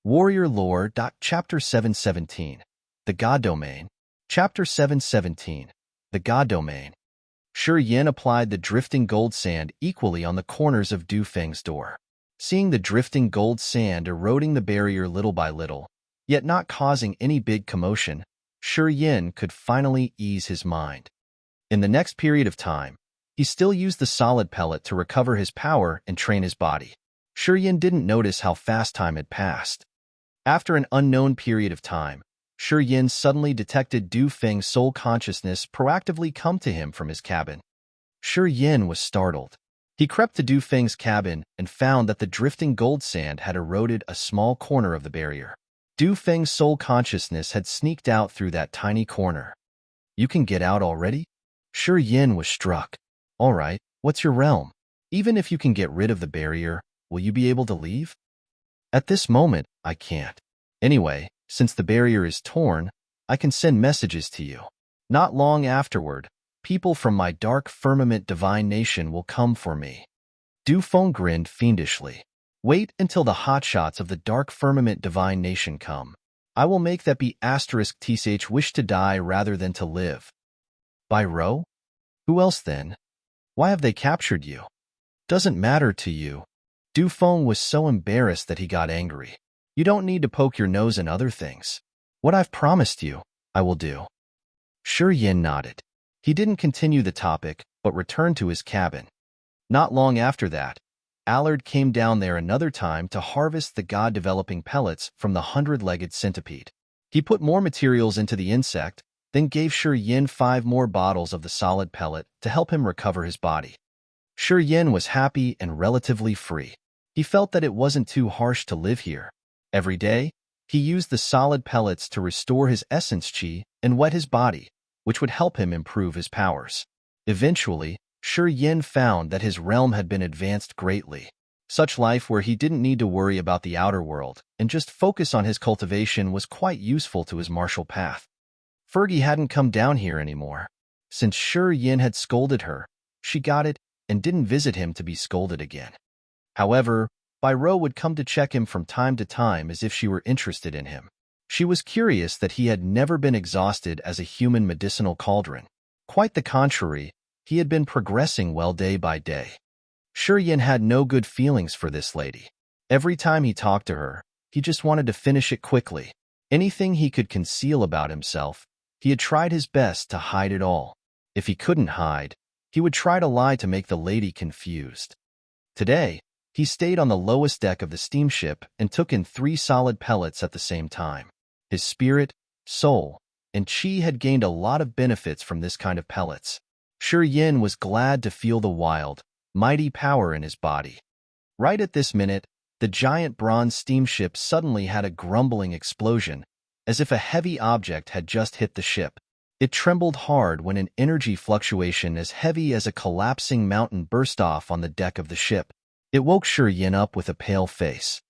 Warrior Lore. Chapter 717. The God Domain. Chapter 717. The God Domain. Shi Yan applied the drifting gold sand equally on the corners of Du Feng's door. Seeing the drifting gold sand eroding the barrier little by little, yet not causing any big commotion, Shi Yan could finally ease his mind. In the next period of time, he still used the solid pellet to recover his power and train his body. Shi Yan didn't notice how fast time had passed. After an unknown period of time, Shi Yan suddenly detected Du Feng's soul consciousness proactively come to him from his cabin. Shi Yan was startled. He crept to Du Feng's cabin and found that the drifting gold sand had eroded a small corner of the barrier. Du Feng's soul consciousness had sneaked out through that tiny corner. "You can get out already?" Shi Yan was struck. "All right, what's your realm? Even if you can get rid of the barrier, will you be able to leave?" "At this moment, I can't. Anyway, since the barrier is torn, I can send messages to you. Not long afterward, people from my dark firmament divine nation will come for me." Du Feng grinned fiendishly. "Wait until the hotshots of the dark firmament divine nation come. I will make that be *th wish to die rather than to live." "By Ro? Who else then? Why have they captured you?" "Doesn't matter to you." Du Feng was so embarrassed that he got angry. "You don't need to poke your nose in other things. What I've promised you, I will do." Shi Yan nodded. He didn't continue the topic, but returned to his cabin. Not long after that, Allard came down there another time to harvest the god-developing pellets from the 100-legged centipede. He put more materials into the insect, then gave Shi Yan 5 more bottles of the solid pellet to help him recover his body. Shi Yan was happy and relatively free. He felt that it wasn't too harsh to live here. Every day, he used the solid pellets to restore his essence chi and wet his body, which would help him improve his powers. Eventually, Shi Yan found that his realm had been advanced greatly. Such life where he didn't need to worry about the outer world and just focus on his cultivation was quite useful to his martial path. Fergie hadn't come down here anymore. Since Shi Yan had scolded her, she got it and didn't visit him to be scolded again. However, Ro would come to check him from time to time as if she were interested in him. She was curious that he had never been exhausted as a human medicinal cauldron. Quite the contrary, he had been progressing well day by day. Shi Yan had no good feelings for this lady. Every time he talked to her, he just wanted to finish it quickly. Anything he could conceal about himself, he had tried his best to hide it all. If he couldn't hide, he would try to lie to make the lady confused. Today, he stayed on the lowest deck of the steamship and took in 3 solid pellets at the same time. His spirit, soul, and chi had gained a lot of benefits from this kind of pellets. Shi Yan was glad to feel the wild, mighty power in his body. Right at this minute, the giant bronze steamship suddenly had a grumbling explosion, as if a heavy object had just hit the ship. It trembled hard when an energy fluctuation as heavy as a collapsing mountain burst off on the deck of the ship. It woke Shi Yan up with a pale face.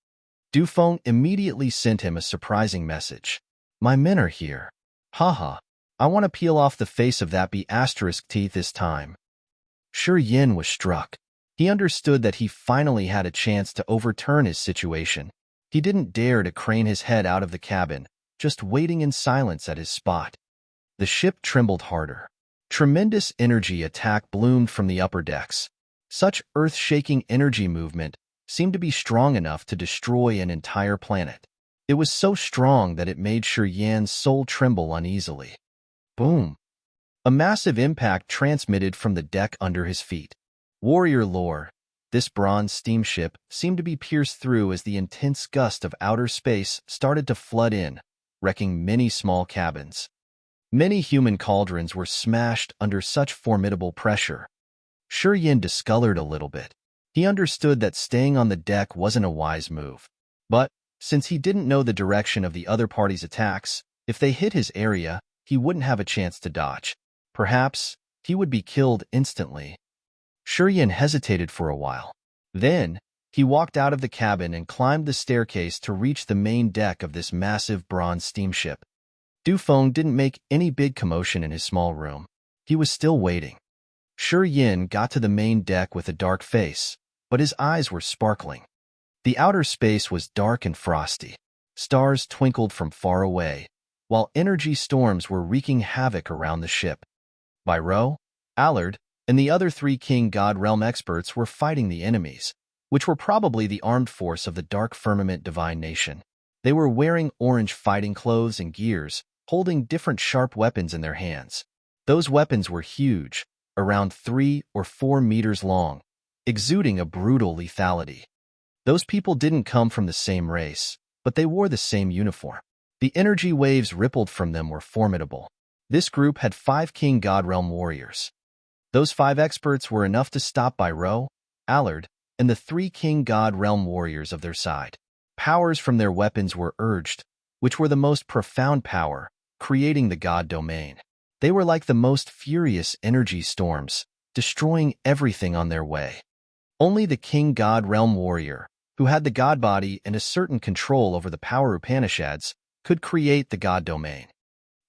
Du Feng immediately sent him a surprising message. "My men are here. Haha, I want to peel off the face of that *T this time." Shi Yan was struck. He understood that he finally had a chance to overturn his situation. He didn't dare to crane his head out of the cabin, just waiting in silence at his spot. The ship trembled harder. Tremendous energy attack bloomed from the upper decks. Such earth-shaking energy movement seemed to be strong enough to destroy an entire planet. It was so strong that it made Shi Yan's soul tremble uneasily. Boom! A massive impact transmitted from the deck under his feet. Warrior Lore. This bronze steamship seemed to be pierced through as the intense gust of outer space started to flood in, wrecking many small cabins. Many human cauldrons were smashed under such formidable pressure. Shi Yan discolored a little bit. He understood that staying on the deck wasn't a wise move. But, since he didn't know the direction of the other party's attacks, if they hit his area, he wouldn't have a chance to dodge. Perhaps, he would be killed instantly. Shi Yan hesitated for a while. Then, he walked out of the cabin and climbed the staircase to reach the main deck of this massive bronze steamship. Du Feng didn't make any big commotion in his small room. He was still waiting. Shi Yan got to the main deck with a dark face, but his eyes were sparkling. The outer space was dark and frosty. Stars twinkled from far away, while energy storms were wreaking havoc around the ship. Ro, Allard, and the other 3 King God Realm experts were fighting the enemies, which were probably the armed force of the Dark Firmament Divine Nation. They were wearing orange fighting clothes and gears, holding different sharp weapons in their hands. Those weapons were huge, around 3 or 4 meters long, exuding a brutal lethality. Those people didn't come from the same race, but they wore the same uniform. The energy waves rippled from them were formidable. This group had 5 King God Realm warriors. Those 5 experts were enough to stop Ro, Allard, and the 3 King God Realm warriors of their side. Powers from their weapons were urged, which were the most profound power, creating the God domain. They were like the most furious energy storms, destroying everything on their way. Only the King God Realm warrior, who had the God body and a certain control over the power Upanishads, could create the God domain.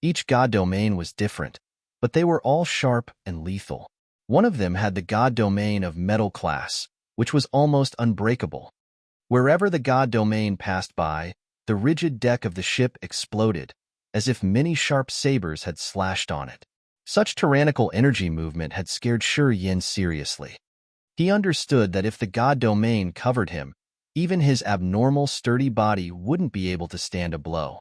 Each God domain was different, but they were all sharp and lethal. One of them had the God domain of metal class, which was almost unbreakable. Wherever the God domain passed by, the rigid deck of the ship exploded, as if many sharp sabers had slashed on it. Such tyrannical energy movement had scared Shi Yan seriously. He understood that if the God domain covered him, even his abnormal sturdy body wouldn't be able to stand a blow.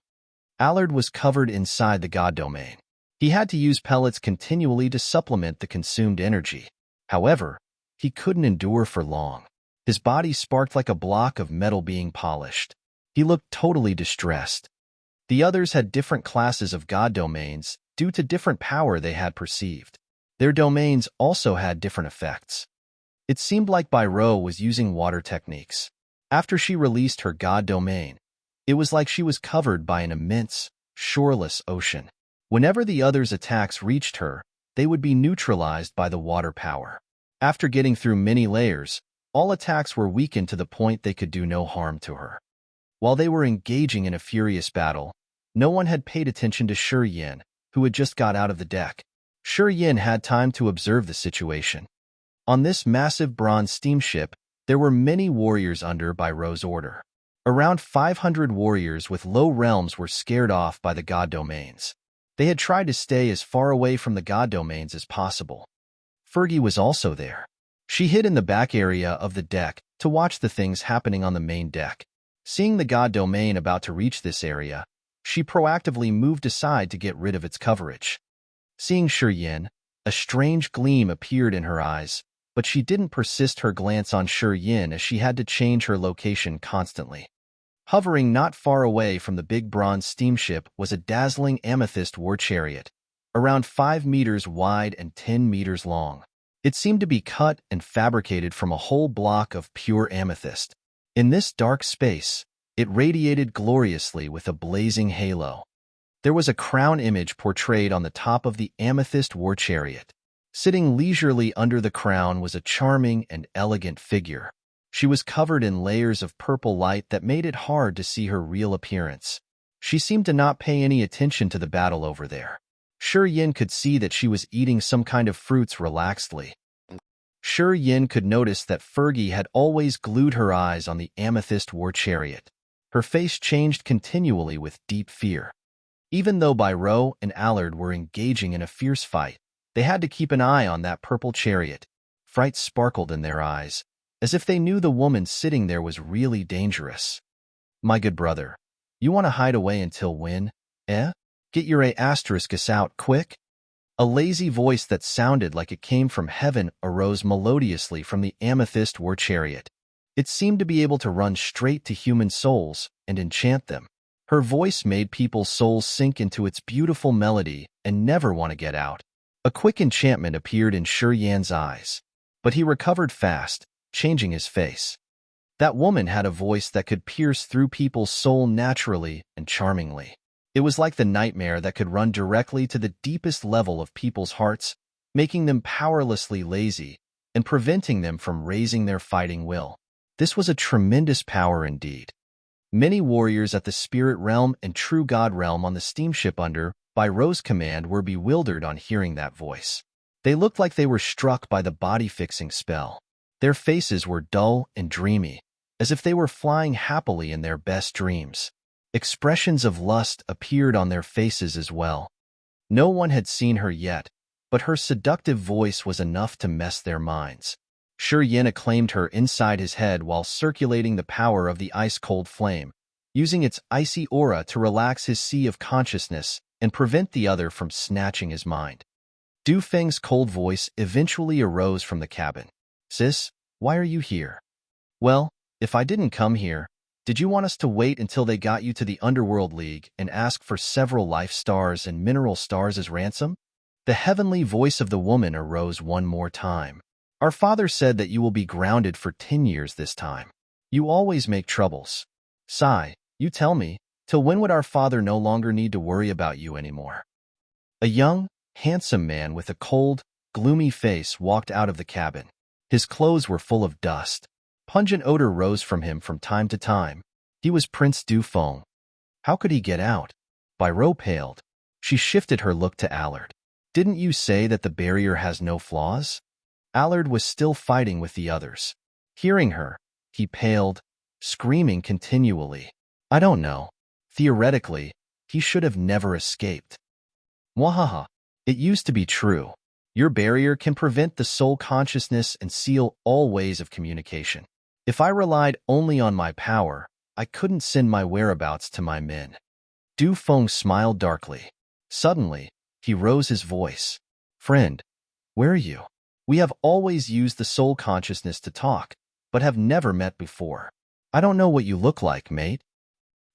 Allard was covered inside the God domain. He had to use pellets continually to supplement the consumed energy. However, he couldn't endure for long. His body sparked like a block of metal being polished. He looked totally distressed. The others had different classes of God domains due to different power they had perceived. Their domains also had different effects. It seemed like Ro was using water techniques. After she released her God domain, it was like she was covered by an immense, shoreless ocean. Whenever the others' attacks reached her, they would be neutralized by the water power. After getting through many layers, all attacks were weakened to the point they could do no harm to her. While they were engaging in a furious battle, no one had paid attention to Shi Yan, who had just got out of the deck. Shi Yan had time to observe the situation. On this massive bronze steamship, there were many warriors under Ro's order. Around 500 warriors with low realms were scared off by the God domains. They had tried to stay as far away from the God domains as possible. Fergie was also there. She hid in the back area of the deck to watch the things happening on the main deck. Seeing the God domain about to reach this area, she proactively moved aside to get rid of its coverage. Seeing Shi Yan, a strange gleam appeared in her eyes, but she didn't persist her glance on Shi Yan as she had to change her location constantly. Hovering not far away from the big bronze steamship was a dazzling amethyst war chariot, around 5 meters wide and 10 meters long. It seemed to be cut and fabricated from a whole block of pure amethyst. In this dark space, it radiated gloriously with a blazing halo. There was a crown image portrayed on the top of the amethyst war chariot. Sitting leisurely under the crown was a charming and elegant figure. She was covered in layers of purple light that made it hard to see her real appearance. She seemed to not pay any attention to the battle over there. Shi Yan could see that she was eating some kind of fruits relaxedly. Shi Yan could notice that Fergie had always glued her eyes on the amethyst war chariot. Her face changed continually with deep fear. Even though Ro and Allard were engaging in a fierce fight, they had to keep an eye on that purple chariot. Fright sparkled in their eyes, as if they knew the woman sitting there was really dangerous. My good brother, you want to hide away until when, eh? Get your asterisk out quick? A lazy voice that sounded like it came from heaven arose melodiously from the amethyst war chariot. It seemed to be able to run straight to human souls and enchant them. Her voice made people's souls sink into its beautiful melody and never want to get out. A quick enchantment appeared in Shi Yan's eyes, but he recovered fast, changing his face. That woman had a voice that could pierce through people's soul naturally and charmingly. It was like the nightmare that could run directly to the deepest level of people's hearts, making them powerlessly lazy and preventing them from raising their fighting will. This was a tremendous power indeed. Many warriors at the spirit realm and true God realm on the steamship under Ro's command were bewildered on hearing that voice. They looked like they were struck by the body-fixing spell. Their faces were dull and dreamy, as if they were flying happily in their best dreams. Expressions of lust appeared on their faces as well. No one had seen her yet, but her seductive voice was enough to mess their minds. Shi Yan acclaimed her inside his head while circulating the power of the ice-cold flame, using its icy aura to relax his sea of consciousness and prevent the other from snatching his mind. Du Feng's cold voice eventually arose from the cabin. "Sis, why are you here?" "Well, if I didn't come here, did you want us to wait until they got you to the Underworld League and ask for several life stars and mineral stars as ransom?" The heavenly voice of the woman arose one more time. "Our father said that you will be grounded for 10 years this time. You always make troubles. Sai, you tell me, till when would our father no longer need to worry about you anymore?" A young, handsome man with a cold, gloomy face walked out of the cabin. His clothes were full of dust. Pungent odor rose from him from time to time. He was Prince Du Feng. How could he get out? Bai paled. She shifted her look to Allard. "Didn't you say that the barrier has no flaws?" Allard was still fighting with the others. Hearing her, he paled, screaming continually. "I don't know. Theoretically, he should have never escaped." "Mwahaha. It used to be true. Your barrier can prevent the soul consciousness and seal all ways of communication. If I relied only on my power, I couldn't send my whereabouts to my men." Du Feng smiled darkly. Suddenly, he rose his voice. "Friend, where are you? We have always used the soul consciousness to talk, but have never met before. I don't know what you look like, mate."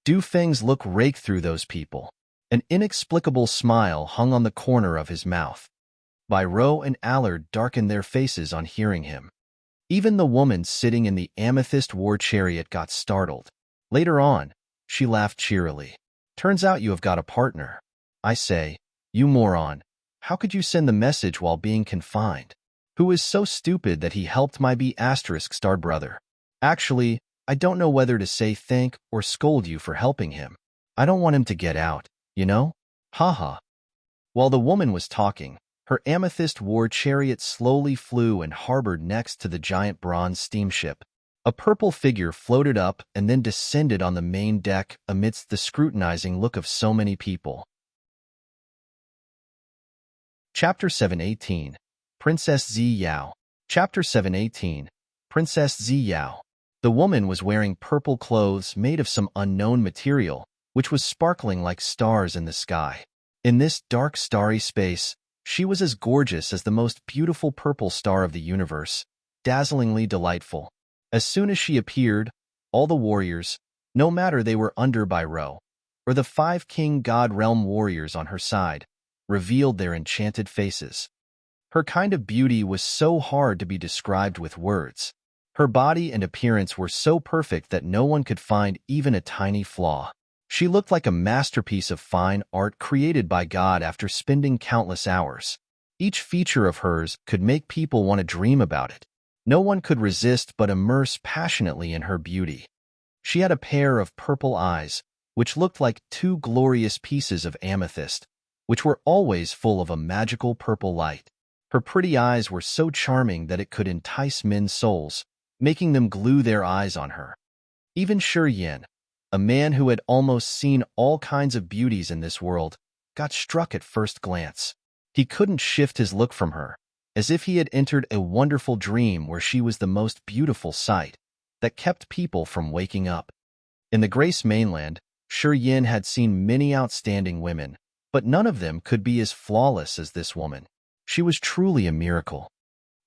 Du Feng's look raked through those people. An inexplicable smile hung on the corner of his mouth. Bai and Allard darkened their faces on hearing him. Even the woman sitting in the amethyst war chariot got startled. Later on, she laughed cheerily. "Turns out you have got a partner. I say, you moron, how could you send the message while being confined? Who is so stupid that he helped my B***-starred brother? Actually, I don't know whether to say thank or scold you for helping him. I don't want him to get out, you know? Haha." While the woman was talking, her amethyst war chariot slowly flew and harbored next to the giant bronze steamship. A purple figure floated up and then descended on the main deck amidst the scrutinizing look of so many people. Chapter 718. Princess Zi Yao. Chapter 718. Princess Zi Yao. The woman was wearing purple clothes made of some unknown material, which was sparkling like stars in the sky. In this dark, starry space, she was as gorgeous as the most beautiful purple star of the universe, dazzlingly delightful. As soon as she appeared, all the warriors, no matter they were under Bai or the 5 king god realm warriors on her side, revealed their enchanted faces. Her kind of beauty was so hard to be described with words. Her body and appearance were so perfect that no one could find even a tiny flaw. She looked like a masterpiece of fine art created by God after spending countless hours. Each feature of hers could make people want to dream about it. No one could resist but immerse passionately in her beauty. She had a pair of purple eyes, which looked like 2 glorious pieces of amethyst, which were always full of a magical purple light. Her pretty eyes were so charming that it could entice men's souls, making them glue their eyes on her. Even Shi Yan, a man who had almost seen all kinds of beauties in this world, got struck at first glance. He couldn't shift his look from her, as if he had entered a wonderful dream where she was the most beautiful sight that kept people from waking up. In the Grace mainland, Shi Yan had seen many outstanding women, but none of them could be as flawless as this woman. She was truly a miracle.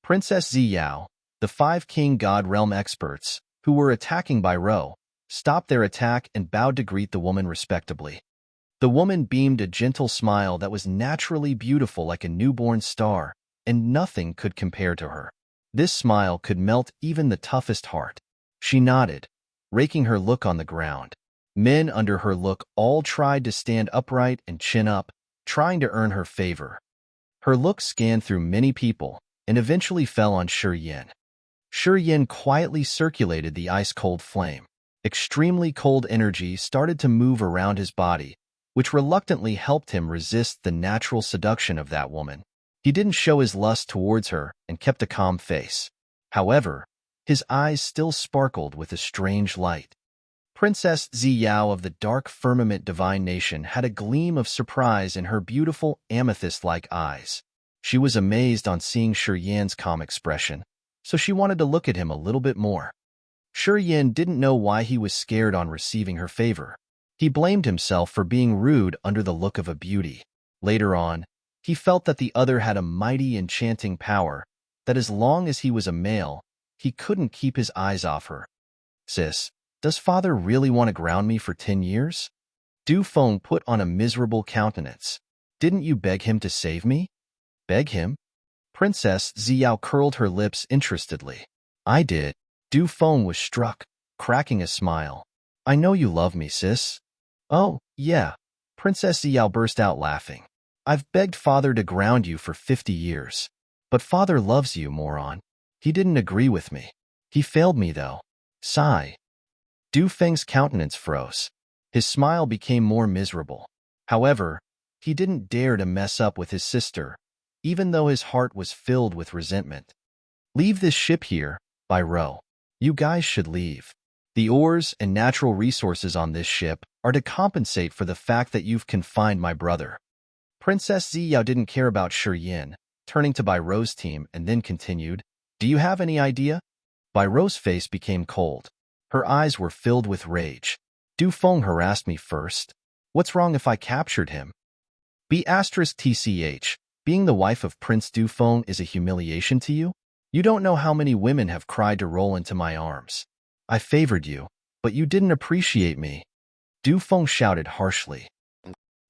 Princess Zi Yao, the 5 king god realm experts, who were attacking Bai stopped their attack and bowed to greet the woman respectably. The woman beamed a gentle smile that was naturally beautiful like a newborn star, and nothing could compare to her. This smile could melt even the toughest heart. She nodded, raking her look on the ground. Men under her look all tried to stand upright and chin up, trying to earn her favor. Her look scanned through many people and eventually fell on Shi Yan. Shi Yan quietly circulated the ice-cold flame. Extremely cold energy started to move around his body, which reluctantly helped him resist the natural seduction of that woman. He didn't show his lust towards her and kept a calm face. However, his eyes still sparkled with a strange light. Princess Zi Yao of the dark firmament divine nation had a gleam of surprise in her beautiful amethyst-like eyes. She was amazed on seeing Shi Yan's calm expression, so she wanted to look at him a little bit more. Shi Yan didn't know why he was scared on receiving her favor. He blamed himself for being rude under the look of a beauty. Later on, he felt that the other had a mighty enchanting power, that as long as he was a male, he couldn't keep his eyes off her. "Sis, does father really want to ground me for 10 years? Du Feng put on a miserable countenance. Didn't you beg him to save me? Beg him? Princess Zi Yao curled her lips interestedly. I did. Du Feng was struck, cracking a smile. I know you love me, sis. Oh, yeah. Princess Zi Yao burst out laughing. I've begged father to ground you for 50 years. But father loves you, moron. He didn't agree with me. He failed me, though. Sigh. Du Feng's countenance froze. His smile became more miserable. However, he didn't dare to mess up with his sister, even though his heart was filled with resentment. Leave this ship here, by row. You guys should leave. The ores and natural resources on this ship are to compensate for the fact that you've confined my brother. Princess Zi Yao didn't care about Shi Yan, turning to Bai Ro's team and then continued, Do you have any idea? Bai Ro's face became cold. Her eyes were filled with rage. Du Feng harassed me first. What's wrong if I captured him? B*TCH, being the wife of Prince Du Feng is a humiliation to you? You don't know how many women have cried to roll into my arms. I favored you, but you didn't appreciate me. Du Feng shouted harshly.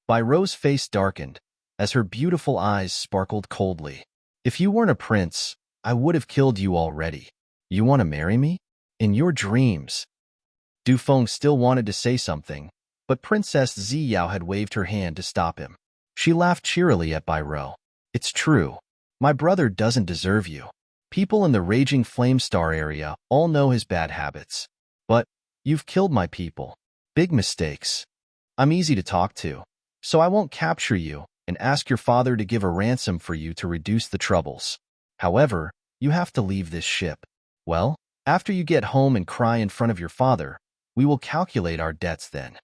Bai Ro's face darkened, as her beautiful eyes sparkled coldly. If you weren't a prince, I would have killed you already. You want to marry me? In your dreams. Du Feng still wanted to say something, but Princess Zi Yao had waved her hand to stop him. She laughed cheerily at Bai Ro. It's true. My brother doesn't deserve you. People in the Raging Flame Star area all know his bad habits. But you've killed my people. Big mistakes. I'm easy to talk to, so I won't capture you and ask your father to give a ransom for you to reduce the troubles. However, you have to leave this ship. Well, after you get home and cry in front of your father, we will calculate our debts then.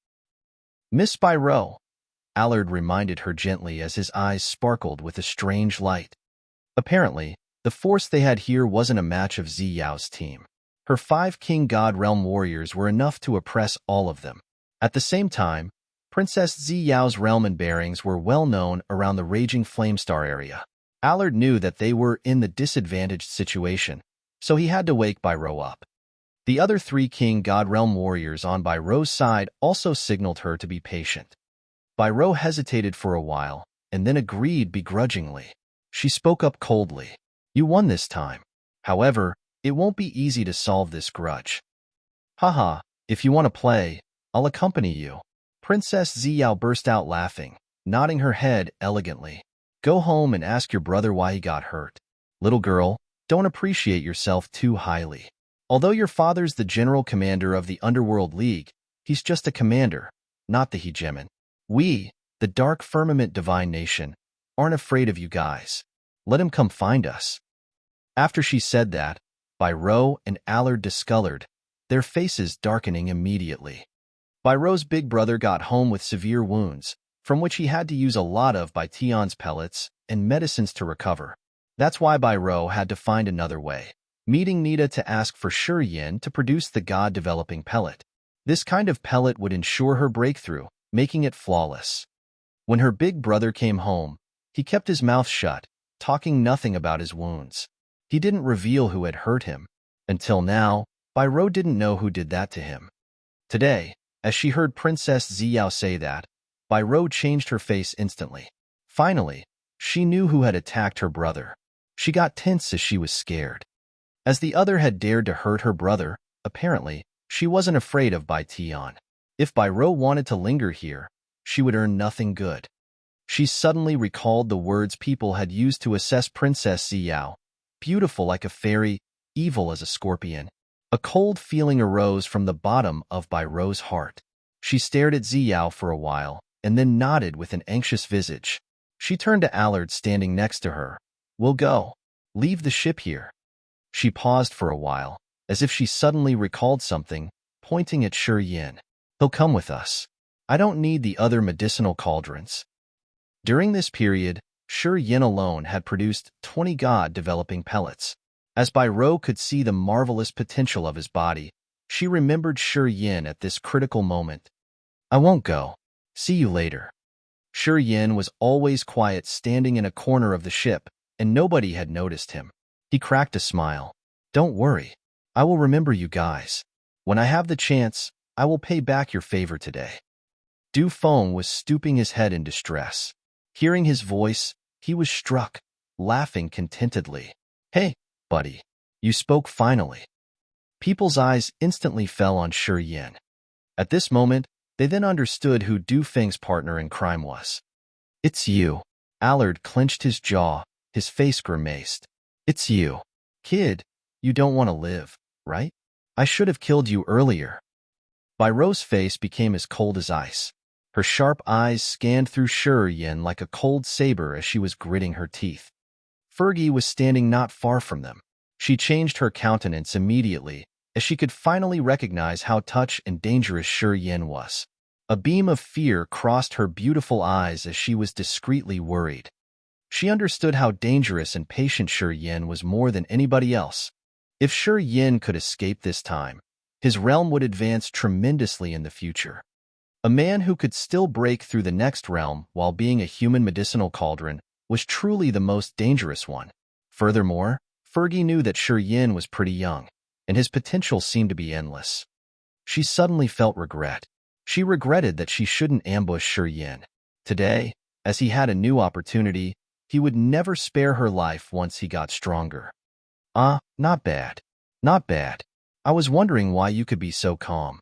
Miss Bai Ro, Allard reminded her gently as his eyes sparkled with a strange light. Apparently, the force they had here wasn't a match of Zi Yao's team. Her 5 King God Realm warriors were enough to oppress all of them. At the same time, Princess Zi Yao's realm and bearings were well known around the Raging Flame Star area. Allard knew that they were in the disadvantaged situation, so he had to wake Bai Ro up. The other 3 King God Realm warriors on Bai Ro's side also signaled her to be patient. Bai Ro hesitated for a while, and then agreed begrudgingly. She spoke up coldly. You won this time. However, it won't be easy to solve this grudge. Haha, if you want to play, I'll accompany you. Princess Zi Yao burst out laughing, nodding her head elegantly. Go home and ask your brother why he got hurt. Little girl, don't appreciate yourself too highly. Although your father's the general commander of the Underworld League, he's just a commander, not the hegemon. We, the Dark Firmament Divine Nation, aren't afraid of you guys. Let him come find us. After she said that, Bai Ro and Allard discolored, their faces darkening immediately. Bai Ro's big brother got home with severe wounds, from which he had to use a lot of Bai Tian's pellets and medicines to recover. That's why Bai Ro had to find another way, meeting Nita to ask for Shi Yan to produce the God-developing pellet. This kind of pellet would ensure her breakthrough, making it flawless. When her big brother came home, he kept his mouth shut, talking nothing about his wounds. He didn't reveal who had hurt him. Until now, Bai Ro didn't know who did that to him. Today, as she heard Princess Zi Yao say that, Bai Ro changed her face instantly. Finally, she knew who had attacked her brother. She got tense as she was scared. As the other had dared to hurt her brother, apparently, she wasn't afraid of Bai Tian. If Bai Ro wanted to linger here, she would earn nothing good. She suddenly recalled the words people had used to assess Princess Zi Yao. Beautiful like a fairy, evil as a scorpion. A cold feeling arose from the bottom of Bai Ro's heart. She stared at Zi Yao for a while, and then nodded with an anxious visage. She turned to Allard standing next to her. We'll go. Leave the ship here. She paused for a while, as if she suddenly recalled something, pointing at Shi Yan. He'll come with us. I don't need the other medicinal cauldrons. During this period, Shi Yan alone had produced 20 god-developing pellets. As Bai Rou could see the marvelous potential of his body, she remembered Shi Yan at this critical moment. I won't go. See you later. Shi Yan was always quiet, standing in a corner of the ship, and nobody had noticed him. He cracked a smile. Don't worry. I will remember you guys. When I have the chance, I will pay back your favor today. Du Feng was stooping his head in distress. Hearing his voice, he was struck, laughing contentedly. Hey, buddy. You spoke finally. People's eyes instantly fell on Shi Yan. At this moment, they then understood who Du Feng's partner in crime was. It's you. Allard clenched his jaw, his face grimaced. It's you. Kid, you don't want to live, right? I should have killed you earlier. Bai Rou's face became as cold as ice. Her sharp eyes scanned through Shi Yan like a cold saber as she was gritting her teeth. Fergie was standing not far from them. She changed her countenance immediately as she could finally recognize how touch and dangerous Shi Yan was. A beam of fear crossed her beautiful eyes as she was discreetly worried. She understood how dangerous and patient Shi Yan was more than anybody else. If Shi Yan could escape this time, his realm would advance tremendously in the future. A man who could still break through the next realm while being a human medicinal cauldron was truly the most dangerous one. Furthermore, Fergie knew that Shi Yan was pretty young, and his potential seemed to be endless. She suddenly felt regret. She regretted that she shouldn't ambush Shi Yan. Today, as he had a new opportunity, he would never spare her life once he got stronger. Not bad. Not bad. I was wondering why you could be so calm.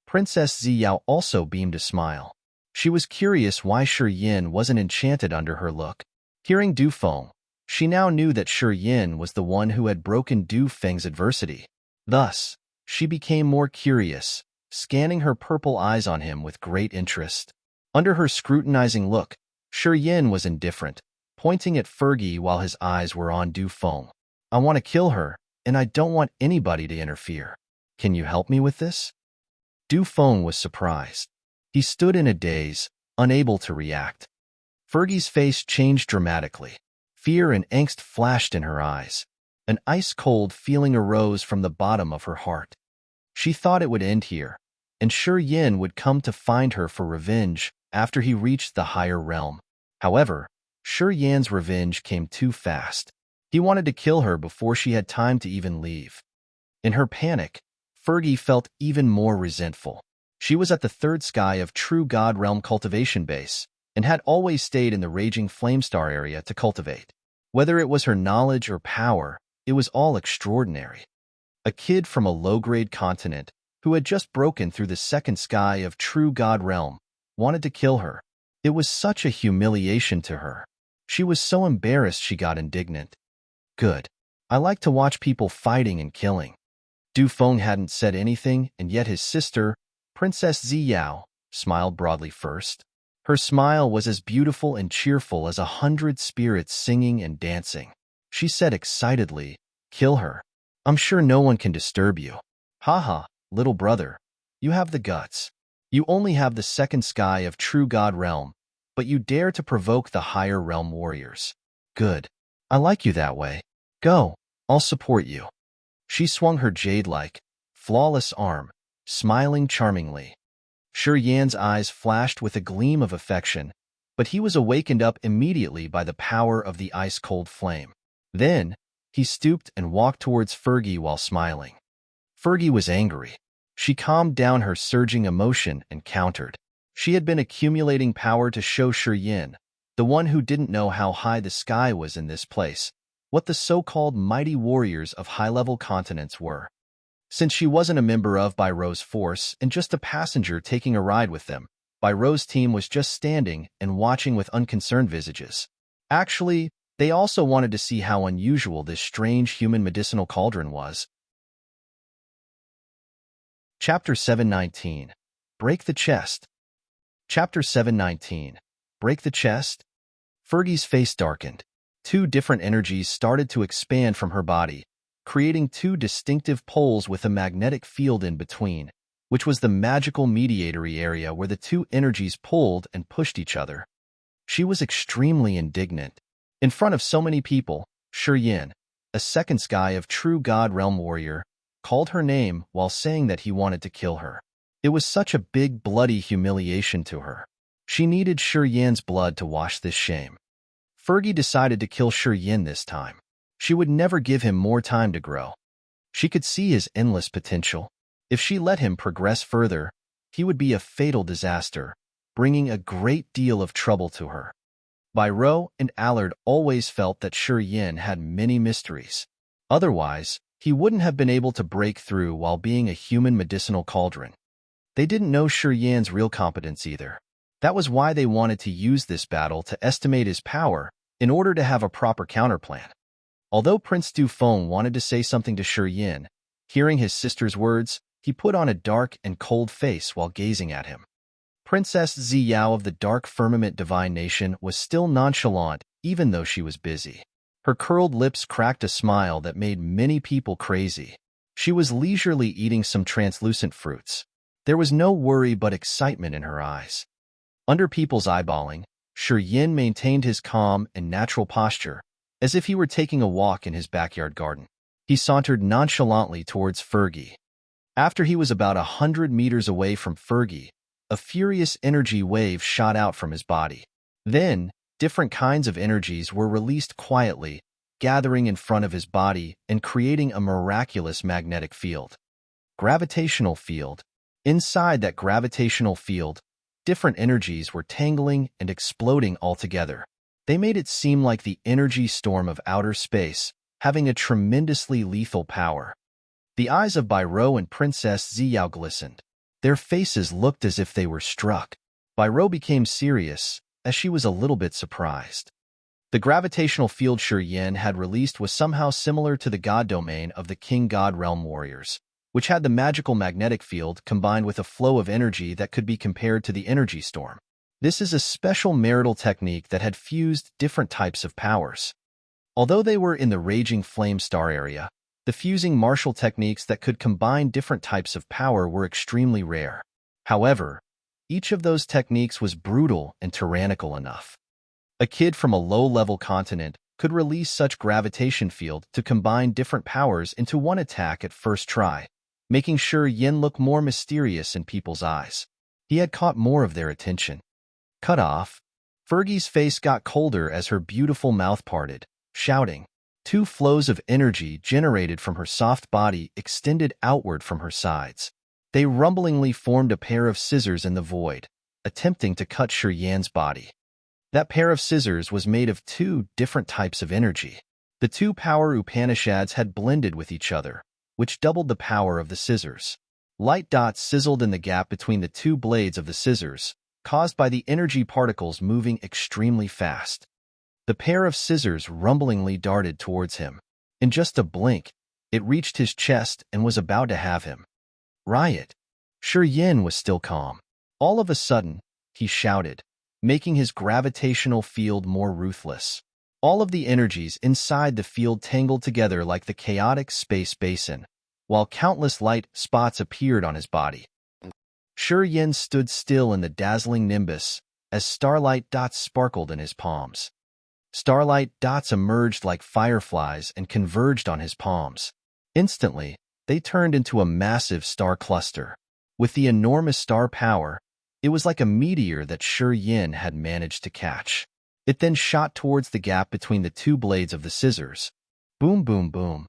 Princess Zi Yao also beamed a smile. She was curious why Shi Yan wasn't enchanted under her look. Hearing Du Feng, she now knew that Shi Yan was the one who had broken Du Feng's adversity. Thus, she became more curious, scanning her purple eyes on him with great interest. Under her scrutinizing look, Shi Yan was indifferent, pointing at Fergie while his eyes were on Du Feng. I want to kill her, and I don't want anybody to interfere. Can you help me with this? Du Feng was surprised. He stood in a daze, unable to react. Fergie's face changed dramatically. Fear and angst flashed in her eyes. An ice-cold feeling arose from the bottom of her heart. She thought it would end here, and Shi Yan would come to find her for revenge after he reached the higher realm. However, Shi Yan's revenge came too fast. He wanted to kill her before she had time to even leave. In her panic, Fergie felt even more resentful. She was at the third sky of True God Realm cultivation base, and had always stayed in the Raging Flamestar area to cultivate. Whether it was her knowledge or power, it was all extraordinary. A kid from a low-grade continent, who had just broken through the second sky of True God Realm, wanted to kill her. It was such a humiliation to her. She was so embarrassed she got indignant. Good. I like to watch people fighting and killing. Du Feng hadn't said anything, and yet his sister, Princess Zi Yao, smiled broadly first. Her smile was as beautiful and cheerful as 100 spirits singing and dancing. She said excitedly, "Kill her. I'm sure no one can disturb you." "Haha, little brother. You have the guts. You only have the second sky of True God Realm, but you dare to provoke the higher realm warriors. Good. I like you that way. Go. I'll support you." She swung her jade-like, flawless arm, smiling charmingly. Shi Yan's eyes flashed with a gleam of affection, but he was awakened up immediately by the power of the ice-cold flame. Then, he stooped and walked towards Fergie while smiling. Fergie was angry. She calmed down her surging emotion and countered. She had been accumulating power to show Shi Yan, the one who didn't know how high the sky was in this place, what the so-called mighty warriors of high-level continents were. Since she wasn't a member of Bai Rou's force and just a passenger taking a ride with them, Bai Rou's team was just standing and watching with unconcerned visages. Actually, they also wanted to see how unusual this strange human medicinal cauldron was. Chapter 719. Break the Chest. Chapter 719. Break the Chest? Fergie's face darkened. Two different energies started to expand from her body, creating two distinctive poles with a magnetic field in between. which was the magical mediatory area where the two energies pulled and pushed each other. She was extremely indignant. In front of so many people, Shi Yan, a second sky of true God realm warrior, called her name while saying that he wanted to kill her. It was such a big bloody humiliation to her. She needed Shi Yan's blood to wash this shame. Fergie decided to kill Shi Yan this time. She would never give him more time to grow. She could see his endless potential. If she let him progress further, he would be a fatal disaster, bringing a great deal of trouble to her. Biro and Allard always felt that Shi Yan had many mysteries. Otherwise, he wouldn't have been able to break through while being a human medicinal cauldron. They didn't know Shi Yan's real competence either. That was why they wanted to use this battle to estimate his power in order to have a proper counterplan. Although Prince Dufeng wanted to say something to Shi Yan, hearing his sister's words, he put on a dark and cold face while gazing at him. Princess Zi Yao of the Dark Firmament Divine Nation was still nonchalant even though she was busy. Her curled lips cracked a smile that made many people crazy. She was leisurely eating some translucent fruits. There was no worry but excitement in her eyes. Under people's eyeballing, Shi Yan maintained his calm and natural posture, as if he were taking a walk in his backyard garden. He sauntered nonchalantly towards Fergie. After he was about 100 meters away from Fergie, a furious energy wave shot out from his body. Then, different kinds of energies were released quietly, gathering in front of his body and creating a miraculous magnetic field. Gravitational field. Inside that gravitational field, different energies were tangling and exploding altogether. They made it seem like the energy storm of outer space, having a tremendously lethal power. The eyes of Biro and Princess Zi Yao glistened. Their faces looked as if they were struck. Biro became serious, as she was a little bit surprised. The gravitational field Shi Yan had released was somehow similar to the god domain of the King God Realm warriors, which had the magical magnetic field combined with a flow of energy that could be compared to the energy storm. This is a special marital technique that had fused different types of powers. Although they were in the Raging Flame Star area, the fusing martial techniques that could combine different types of power were extremely rare. However, each of those techniques was brutal and tyrannical enough. A kid from a low-level continent could release such gravitation field to combine different powers into one attack at first try, making Shi Yan look more mysterious in people's eyes. He had caught more of their attention. Cut off. Fergie's face got colder as her beautiful mouth parted, shouting. Two flows of energy generated from her soft body extended outward from her sides. They rumblingly formed a pair of scissors in the void, attempting to cut Shi Yan's body. That pair of scissors was made of two different types of energy. The two power Upanishads had blended with each other, which doubled the power of the scissors. Light dots sizzled in the gap between the two blades of the scissors, caused by the energy particles moving extremely fast. The pair of scissors rumblingly darted towards him. In just a blink, it reached his chest and was about to have him. Riot. Shi Yan was still calm. All of a sudden, he shouted, making his gravitational field more ruthless. All of the energies inside the field tangled together like the chaotic space basin, while countless light spots appeared on his body. Shi Yan stood still in the dazzling nimbus as starlight dots sparkled in his palms. Starlight dots emerged like fireflies and converged on his palms. Instantly, they turned into a massive star cluster. With the enormous star power, it was like a meteor that Shi Yan had managed to catch. It then shot towards the gap between the two blades of the scissors. Boom, boom, boom.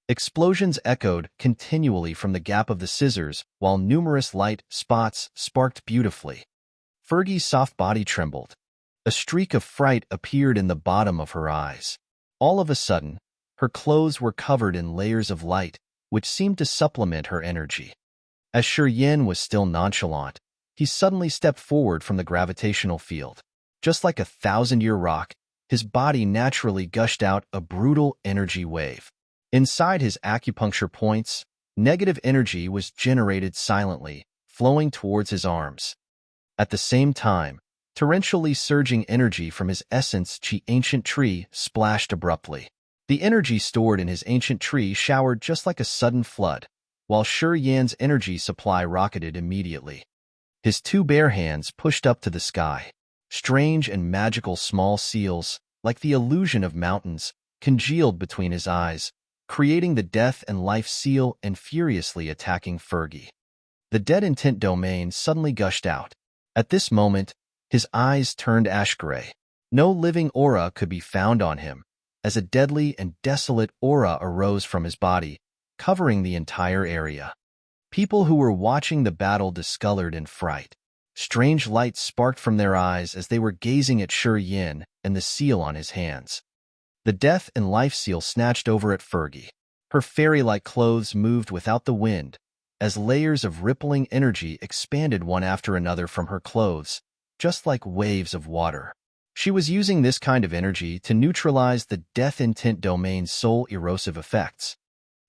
Explosions echoed continually from the gap of the scissors, while numerous light spots sparked beautifully. Fergie's soft body trembled. A streak of fright appeared in the bottom of her eyes. All of a sudden, her clothes were covered in layers of light, which seemed to supplement her energy. As Shi Yan was still nonchalant, he suddenly stepped forward from the gravitational field. Just like a 1,000-year rock, his body naturally gushed out a brutal energy wave. Inside his acupuncture points, negative energy was generated silently, flowing towards his arms. At the same time, torrentially surging energy from his essence chi ancient tree splashed abruptly. The energy stored in his ancient tree showered just like a sudden flood, while Shi Yan's energy supply rocketed immediately. His two bare hands pushed up to the sky. Strange and magical small seals, like the illusion of mountains, congealed between his eyes, creating the death and life seal and furiously attacking Fergie. The dead intent domain suddenly gushed out. At this moment, his eyes turned ash-gray. No living aura could be found on him, as a deadly and desolate aura arose from his body, covering the entire area. People who were watching the battle discolored in fright. Strange lights sparked from their eyes as they were gazing at Shi Yan and the seal on his hands. The death and life seal snatched over at Fergie. Her fairy-like clothes moved without the wind, as layers of rippling energy expanded one after another from her clothes, just like waves of water. She was using this kind of energy to neutralize the death intent domain's soul erosive effects.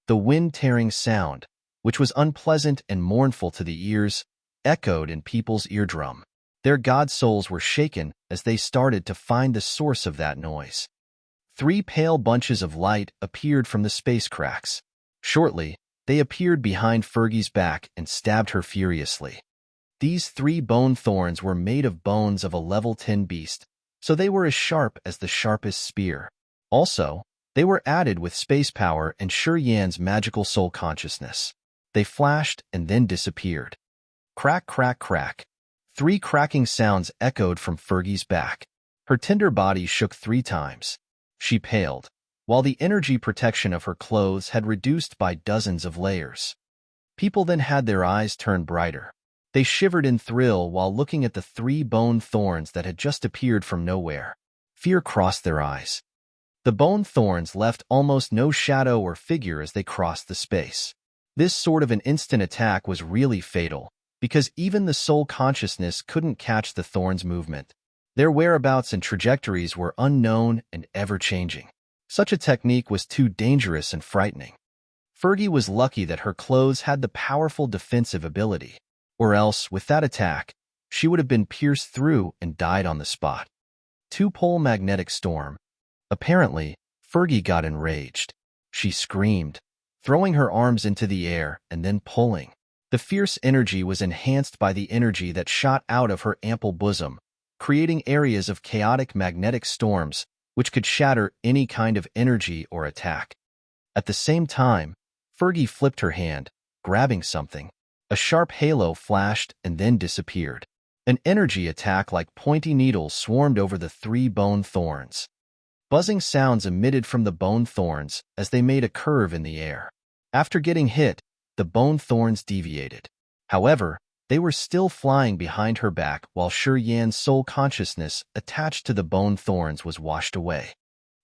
The wind-tearing sound, which was unpleasant and mournful to the ears, echoed in people's eardrum. Their god souls were shaken as they started to find the source of that noise. 3 pale bunches of light appeared from the space cracks. Shortly, they appeared behind Fergie's back and stabbed her furiously. These 3 bone thorns were made of bones of a level 10 beast, so they were as sharp as the sharpest spear. Also, they were added with space power and Shi Yan's magical soul consciousness. They flashed and then disappeared. Crack, crack, crack. 3 cracking sounds echoed from Fergie's back. Her tender body shook 3 times. She paled, while the energy protection of her clothes had reduced by dozens of layers. People then had their eyes turn brighter. They shivered in thrill while looking at the 3 bone thorns that had just appeared from nowhere. Fear crossed their eyes. The bone thorns left almost no shadow or figure as they crossed the space. This sort of an instant attack was really fatal, because even the soul consciousness couldn't catch the thorns' movement. Their whereabouts and trajectories were unknown and ever-changing. Such a technique was too dangerous and frightening. Fergie was lucky that her clothes had the powerful defensive ability, or else, with that attack, she would have been pierced through and died on the spot. 2-pole magnetic storm. Apparently, Fergie got enraged. She screamed, throwing her arms into the air and then pulling. The fierce energy was enhanced by the energy that shot out of her ample bosom, creating areas of chaotic magnetic storms which could shatter any kind of energy or attack. At the same time, Fergie flipped her hand, grabbing something. A sharp halo flashed and then disappeared. An energy attack like pointy needles swarmed over the 3 bone thorns. Buzzing sounds emitted from the bone thorns as they made a curve in the air. After getting hit, the bone thorns deviated. However, they were still flying behind her back while Shi Yan's soul consciousness attached to the bone thorns was washed away.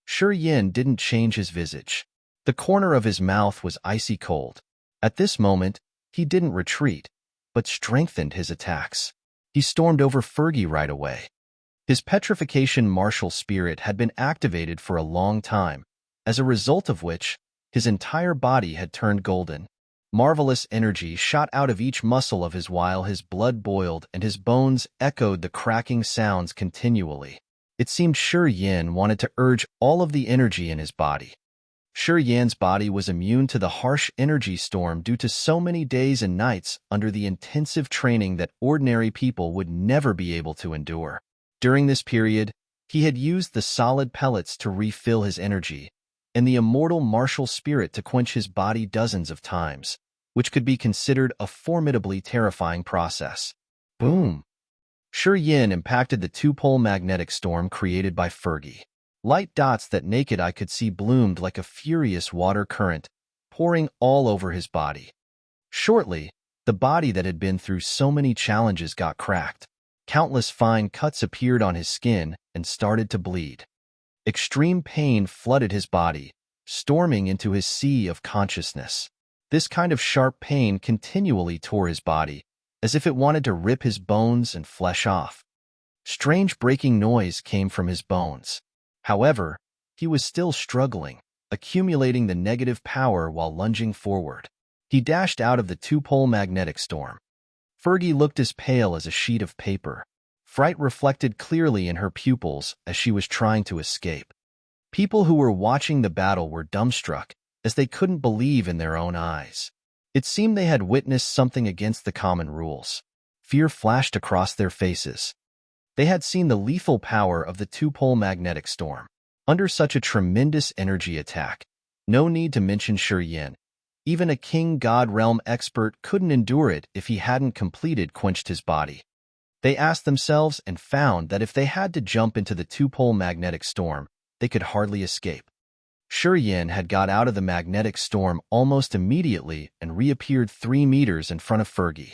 Shi Yan didn't change his visage. The corner of his mouth was icy cold. At this moment, he didn't retreat, but strengthened his attacks. He stormed over Fergie right away. His petrification martial spirit had been activated for a long time, as a result of which, his entire body had turned golden. Marvelous energy shot out of each muscle of his while his blood boiled and his bones echoed the cracking sounds continually. It seemed Shi Yan wanted to urge all of the energy in his body. Shi Yan's body was immune to the harsh energy storm due to so many days and nights under the intensive training that ordinary people would never be able to endure. During this period, he had used the solid pellets to refill his energy, and the immortal martial spirit to quench his body dozens of times, which could be considered a formidably terrifying process. Boom! Shi Yan impacted the 2-pole magnetic storm created by Fergie. Light dots that naked eye could see bloomed like a furious water current, pouring all over his body. Shortly, the body that had been through so many challenges got cracked. Countless fine cuts appeared on his skin and started to bleed. Extreme pain flooded his body, storming into his sea of consciousness. This kind of sharp pain continually tore his body, as if it wanted to rip his bones and flesh off. Strange breaking noise came from his bones. However, he was still struggling, accumulating the negative power while lunging forward. He dashed out of the 2-pole magnetic storm. Fergie looked as pale as a sheet of paper. Fright reflected clearly in her pupils as she was trying to escape. People who were watching the battle were dumbstruck, as they couldn't believe in their own eyes. It seemed they had witnessed something against the common rules. Fear flashed across their faces. They had seen the lethal power of the two-pole magnetic storm. Under such a tremendous energy attack, no need to mention Shi Yan. Even a king god realm expert couldn't endure it if he hadn't completed quenched his body. They asked themselves and found that if they had to jump into the two-pole magnetic storm, they could hardly escape. Shi Yan had got out of the magnetic storm almost immediately and reappeared 3 meters in front of Fergie.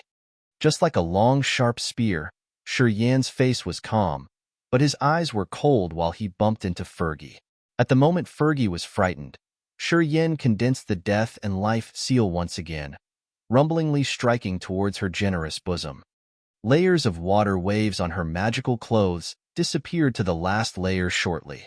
Just like a long, sharp spear, Shi Yan's face was calm, but his eyes were cold while he bumped into Fergie. At the moment Fergie was frightened, Shi Yan condensed the death and life seal once again, rumblingly striking towards her generous bosom. Layers of water waves on her magical clothes disappeared to the last layer shortly.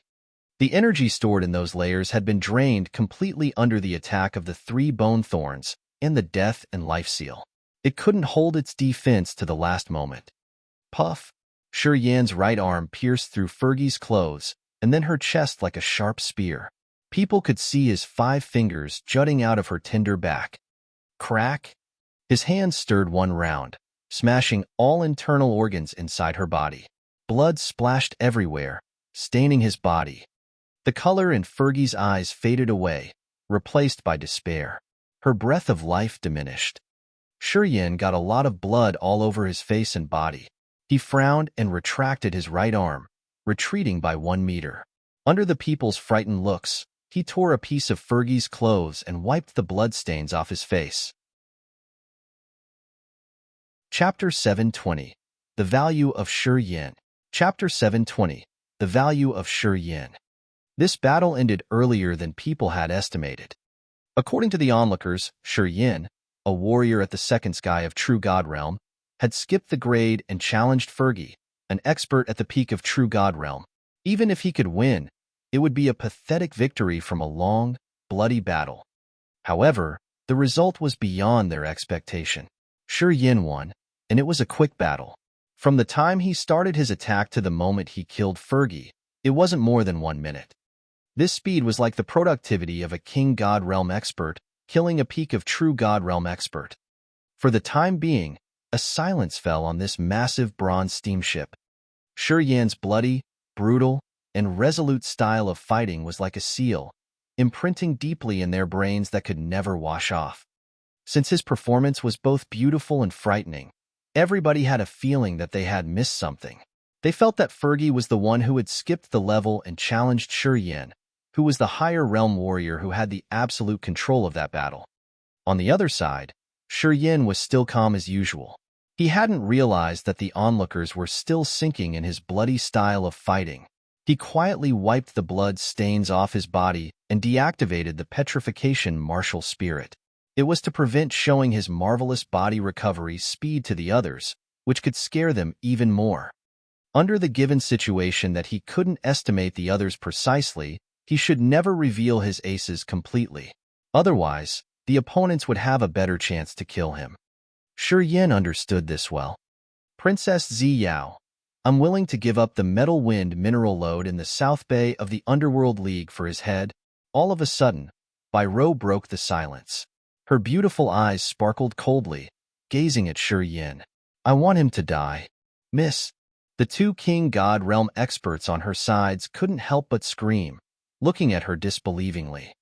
The energy stored in those layers had been drained completely under the attack of the 3 bone thorns and the death and life seal. It couldn't hold its defense to the last moment. Puff! Shi Yan's right arm pierced through Fergie's clothes and then her chest like a sharp spear. People could see his 5 fingers jutting out of her tender back. Crack! His hand stirred one round, smashing all internal organs inside her body. Blood splashed everywhere, staining his body. The color in Fergie's eyes faded away, replaced by despair. Her breath of life diminished. Shi Yan got a lot of blood all over his face and body. He frowned and retracted his right arm, retreating by 1 meter. Under the people's frightened looks, he tore a piece of Fergie's clothes and wiped the bloodstains off his face. Chapter 720. The Value of Shi Yan. Chapter 720. The Value of Shi Yan. This battle ended earlier than people had estimated. According to the onlookers, Shi Yan, a warrior at the second sky of True God Realm, had skipped the grade and challenged Fergie, an expert at the peak of True God Realm. Even if he could win, it would be a pathetic victory from a long, bloody battle. However, the result was beyond their expectation. Shi Yan won, and it was a quick battle. From the time he started his attack to the moment he killed Fergie, it wasn't more than 1 minute. This speed was like the productivity of a King God Realm expert killing a peak of True God Realm expert. For the time being, a silence fell on this massive bronze steamship. Shi Yan's bloody, brutal, and resolute style of fighting was like a seal, imprinting deeply in their brains that could never wash off. Since his performance was both beautiful and frightening, everybody had a feeling that they had missed something. They felt that Fergie was the one who had skipped the level and challenged Shi Yan, who was the higher realm warrior who had the absolute control of that battle. On the other side, Shi Yan was still calm as usual. He hadn't realized that the onlookers were still sinking in his bloody style of fighting. He quietly wiped the blood stains off his body and deactivated the petrification martial spirit. It was to prevent showing his marvelous body recovery speed to the others, which could scare them even more. Under the given situation that he couldn't estimate the others precisely, he should never reveal his aces completely. Otherwise, the opponents would have a better chance to kill him. Shi Yan understood this well. Princess Zi Yao, I'm willing to give up the Metal Wind mineral lode in the South Bay of the Underworld League for his head. All of a sudden, Bai Rou broke the silence. Her beautiful eyes sparkled coldly, gazing at Shi Yan. I want him to die. Miss. The 2 King God Realm experts on her sides couldn't help but scream, looking at her disbelievingly.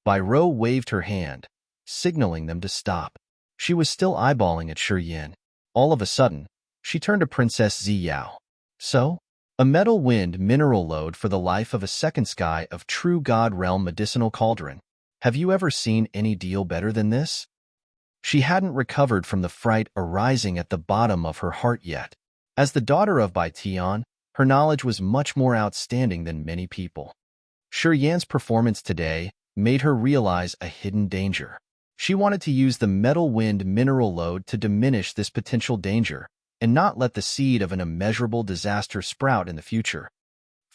Bai Rou waved her hand, signaling them to stop. She was still eyeballing at Shi Yan. All of a sudden, she turned to Princess Zi Yao. So? A Metal Wind mineral lode for the life of a second sky of True God Realm medicinal cauldron. Have you ever seen any deal better than this? She hadn't recovered from the fright arising at the bottom of her heart yet. As the daughter of Bai Tian, her knowledge was much more outstanding than many people. Shi Yan's performance today made her realize a hidden danger. She wanted to use the Metal Wind mineral lode to diminish this potential danger and not let the seed of an immeasurable disaster sprout in the future.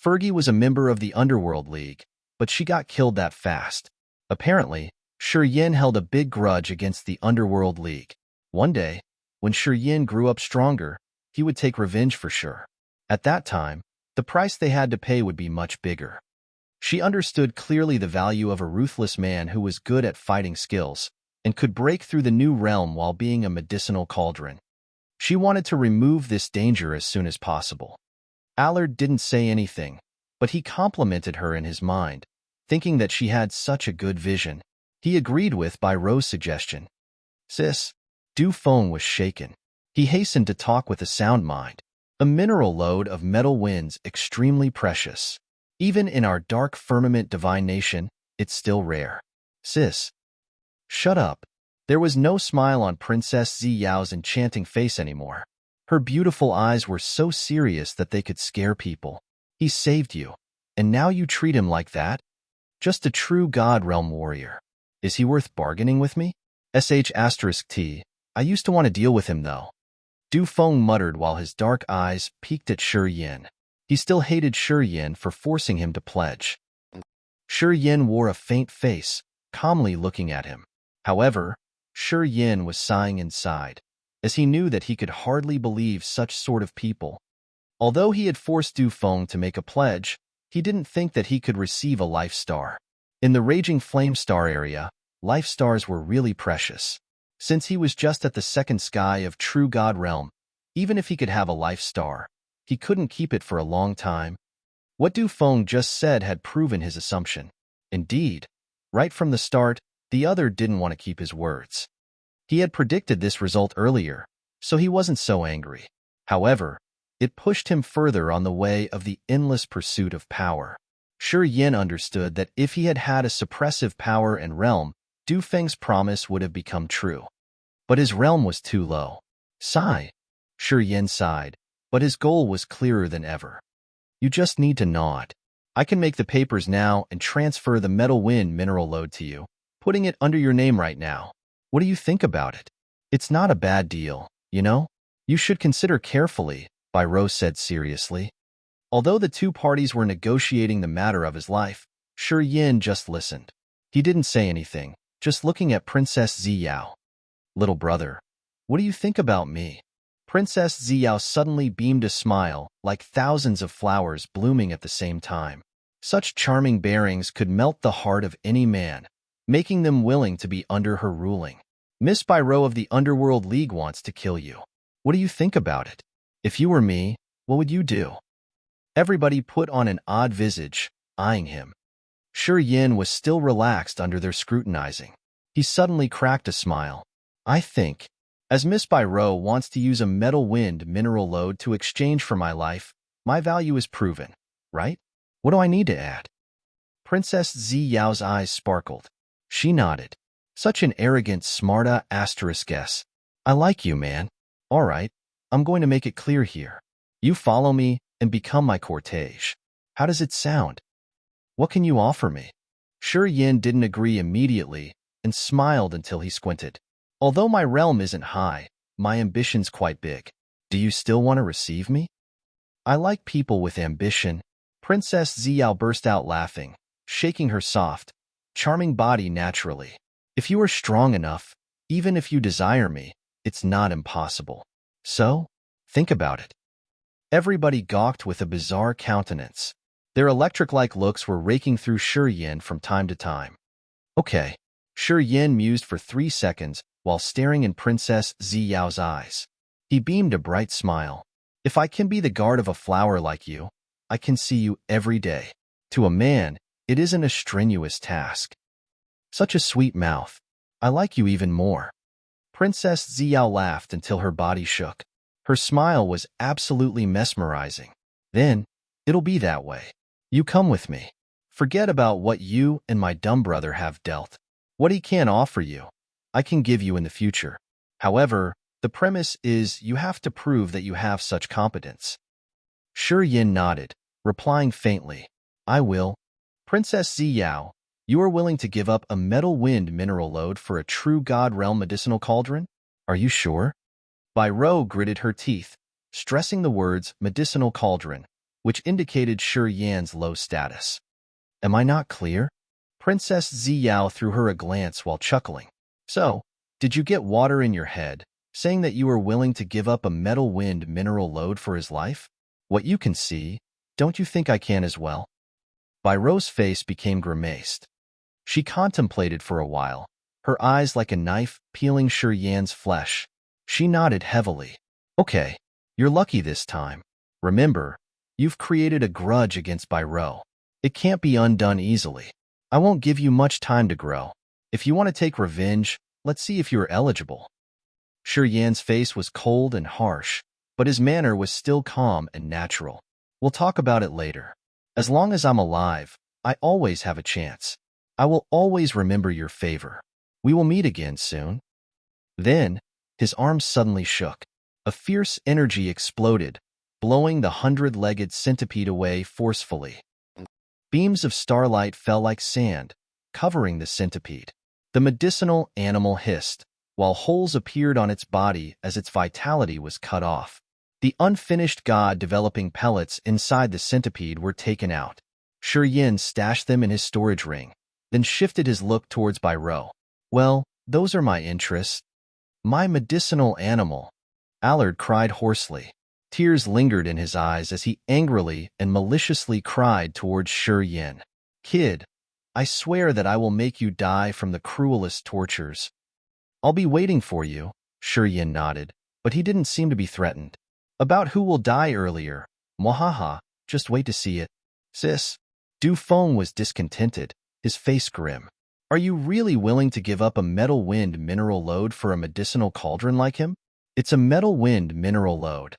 Fergie was a member of the Underworld League, but she got killed that fast. Apparently, Shi Yan held a big grudge against the Underworld League. One day, when Shi Yan grew up stronger, he would take revenge for sure. At that time, the price they had to pay would be much bigger. She understood clearly the value of a ruthless man who was good at fighting skills, and could break through the new realm while being a medicinal cauldron. She wanted to remove this danger as soon as possible. Allard didn't say anything, but he complimented her in his mind, thinking that she had such a good vision. He agreed with Bai Ro's suggestion. Sis, Du Feng was shaken. He hastened to talk with a sound mind. A mineral lode of metal winds extremely precious. Even in our dark firmament divine nation, it's still rare. Sis. Shut up. There was no smile on Princess Zi Yao's enchanting face anymore. Her beautiful eyes were so serious that they could scare people. He saved you, and now you treat him like that? Just a true God Realm warrior. Is he worth bargaining with me? *T. I used to want to deal with him, though. Du Feng muttered while his dark eyes peeked at Shi Yan. He still hated Shi Yan for forcing him to pledge. Shi Yan wore a faint face, calmly looking at him. However, Shi Yan was sighing inside, as he knew that he could hardly believe such sort of people. Although he had forced Du Feng to make a pledge, he didn't think that he could receive a life star. In the Raging Flame Star area, life stars were really precious. Since he was just at the second sky of True God Realm, even if he could have a life star, he couldn't keep it for a long time. What Du Feng just said had proven his assumption. Indeed, right from the start, the other didn't want to keep his words. He had predicted this result earlier, so he wasn't so angry. However, it pushed him further on the way of the endless pursuit of power. Shi Yan understood that if he had had a suppressive power and realm, Du Feng's promise would have become true. But his realm was too low. Sigh. Shi Yan sighed, but his goal was clearer than ever. You just need to nod. I can make the papers now and transfer the metal wind mineral lode to you, putting it under your name right now. What do you think about it? It's not a bad deal, you know? You should consider carefully, Bai Ro said seriously. Although the two parties were negotiating the matter of his life, Shi Yan just listened. He didn't say anything, just looking at Princess Zi Yao. Little brother, what do you think about me? Princess Zi Yao suddenly beamed a smile, like thousands of flowers blooming at the same time. Such charming bearings could melt the heart of any man, making them willing to be under her ruling. Miss Bai Ro of the Underworld League wants to kill you. What do you think about it? If you were me, what would you do? Everybody put on an odd visage, eyeing him. Shi Yan was still relaxed under their scrutinizing. He suddenly cracked a smile. I think, as Miss Bai Ro wants to use a metal wind mineral lode to exchange for my life, my value is proven, right? What do I need to add? Princess Zi Yao's eyes sparkled. She nodded. Such an arrogant, smarta asterisk guess. I like you, man. All right, I'm going to make it clear here. You follow me and become my cortege. How does it sound? What can you offer me? Shi Yan didn't agree immediately and smiled until he squinted. Although my realm isn't high, my ambition's quite big. Do you still want to receive me? I like people with ambition. Princess Zi Yao burst out laughing, shaking her soft, charming body naturally. If you are strong enough, even if you desire me, it's not impossible. So, think about it. Everybody gawked with a bizarre countenance. Their electric-like looks were raking through Shi Yan from time to time. Okay. Shi Yan mused for 3 seconds while staring in Princess Zi Yao's eyes. He beamed a bright smile. If I can be the guard of a flower like you, I can see you every day. To a man, it isn't a strenuous task. Such a sweet mouth. I like you even more. Princess Zi Yao laughed until her body shook. Her smile was absolutely mesmerizing. Then, it'll be that way. You come with me. Forget about what you and my dumb brother have dealt. What he can't offer you, I can give you in the future. However, the premise is you have to prove that you have such competence. Shi Yan nodded, replying faintly, I will. Princess Zi Yao, you are willing to give up a metal wind mineral lode for a true God realm medicinal cauldron? Are you sure? Bai Ro gritted her teeth, stressing the words medicinal cauldron, which indicated Shi Yan's low status. Am I not clear? Princess Zi Yao threw her a glance while chuckling. So, did you get water in your head, saying that you were willing to give up a metal wind mineral lode for his life? What you can see, don't you think I can as well? Bai Ro's face became grimaced. She contemplated for a while, her eyes like a knife peeling Shi Yan's flesh. She nodded heavily. Okay, you're lucky this time. Remember, you've created a grudge against Bairo. It can't be undone easily. I won't give you much time to grow. If you want to take revenge, let's see if you're eligible. Shi Yan's face was cold and harsh, but his manner was still calm and natural. We'll talk about it later. As long as I'm alive, I always have a chance. I will always remember your favor. We will meet again soon. Then, his arms suddenly shook. A fierce energy exploded, blowing the 100-legged centipede away forcefully. Beams of starlight fell like sand, covering the centipede. The medicinal animal hissed, while holes appeared on its body as its vitality was cut off. The unfinished god-developing pellets inside the centipede were taken out. Shi Yan stashed them in his storage ring, then shifted his look towards Bairo. Well, those are my interests. My medicinal animal, Allard cried hoarsely. Tears lingered in his eyes as he angrily and maliciously cried towards Shi Yan. Kid, I swear that I will make you die from the cruelest tortures. I'll be waiting for you, Shi Yan nodded, but he didn't seem to be threatened. About who will die earlier, mwahaha, just wait to see it. Sis. Du Feng was discontented, his face grim. Are you really willing to give up a metal wind mineral load for a medicinal cauldron like him? It's a metal wind mineral load.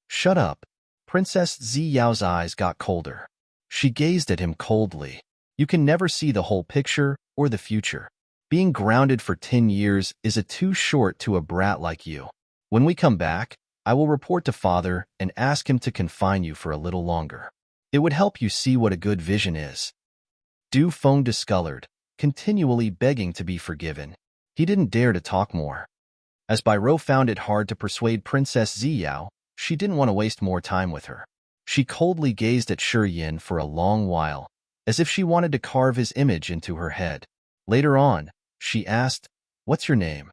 Shut up. Princess Zi Yao's eyes got colder. She gazed at him coldly. You can never see the whole picture or the future. Being grounded for 10 years is too short to a brat like you. When we come back, I will report to father and ask him to confine you for a little longer. It would help you see what a good vision is. Du Feng discolored, continually begging to be forgiven. He didn't dare to talk more. As Bairo found it hard to persuade Princess Zi Yao, she didn't want to waste more time with her. She coldly gazed at Shi Yan for a long while, as if she wanted to carve his image into her head. Later on, she asked, "What's your name?"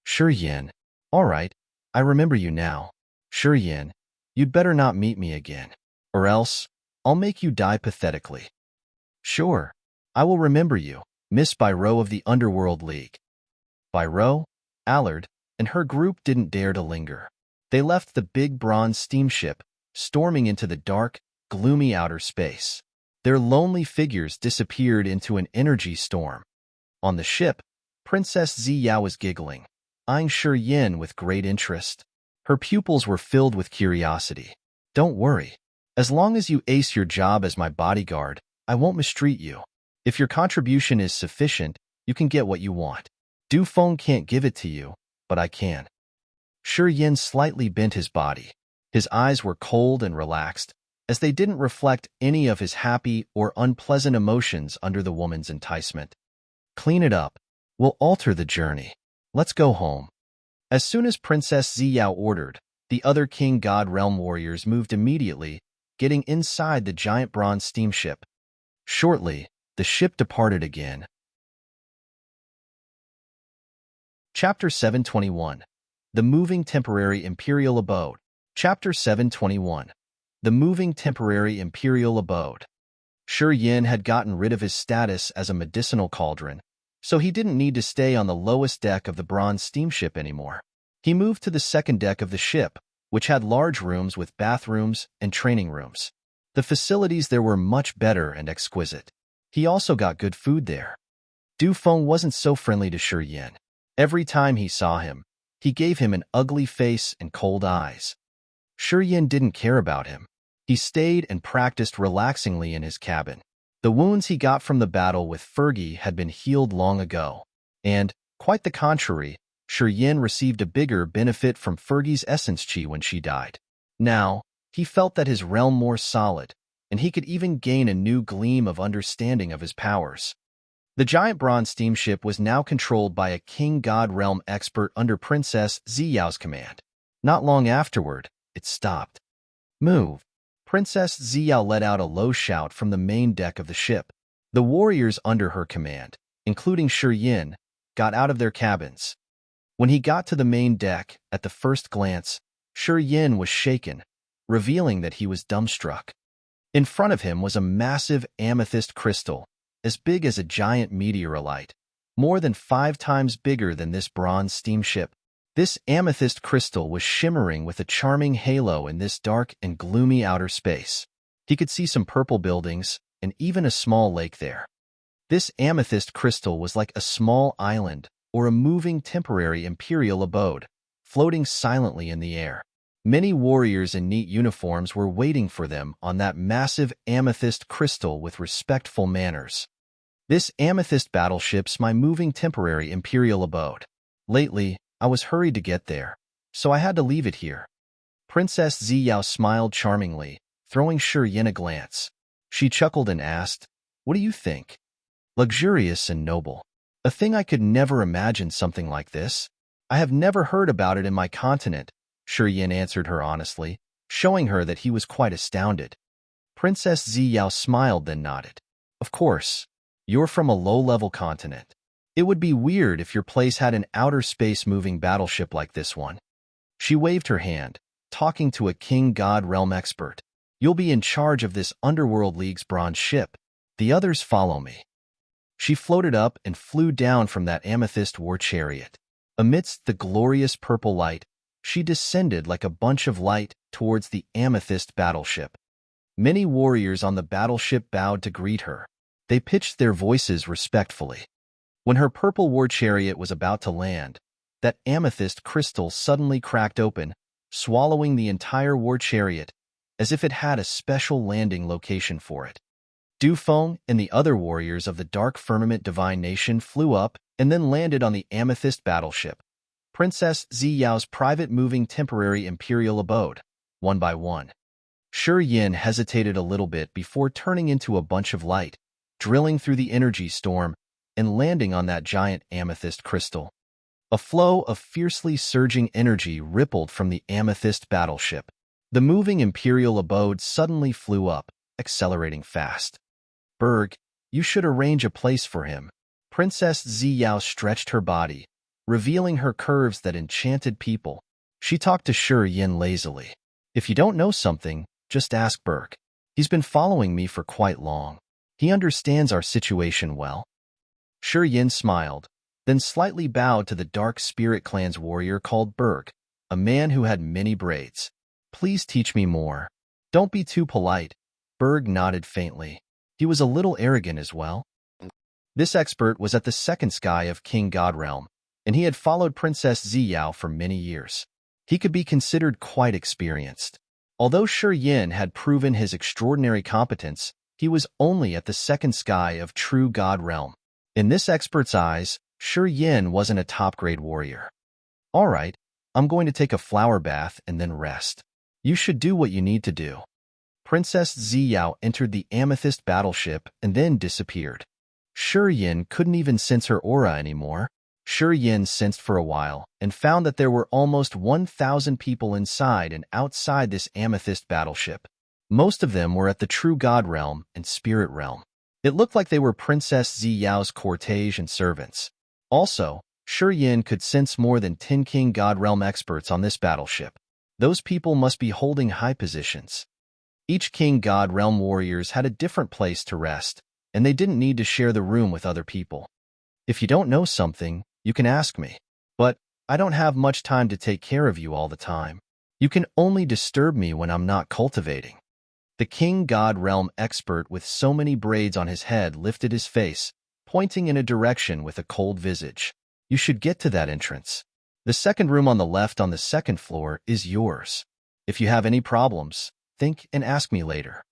Shi Yan. All right, I remember you now. Shi Yan, you'd better not meet me again, or else I'll make you die pathetically. Sure, I will remember you, Miss Bairo of the Underworld League. Bairo, Allard, and her group didn't dare to linger. They left the big bronze steamship, storming into the dark, gloomy outer space. Their lonely figures disappeared into an energy storm. On the ship, Princess Zi Yao was giggling, eyeing Shi Yan with great interest. Her pupils were filled with curiosity. Don't worry. As long as you ace your job as my bodyguard, I won't mistreat you. If your contribution is sufficient, you can get what you want. Du Feng can't give it to you, but I can. Shi Yan slightly bent his body. His eyes were cold and relaxed, as they didn't reflect any of his happy or unpleasant emotions under the woman's enticement. Clean it up. We'll alter the journey. Let's go home. As soon as Princess Zi Yao ordered, the other King God Realm warriors moved immediately, getting inside the giant bronze steamship. Shortly, the ship departed again. Chapter 721. The Moving Temporary Imperial Abode. Chapter 721. The Moving Temporary Imperial Abode. Shi Yan had gotten rid of his status as a medicinal cauldron, so he didn't need to stay on the lowest deck of the bronze steamship anymore. He moved to the second deck of the ship, which had large rooms with bathrooms and training rooms. The facilities there were much better and exquisite. He also got good food there. Du Feng wasn't so friendly to Shi Yan. Every time he saw him, he gave him an ugly face and cold eyes. Shi Yan didn't care about him. He stayed and practiced relaxingly in his cabin. The wounds he got from the battle with Fergie had been healed long ago, and, quite the contrary, Shi Yan received a bigger benefit from Fergie's essence chi when she died. Now, he felt that his realm more solid, and he could even gain a new gleam of understanding of his powers. The giant bronze steamship was now controlled by a King God Realm expert under Princess Zi Yao's command. Not long afterward, it stopped. Move. Princess Zi Yao let out a low shout from the main deck of the ship. The warriors under her command, including Shi Yan, got out of their cabins. When he got to the main deck, at the first glance, Shi Yan was shaken, revealing that he was dumbstruck. In front of him was a massive amethyst crystal, as big as a giant meteorite, more than 5 times bigger than this bronze steamship. This amethyst crystal was shimmering with a charming halo in this dark and gloomy outer space. He could see some purple buildings and even a small lake there. This amethyst crystal was like a small island or a moving temporary imperial abode, floating silently in the air. Many warriors in neat uniforms were waiting for them on that massive amethyst crystal with respectful manners. This amethyst battleship's my moving temporary imperial abode. Lately, I was hurried to get there, so I had to leave it here. Princess Zi Yao smiled charmingly, throwing Shi Yan a glance. She chuckled and asked, "What do you think?" "Luxurious and noble. A thing I could never imagine something like this. I have never heard about it in my continent," Shi Yan answered her honestly, showing her that he was quite astounded. Princess Zi Yao smiled then nodded. "Of course. You're from a low-level continent. It would be weird if your place had an outer space moving battleship like this one." She waved her hand, talking to a King God Realm expert. "You'll be in charge of this Underworld League's bronze ship. The others follow me." She floated up and flew down from that amethyst war chariot. Amidst the glorious purple light, she descended like a bunch of light towards the amethyst battleship. Many warriors on the battleship bowed to greet her. They pitched their voices respectfully. When her purple war chariot was about to land, that amethyst crystal suddenly cracked open, swallowing the entire war chariot, as if it had a special landing location for it. Du Feng and the other warriors of the Dark Firmament Divine Nation flew up and then landed on the amethyst battleship, Princess Zi Yao's private moving temporary imperial abode, one by one. Shi Yan hesitated a little bit before turning into a bunch of light, drilling through the energy storm and landing on that giant amethyst crystal. A flow of fiercely surging energy rippled from the amethyst battleship. The moving imperial abode suddenly flew up, accelerating fast. "Berg, you should arrange a place for him." Princess Zi Yao stretched her body, revealing her curves that enchanted people. She talked to Shi Yan lazily. "If you don't know something, just ask Berg. He's been following me for quite long. He understands our situation well." Shi Yan smiled, then slightly bowed to the Dark Spirit Clan's warrior called Berg, a man who had many braids. "Please teach me more. Don't be too polite." Berg nodded faintly. He was a little arrogant as well. This expert was at the second sky of King God Realm, and he had followed Princess Zi Yao for many years. He could be considered quite experienced. Although Shi Yan had proven his extraordinary competence, he was only at the second sky of true God Realm. In this expert's eyes, Shi Yan wasn't a top-grade warrior. "All right, I'm going to take a flower bath and then rest. You should do what you need to do." Princess Zi Yao entered the amethyst battleship and then disappeared. Shi Yan couldn't even sense her aura anymore. Shi Yan sensed for a while and found that there were almost 1,000 people inside and outside this amethyst battleship. Most of them were at the true God Realm and Spirit Realm. It looked like they were Princess Zi Yao's cortege and servants. Also, Shi Yan could sense more than 10 King God Realm experts on this battleship. Those people must be holding high positions. Each King God Realm warriors had a different place to rest, and they didn't need to share the room with other people. "If you don't know something, you can ask me. But I don't have much time to take care of you all the time. You can only disturb me when I'm not cultivating." The King God Realm expert with so many braids on his head lifted his face, pointing in a direction with a cold visage. "You should get to that entrance. The second room on the left on the second floor is yours. If you have any problems, think and ask me later."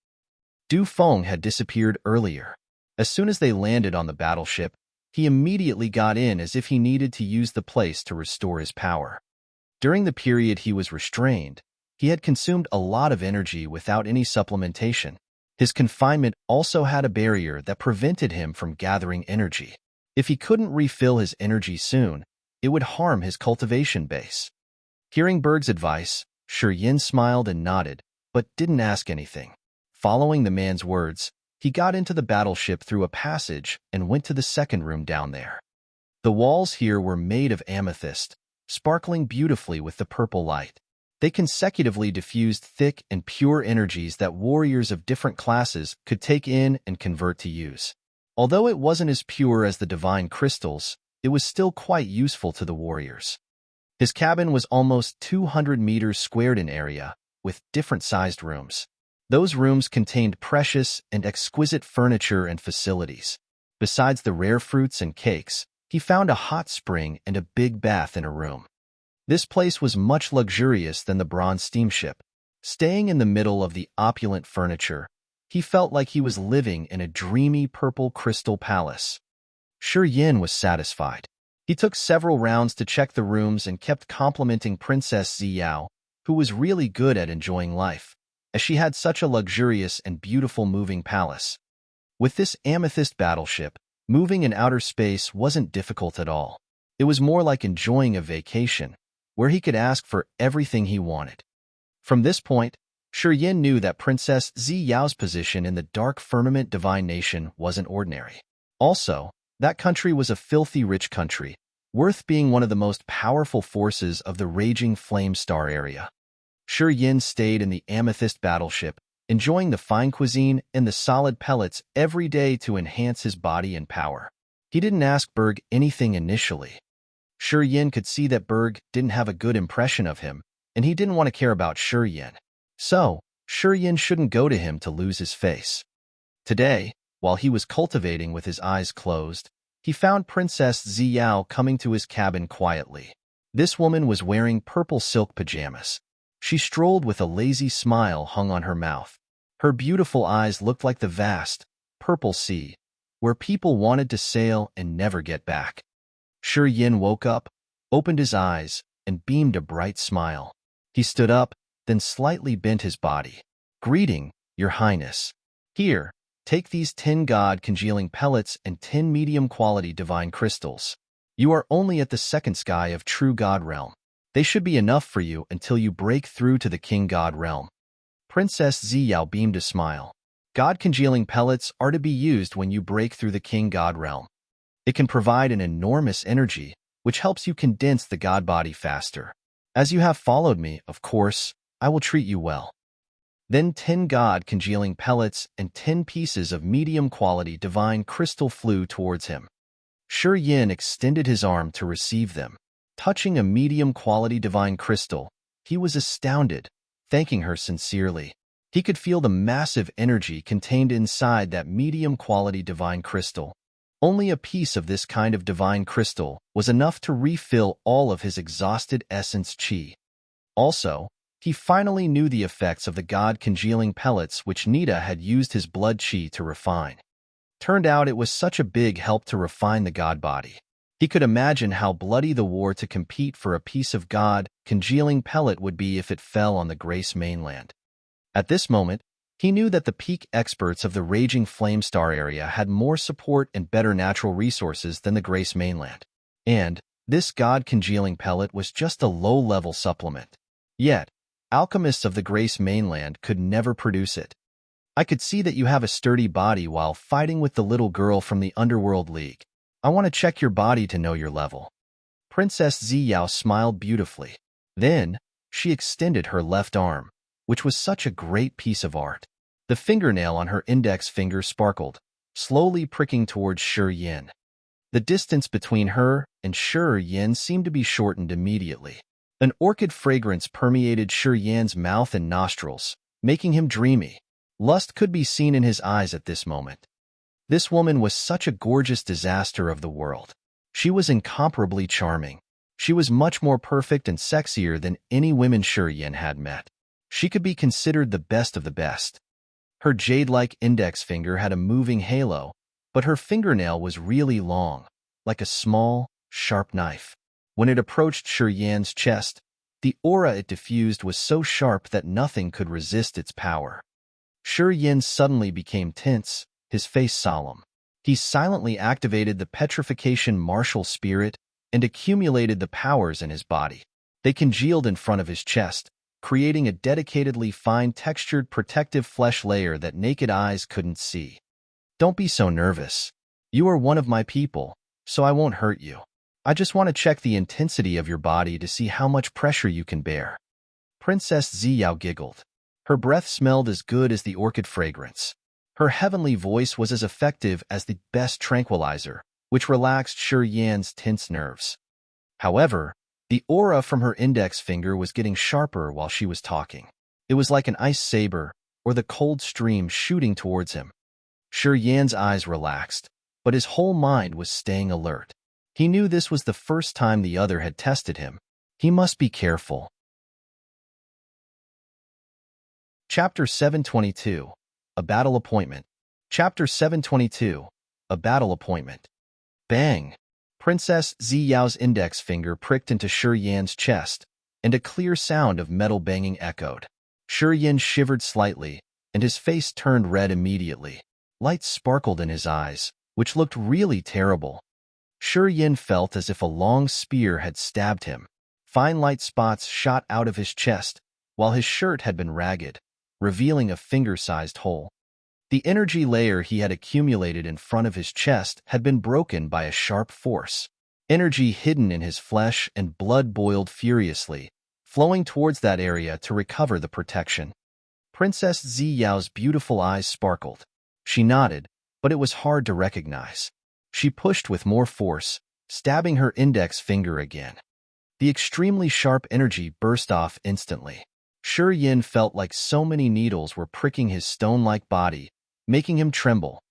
Du Feng had disappeared earlier. As soon as they landed on the battleship, he immediately got in as if he needed to use the place to restore his power. During the period he was restrained, he had consumed a lot of energy without any supplementation. His confinement also had a barrier that prevented him from gathering energy. If he couldn't refill his energy soon, it would harm his cultivation base. Hearing Berg's advice, Shi Yan smiled and nodded, but didn't ask anything. Following the man's words, he got into the battleship through a passage and went to the second room down there. The walls here were made of amethyst, sparkling beautifully with the purple light. They consecutively diffused thick and pure energies that warriors of different classes could take in and convert to use. Although it wasn't as pure as the divine crystals, it was still quite useful to the warriors. His cabin was almost 200 meters squared in area, with different-sized rooms. Those rooms contained precious and exquisite furniture and facilities. Besides the rare fruits and cakes, he found a hot spring and a big bath in a room. This place was much luxurious than the bronze steamship. Staying in the middle of the opulent furniture, he felt like he was living in a dreamy purple crystal palace. Shi Yan was satisfied. He took several rounds to check the rooms and kept complimenting Princess Zi Yao, who was really good at enjoying life, as she had such a luxurious and beautiful moving palace. With this amethyst battleship, moving in outer space wasn't difficult at all. It was more like enjoying a vacation, where he could ask for everything he wanted. From this point, Shi Yan knew that Princess Zi Yao's position in the dark firmament divine nation wasn't ordinary. Also, that country was a filthy rich country, worth being one of the most powerful forces of the raging flame star area. Shi Yan stayed in the amethyst battleship, enjoying the fine cuisine and the solid pellets every day to enhance his body and power. He didn't ask Berg anything initially. Shi Yan could see that Berg didn't have a good impression of him, and he didn't want to care about Shi Yan. So, Shi Yan shouldn't go to him to lose his face. Today, while he was cultivating with his eyes closed, he found Princess Zi Yao coming to his cabin quietly. This woman was wearing purple silk pajamas. She strolled with a lazy smile hung on her mouth. Her beautiful eyes looked like the vast, purple sea, where people wanted to sail and never get back. Shi Yan woke up, opened his eyes, and beamed a bright smile. He stood up, then slightly bent his body. "Greeting, Your Highness. Here, take these 10 God-congealing pellets and 10 medium-quality divine crystals. You are only at the second sky of true God realm. They should be enough for you until you break through to the King God realm." Princess Zi Yao beamed a smile. God-congealing pellets are to be used when you break through the King God realm. It can provide an enormous energy, which helps you condense the God body faster. As you have followed me, of course, I will treat you well. Then 10 God-congealing pellets and 10 pieces of medium-quality divine crystal flew towards him. Shi Yan extended his arm to receive them. Touching a medium-quality divine crystal, he was astounded, thanking her sincerely. He could feel the massive energy contained inside that medium-quality divine crystal. Only a piece of this kind of divine crystal was enough to refill all of his exhausted essence chi. Also, he finally knew the effects of the God-congealing pellets which Nita had used his blood chi to refine. Turned out it was such a big help to refine the God body. He could imagine how bloody the war to compete for a piece of God-congealing pellet would be if it fell on the Grace mainland. At this moment, he knew that the peak experts of the raging flame star area had more support and better natural resources than the Grace mainland. And this God-congealing pellet was just a low-level supplement. Yet, alchemists of the Grace mainland could never produce it. "I could see that you have a sturdy body while fighting with the little girl from the Underworld League. I want to check your body to know your level." Princess Zi Yao smiled beautifully. Then, she extended her left arm, which was such a great piece of art. The fingernail on her index finger sparkled, slowly pricking towards Shi Yan. The distance between her and Shi Yan seemed to be shortened immediately. An orchid fragrance permeated Shi Yan's mouth and nostrils, making him dreamy. Lust could be seen in his eyes at this moment. This woman was such a gorgeous disaster of the world. She was incomparably charming. She was much more perfect and sexier than any women Shi Yan had met. She could be considered the best of the best. Her jade-like index finger had a moving halo, but her fingernail was really long, like a small, sharp knife. When it approached Shi Yan's chest, the aura it diffused was so sharp that nothing could resist its power. Shi Yan suddenly became tense, his face solemn. He silently activated the petrification martial spirit and accumulated the powers in his body. They congealed in front of his chest, creating a dedicatedly fine-textured protective flesh layer that naked eyes couldn't see. "Don't be so nervous. You are one of my people, so I won't hurt you. I just want to check the intensity of your body to see how much pressure you can bear." Princess Zi Yao giggled. Her breath smelled as good as the orchid fragrance. Her heavenly voice was as effective as the best tranquilizer, which relaxed Shi Yan's tense nerves. However, the aura from her index finger was getting sharper while she was talking. It was like an ice saber or the cold stream shooting towards him. Shi Yan's eyes relaxed, but his whole mind was staying alert. He knew this was the first time the other had tested him. He must be careful. Chapter 722. A Battle Appointment. Chapter 722. A Battle Appointment. Bang! Princess Zi Yao's index finger pricked into Shi Yan's chest, and a clear sound of metal banging echoed. Shi Yan shivered slightly, and his face turned red immediately. Light sparkled in his eyes, which looked really terrible. Shi Yan felt as if a long spear had stabbed him. Fine light spots shot out of his chest, while his shirt had been ragged, revealing a finger-sized hole. The energy layer he had accumulated in front of his chest had been broken by a sharp force. Energy hidden in his flesh and blood boiled furiously, flowing towards that area to recover the protection. Princess Zi Yao's beautiful eyes sparkled. She nodded, but it was hard to recognize. She pushed with more force, stabbing her index finger again. The extremely sharp energy burst off instantly. Shi Yan felt like so many needles were pricking his stone-like body, making him tremble.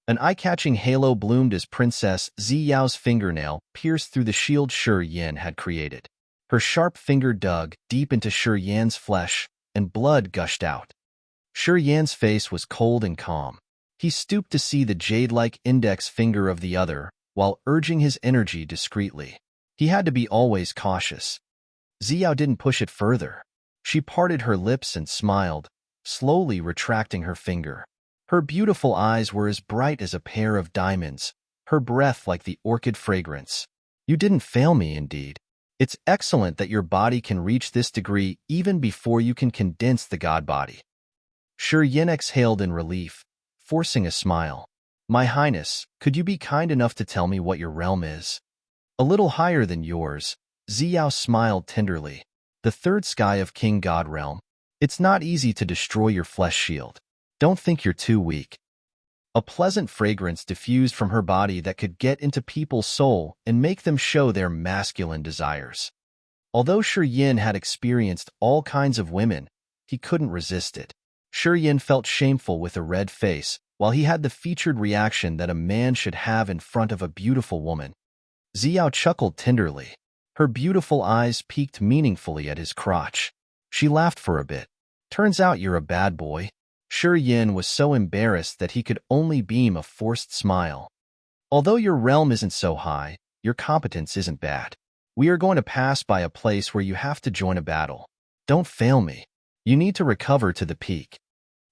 An eye-catching halo bloomed as Princess Zi Yao's fingernail pierced through the shield Shi Yan had created. Her sharp finger dug deep into Shi Yan's flesh, and blood gushed out. Shi Yan's face was cold and calm. He stooped to see the jade-like index finger of the other, while urging his energy discreetly. He had to be always cautious. Zi Yao didn't push it further. She parted her lips and smiled, slowly retracting her finger. Her beautiful eyes were as bright as a pair of diamonds, her breath like the orchid fragrance. You didn't fail me, indeed. It's excellent that your body can reach this degree even before you can condense the god body. Shi Yan exhaled in relief, forcing a smile. My Highness, could you be kind enough to tell me what your realm is? A little higher than yours, Zi Yao smiled tenderly. The third sky of King God Realm. It's not easy to destroy your flesh shield. Don't think you're too weak. A pleasant fragrance diffused from her body that could get into people's soul and make them show their masculine desires. Although Shi Yan had experienced all kinds of women, he couldn't resist it. Shi Yan felt shameful with a red face, while he had the featured reaction that a man should have in front of a beautiful woman. Zi Yao chuckled tenderly. Her beautiful eyes peeked meaningfully at his crotch. She laughed for a bit. Turns out you're a bad boy. Shi Yan was so embarrassed that he could only beam a forced smile. Although your realm isn't so high, your competence isn't bad. We are going to pass by a place where you have to join a battle. Don't fail me. You need to recover to the peak.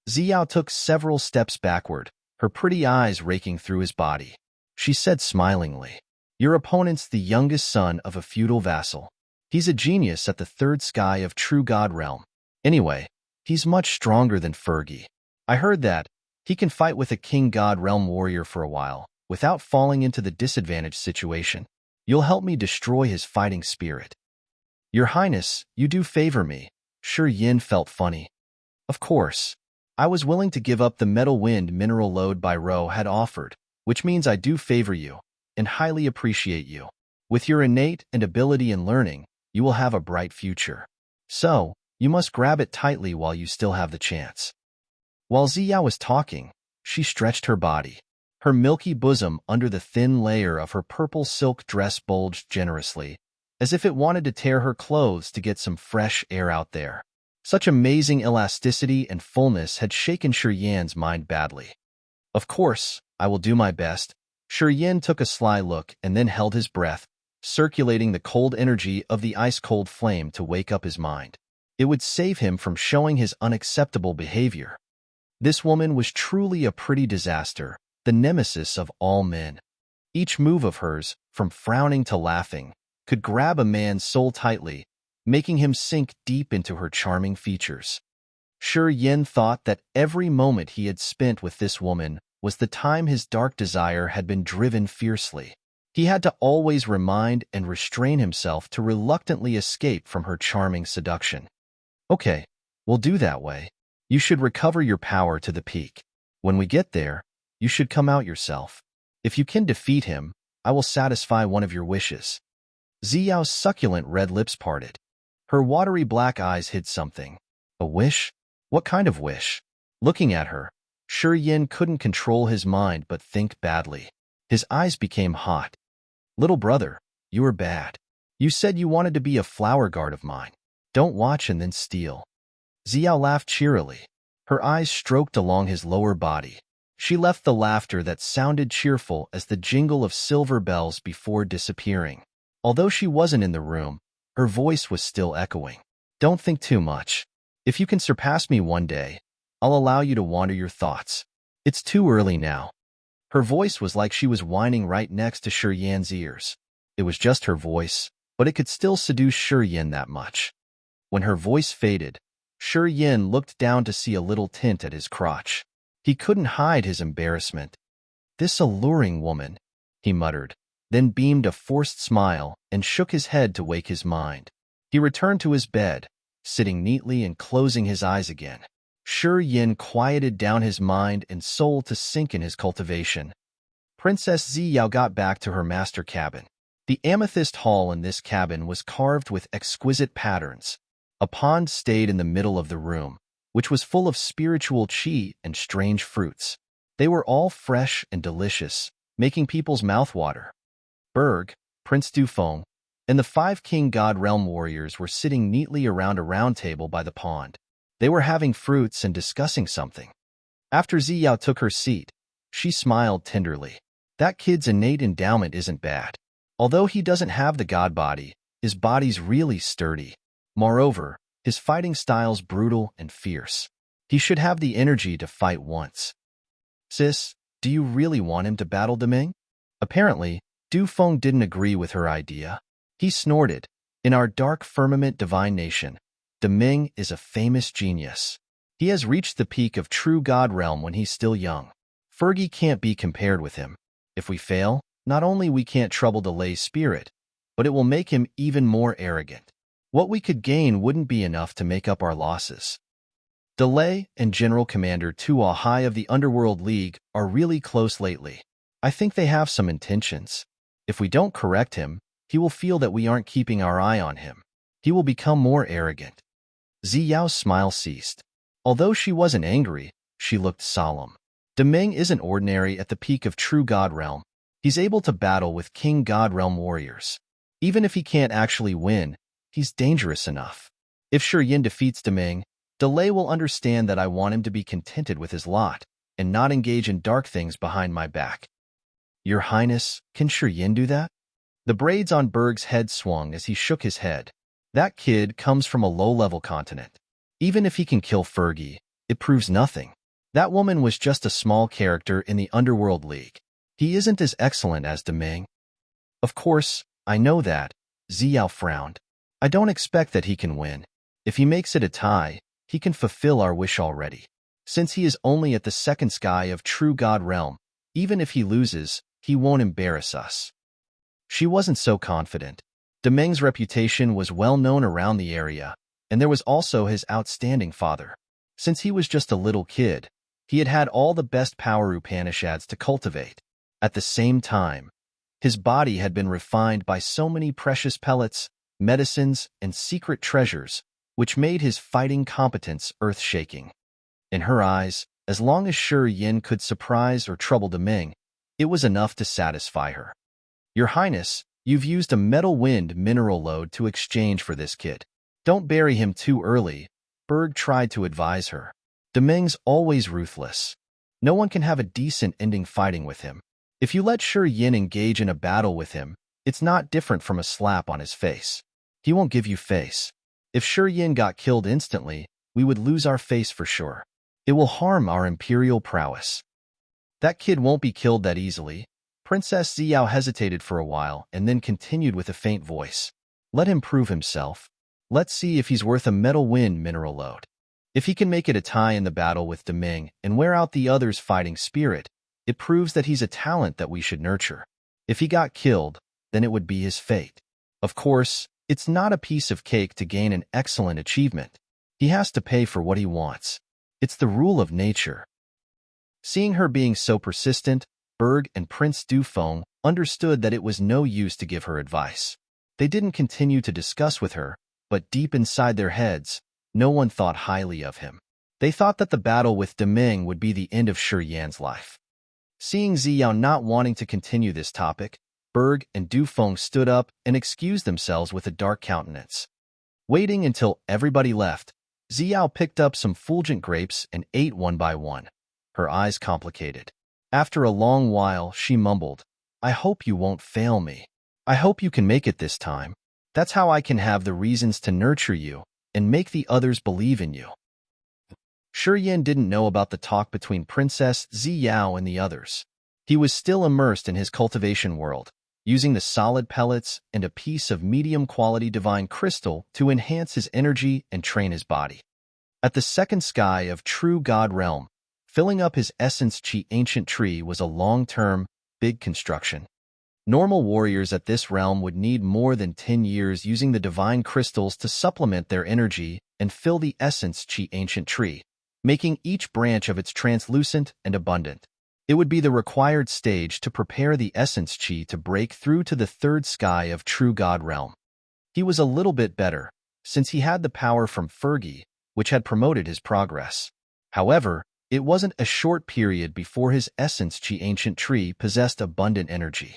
Zi Yao took several steps backward, her pretty eyes raking through his body. She said smilingly, your opponent's the youngest son of a feudal vassal. He's a genius at the third sky of True God Realm. Anyway, he's much stronger than Fergie. I heard that he can fight with a King God Realm warrior for a while, without falling into the disadvantaged situation. You'll help me destroy his fighting spirit. Your Highness, you do favor me. Shi Yan felt funny. Of course. I was willing to give up the metal wind mineral load Bai Rou had offered, which means I do favor you, and highly appreciate you. With your innate and ability in learning, you will have a bright future. So, you must grab it tightly while you still have the chance. While Zi Yao was talking, she stretched her body. Her milky bosom under the thin layer of her purple silk dress bulged generously, as if it wanted to tear her clothes to get some fresh air out there. Such amazing elasticity and fullness had shaken Shi Yan's mind badly. Of course, I will do my best. Shi Yan took a sly look and then held his breath, circulating the cold energy of the ice-cold flame to wake up his mind. It would save him from showing his unacceptable behavior. This woman was truly a pretty disaster, the nemesis of all men. Each move of hers, from frowning to laughing, could grab a man's soul tightly, making him sink deep into her charming features. Shi Yan thought that every moment he had spent with this woman was the time his dark desire had been driven fiercely. He had to always remind and restrain himself to reluctantly escape from her charming seduction. Okay, we'll do that way. You should recover your power to the peak. When we get there, you should come out yourself. If you can defeat him, I will satisfy one of your wishes." Zi Yao's succulent red lips parted. Her watery black eyes hid something. A wish? What kind of wish? Looking at her, Shi Yan couldn't control his mind but think badly. His eyes became hot. "Little brother, you are bad. You said you wanted to be a flower guard of mine. Don't watch and then steal." Zi Yao laughed cheerily. Her eyes stroked along his lower body. She left the laughter that sounded cheerful as the jingle of silver bells before disappearing. Although she wasn't in the room, her voice was still echoing. "Don't think too much. If you can surpass me one day, I'll allow you to wander your thoughts. It's too early now." Her voice was like she was whining right next to Shi Yan's ears. It was just her voice, but it could still seduce Shi Yan that much. When her voice faded, Shi Yan looked down to see a little tint at his crotch. He couldn't hide his embarrassment. "This alluring woman," he muttered, then beamed a forced smile and shook his head to wake his mind. He returned to his bed, sitting neatly and closing his eyes again. Shi Yan quieted down his mind and soul to sink in his cultivation. Princess Zi Yao got back to her master cabin. The amethyst hall in this cabin was carved with exquisite patterns. A pond stayed in the middle of the room, which was full of spiritual qi and strange fruits. They were all fresh and delicious, making people's mouth water. Berg, Prince Dufeng, and the 5 king god realm warriors were sitting neatly around a round table by the pond. They were having fruits and discussing something. After Zi Yao took her seat, she smiled tenderly. "That kid's innate endowment isn't bad. Although he doesn't have the god body, his body's really sturdy. Moreover, his fighting style's brutal and fierce. He should have the energy to fight once." "Sis, do you really want him to battle Deming?" Apparently, Dufeng didn't agree with her idea. He snorted. "In our dark firmament divine nation, Deming is a famous genius. He has reached the peak of true god realm when he's still young. Fergie can't be compared with him. If we fail, not only we can't trouble Delay's spirit, but it will make him even more arrogant. What we could gain wouldn't be enough to make up our losses." Delay and General Commander Tuo Hai of the Underworld League are really close lately. I think they have some intentions. If we don't correct him, he will feel that we aren't keeping our eye on him. He will become more arrogant. Zi Yao's smile ceased. Although she wasn't angry, she looked solemn. Deming isn't ordinary at the peak of true god realm. He's able to battle with king god realm warriors. Even if he can't actually win, he's dangerous enough. If Shi Yan defeats Deming, Delay will understand that I want him to be contented with his lot and not engage in dark things behind my back. "Your Highness, can Shi Yan do that?" The braids on Berg's head swung as he shook his head. "That kid comes from a low-level continent. Even if he can kill Fergie, it proves nothing. That woman was just a small character in the Underworld League. He isn't as excellent as Deming." "Of course, I know that," Zi Yao frowned. "I don't expect that he can win. If he makes it a tie, he can fulfill our wish already. Since he is only at the second sky of true god realm, even if he loses, he won't embarrass us." She wasn't so confident. Deming's reputation was well known around the area, and there was also his outstanding father. Since he was just a little kid, he had had all the best power Upanishads to cultivate. At the same time, his body had been refined by so many precious pellets, medicines, and secret treasures, which made his fighting competence earth-shaking. In her eyes, as long as Shi Yan could surprise or trouble Deming, it was enough to satisfy her. "Your Highness, you've used a metal wind mineral load to exchange for this kid. Don't bury him too early," Berg tried to advise her. "Deming's always ruthless. No one can have a decent ending fighting with him. If you let Shi Yan engage in a battle with him, it's not different from a slap on his face. He won't give you face. If Shi Yan got killed instantly, we would lose our face for sure. It will harm our imperial prowess." "That kid won't be killed that easily." Princess Zi Yao hesitated for a while and then continued with a faint voice. "Let him prove himself. Let's see if he's worth a metal wind mineral load. If he can make it a tie in the battle with Deming and wear out the other's fighting spirit, it proves that he's a talent that we should nurture. If he got killed, then it would be his fate. Of course, it's not a piece of cake to gain an excellent achievement. He has to pay for what he wants. It's the rule of nature." Seeing her being so persistent, Berg and Prince Dufeng understood that it was no use to give her advice. They didn't continue to discuss with her, but deep inside their heads, no one thought highly of him. They thought that the battle with Deming would be the end of Shi Yan's life. Seeing Zi Yao not wanting to continue this topic, Berg and Dufeng stood up and excused themselves with a dark countenance. Waiting until everybody left, Zi Yao picked up some fulgent grapes and ate one by one, her eyes complicated. After a long while, she mumbled, "I hope you won't fail me. I hope you can make it this time. That's how I can have the reasons to nurture you and make the others believe in you." Shi Yan didn't know about the talk between Princess Zi Yao and the others. He was still immersed in his cultivation world, using the solid pellets and a piece of medium-quality divine crystal to enhance his energy and train his body. At the second sky of True God Realm, filling up his essence chi ancient tree was a long-term, big construction. Normal warriors at this realm would need more than 10 years using the divine crystals to supplement their energy and fill the essence chi ancient tree, making each branch of its translucent and abundant. It would be the required stage to prepare the essence chi to break through to the third sky of True God Realm. He was a little bit better, since he had the power from Fergie, which had promoted his progress. However, it wasn't a short period before his essence chi ancient tree possessed abundant energy.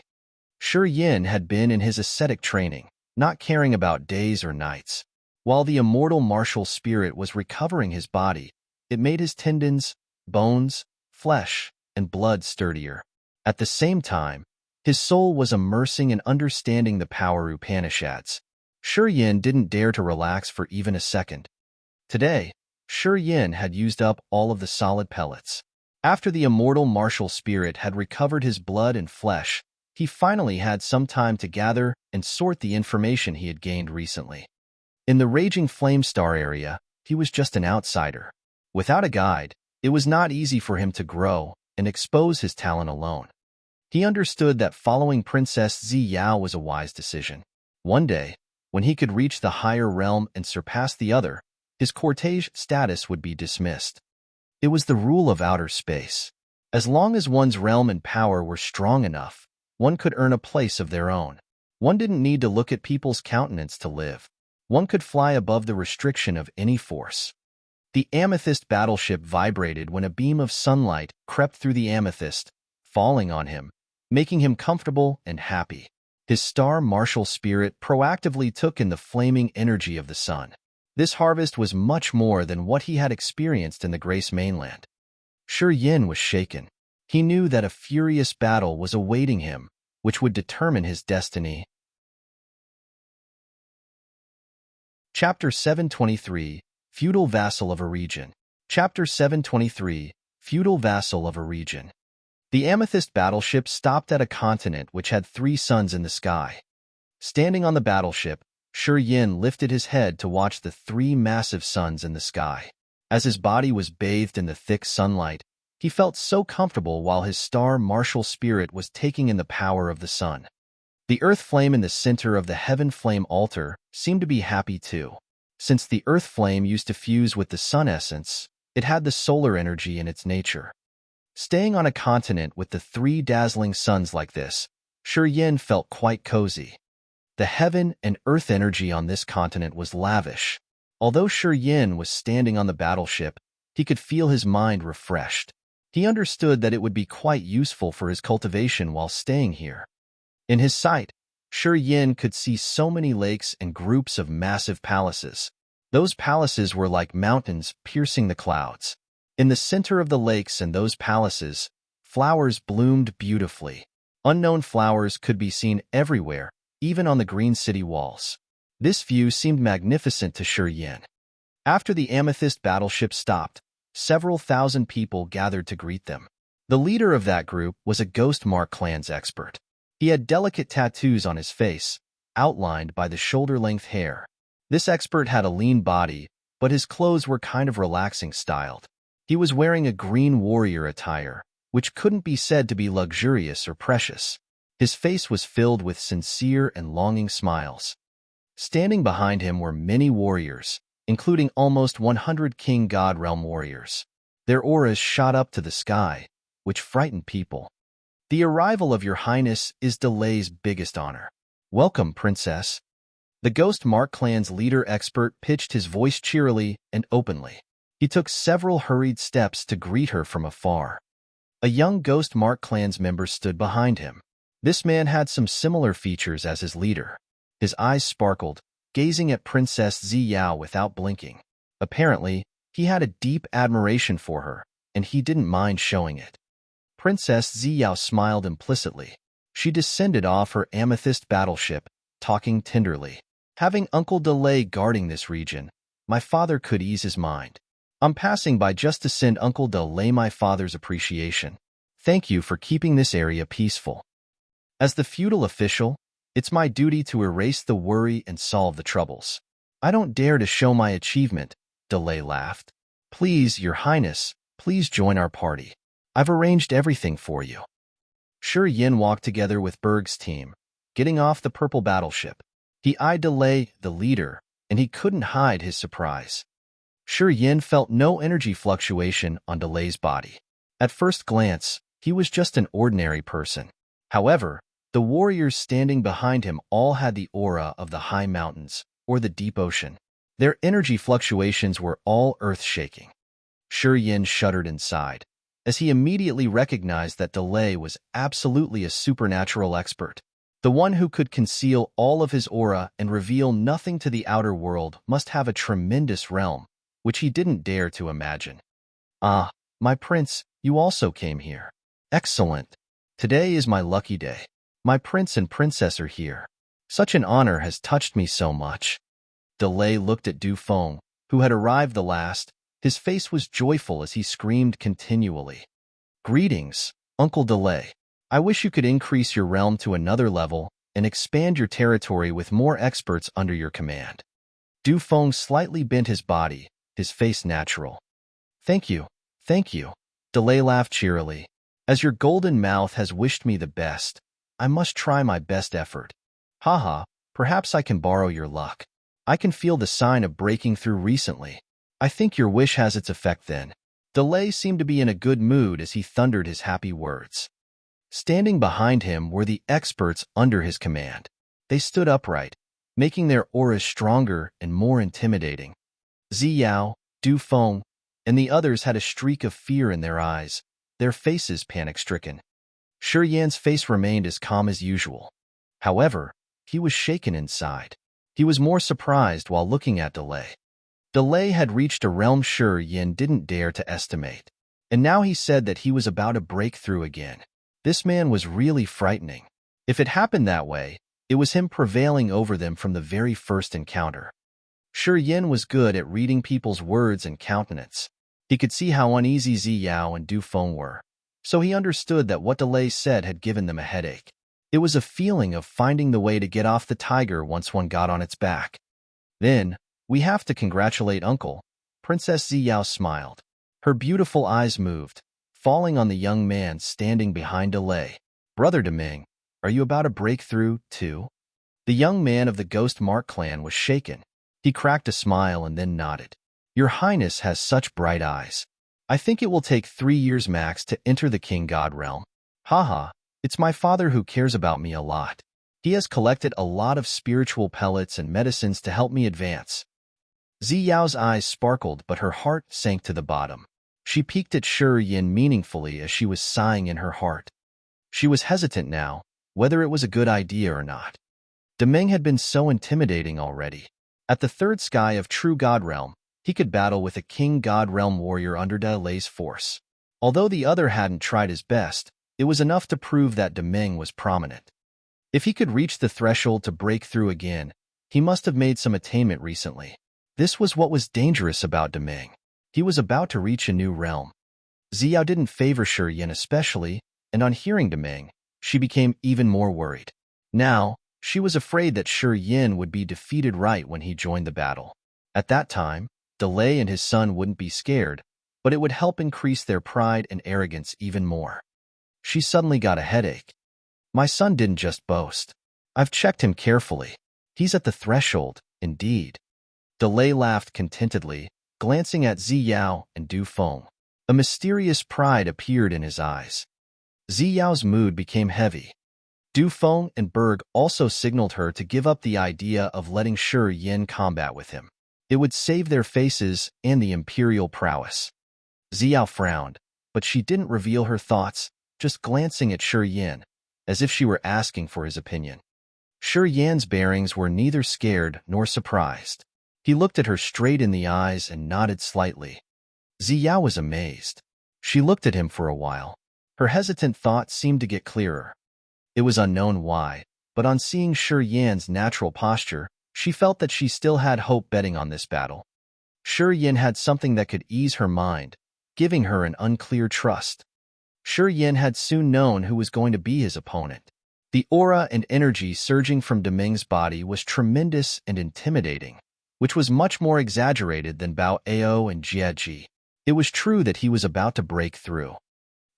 Shi Yan had been in his ascetic training, not caring about days or nights. While the immortal martial spirit was recovering his body, it made his tendons, bones, flesh, and blood sturdier. At the same time, his soul was immersing and understanding the power Upanishads. Shi Yan didn't dare to relax for even a second. Today, Shi Yan had used up all of the solid pellets. After the immortal martial spirit had recovered his blood and flesh, he finally had some time to gather and sort the information he had gained recently. In the raging flame star area, he was just an outsider. Without a guide, it was not easy for him to grow and expose his talent alone. He understood that following Princess Zi Yao was a wise decision. One day, when he could reach the higher realm and surpass the other, his cortege status would be dismissed. It was the rule of outer space. As long as one's realm and power were strong enough, one could earn a place of their own. One didn't need to look at people's countenance to live. One could fly above the restriction of any force. The amethyst battleship vibrated when a beam of sunlight crept through the amethyst, falling on him, making him comfortable and happy. His star martial spirit proactively took in the flaming energy of the sun. This harvest was much more than what he had experienced in the Grace mainland. Shi Yan was shaken. He knew that a furious battle was awaiting him, which would determine his destiny. Chapter 723, Feudal Vassal of a Region. Chapter 723, Feudal Vassal of a Region. The amethyst battleship stopped at a continent which had 3 suns in the sky. Standing on the battleship, Shi Yan lifted his head to watch the 3 massive suns in the sky. As his body was bathed in the thick sunlight, he felt so comfortable while his star martial spirit was taking in the power of the sun. The earth flame in the center of the heaven flame altar seemed to be happy too. Since the earth flame used to fuse with the sun essence, it had the solar energy in its nature. Staying on a continent with the 3 dazzling suns like this, Shi Yan felt quite cozy. The heaven and earth energy on this continent was lavish. Although Shi Yan was standing on the battleship, he could feel his mind refreshed. He understood that it would be quite useful for his cultivation while staying here. In his sight, Shi Yan could see so many lakes and groups of massive palaces. Those palaces were like mountains piercing the clouds. In the center of the lakes and those palaces, flowers bloomed beautifully. Unknown flowers could be seen everywhere, even on the green city walls. This view seemed magnificent to Shi Yan. After the amethyst battleship stopped, several thousand people gathered to greet them. The leader of that group was a Ghost Mark Clan's expert. He had delicate tattoos on his face, outlined by the shoulder-length hair. This expert had a lean body, but his clothes were kind of relaxing styled. He was wearing a green warrior attire, which couldn't be said to be luxurious or precious. His face was filled with sincere and longing smiles. Standing behind him were many warriors, including almost 100 King God Realm warriors. Their auras shot up to the sky, which frightened people. The arrival of your highness is Delay's biggest honor. Welcome, princess. The Ghost Mark clan's leader expert pitched his voice cheerily and openly. He took several hurried steps to greet her from afar. A young Ghost Mark clan's member stood behind him. This man had some similar features as his leader. His eyes sparkled, gazing at Princess Zi Yao without blinking. Apparently, he had a deep admiration for her, and he didn't mind showing it. Princess Zi Yao smiled implicitly. She descended off her amethyst battleship, talking tenderly. Having Uncle Delay guarding this region, my father could ease his mind. I'm passing by just to send Uncle Delay my father's appreciation. Thank you for keeping this area peaceful. As the feudal official, it's my duty to erase the worry and solve the troubles. I don't dare to show my achievement, Delay laughed. Please, Your Highness, please join our party. I've arranged everything for you. Shi Yan walked together with Berg's team, getting off the purple battleship. He eyed Delay, the leader, and he couldn't hide his surprise. Shi Yan felt no energy fluctuation on Delay's body. At first glance, he was just an ordinary person. However, the warriors standing behind him all had the aura of the high mountains or the deep ocean. Their energy fluctuations were all earth-shaking. Shi Yan shuddered inside, as he immediately recognized that Delay was absolutely a supernatural expert. The one who could conceal all of his aura and reveal nothing to the outer world must have a tremendous realm, which he didn't dare to imagine. Ah, my prince, you also came here. Excellent. Today is my lucky day. My prince and princess are here. Such an honor has touched me so much. Delay looked at Du Feng, who had arrived the last. His face was joyful as he screamed continually. Greetings, Uncle Delay. I wish you could increase your realm to another level and expand your territory with more experts under your command. Du Feng slightly bent his body, his face natural. Thank you, thank you. Delay laughed cheerily. As your golden mouth has wished me the best, I must try my best effort. Haha, perhaps I can borrow your luck. I can feel the sign of breaking through recently. I think your wish has its effect then. Delay seemed to be in a good mood as he thundered his happy words. Standing behind him were the experts under his command. They stood upright, making their auras stronger and more intimidating. Zi Yao, Du Feng, and the others had a streak of fear in their eyes, their faces panic-stricken. Shi Yan's face remained as calm as usual. However, he was shaken inside. He was more surprised while looking at Delay. Delay had reached a realm Shi Yan didn't dare to estimate, and now he said that he was about to break through again. This man was really frightening. If it happened that way, it was him prevailing over them from the very first encounter. Shi Yan was good at reading people's words and countenance. He could see how uneasy Zi Yao and Du Feng were, so he understood that what Delay said had given them a headache. It was a feeling of finding the way to get off the tiger once one got on its back. Then, we have to congratulate Uncle. Princess Zi Yao smiled. Her beautiful eyes moved, falling on the young man standing behind Delay. Brother Deming, are you about to break through, too? The young man of the Ghost Mark clan was shaken. He cracked a smile and then nodded. Your Highness has such bright eyes. I think it will take 3 years max to enter the King God realm. Haha, it's my father who cares about me a lot. He has collected a lot of spiritual pellets and medicines to help me advance. Zi Yao's eyes sparkled, but her heart sank to the bottom. She peeked at Shi Yan meaningfully as she was sighing in her heart. She was hesitant now, whether it was a good idea or not. Deming had been so intimidating already. At the third sky of True God Realm, he could battle with a King God Realm warrior under Delay's force. Although the other hadn't tried his best, it was enough to prove that Deming was prominent. If he could reach the threshold to break through again, he must have made some attainment recently. This was what was dangerous about Deming. He was about to reach a new realm. Zi Yao didn't favor Shi Yan especially, and on hearing Deming, she became even more worried. Now, she was afraid that Shi Yan would be defeated right when he joined the battle. At that time, Delay and his son wouldn't be scared, but it would help increase their pride and arrogance even more. She suddenly got a headache. My son didn't just boast. I've checked him carefully. He's at the threshold, indeed. Delay laughed contentedly, glancing at Zi Yao and Du Feng. A mysterious pride appeared in his eyes. Zi Yao's mood became heavy. Du Feng and Berg also signaled her to give up the idea of letting Shi Yan combat with him. It would save their faces and the Imperial prowess. Zi Yao frowned, but she didn't reveal her thoughts, just glancing at Shi Yan, as if she were asking for his opinion. Shi Yan's bearings were neither scared nor surprised. He looked at her straight in the eyes and nodded slightly. Zi Yao was amazed. She looked at him for a while. Her hesitant thoughts seemed to get clearer. It was unknown why, but on seeing Shi Yan's natural posture, she felt that she still had hope betting on this battle. Shi Yan had something that could ease her mind, giving her an unclear trust. Shi Yan had soon known who was going to be his opponent. The aura and energy surging from Deming's body was tremendous and intimidating, which was much more exaggerated than Bao Ao and Jieji. It was true that he was about to break through.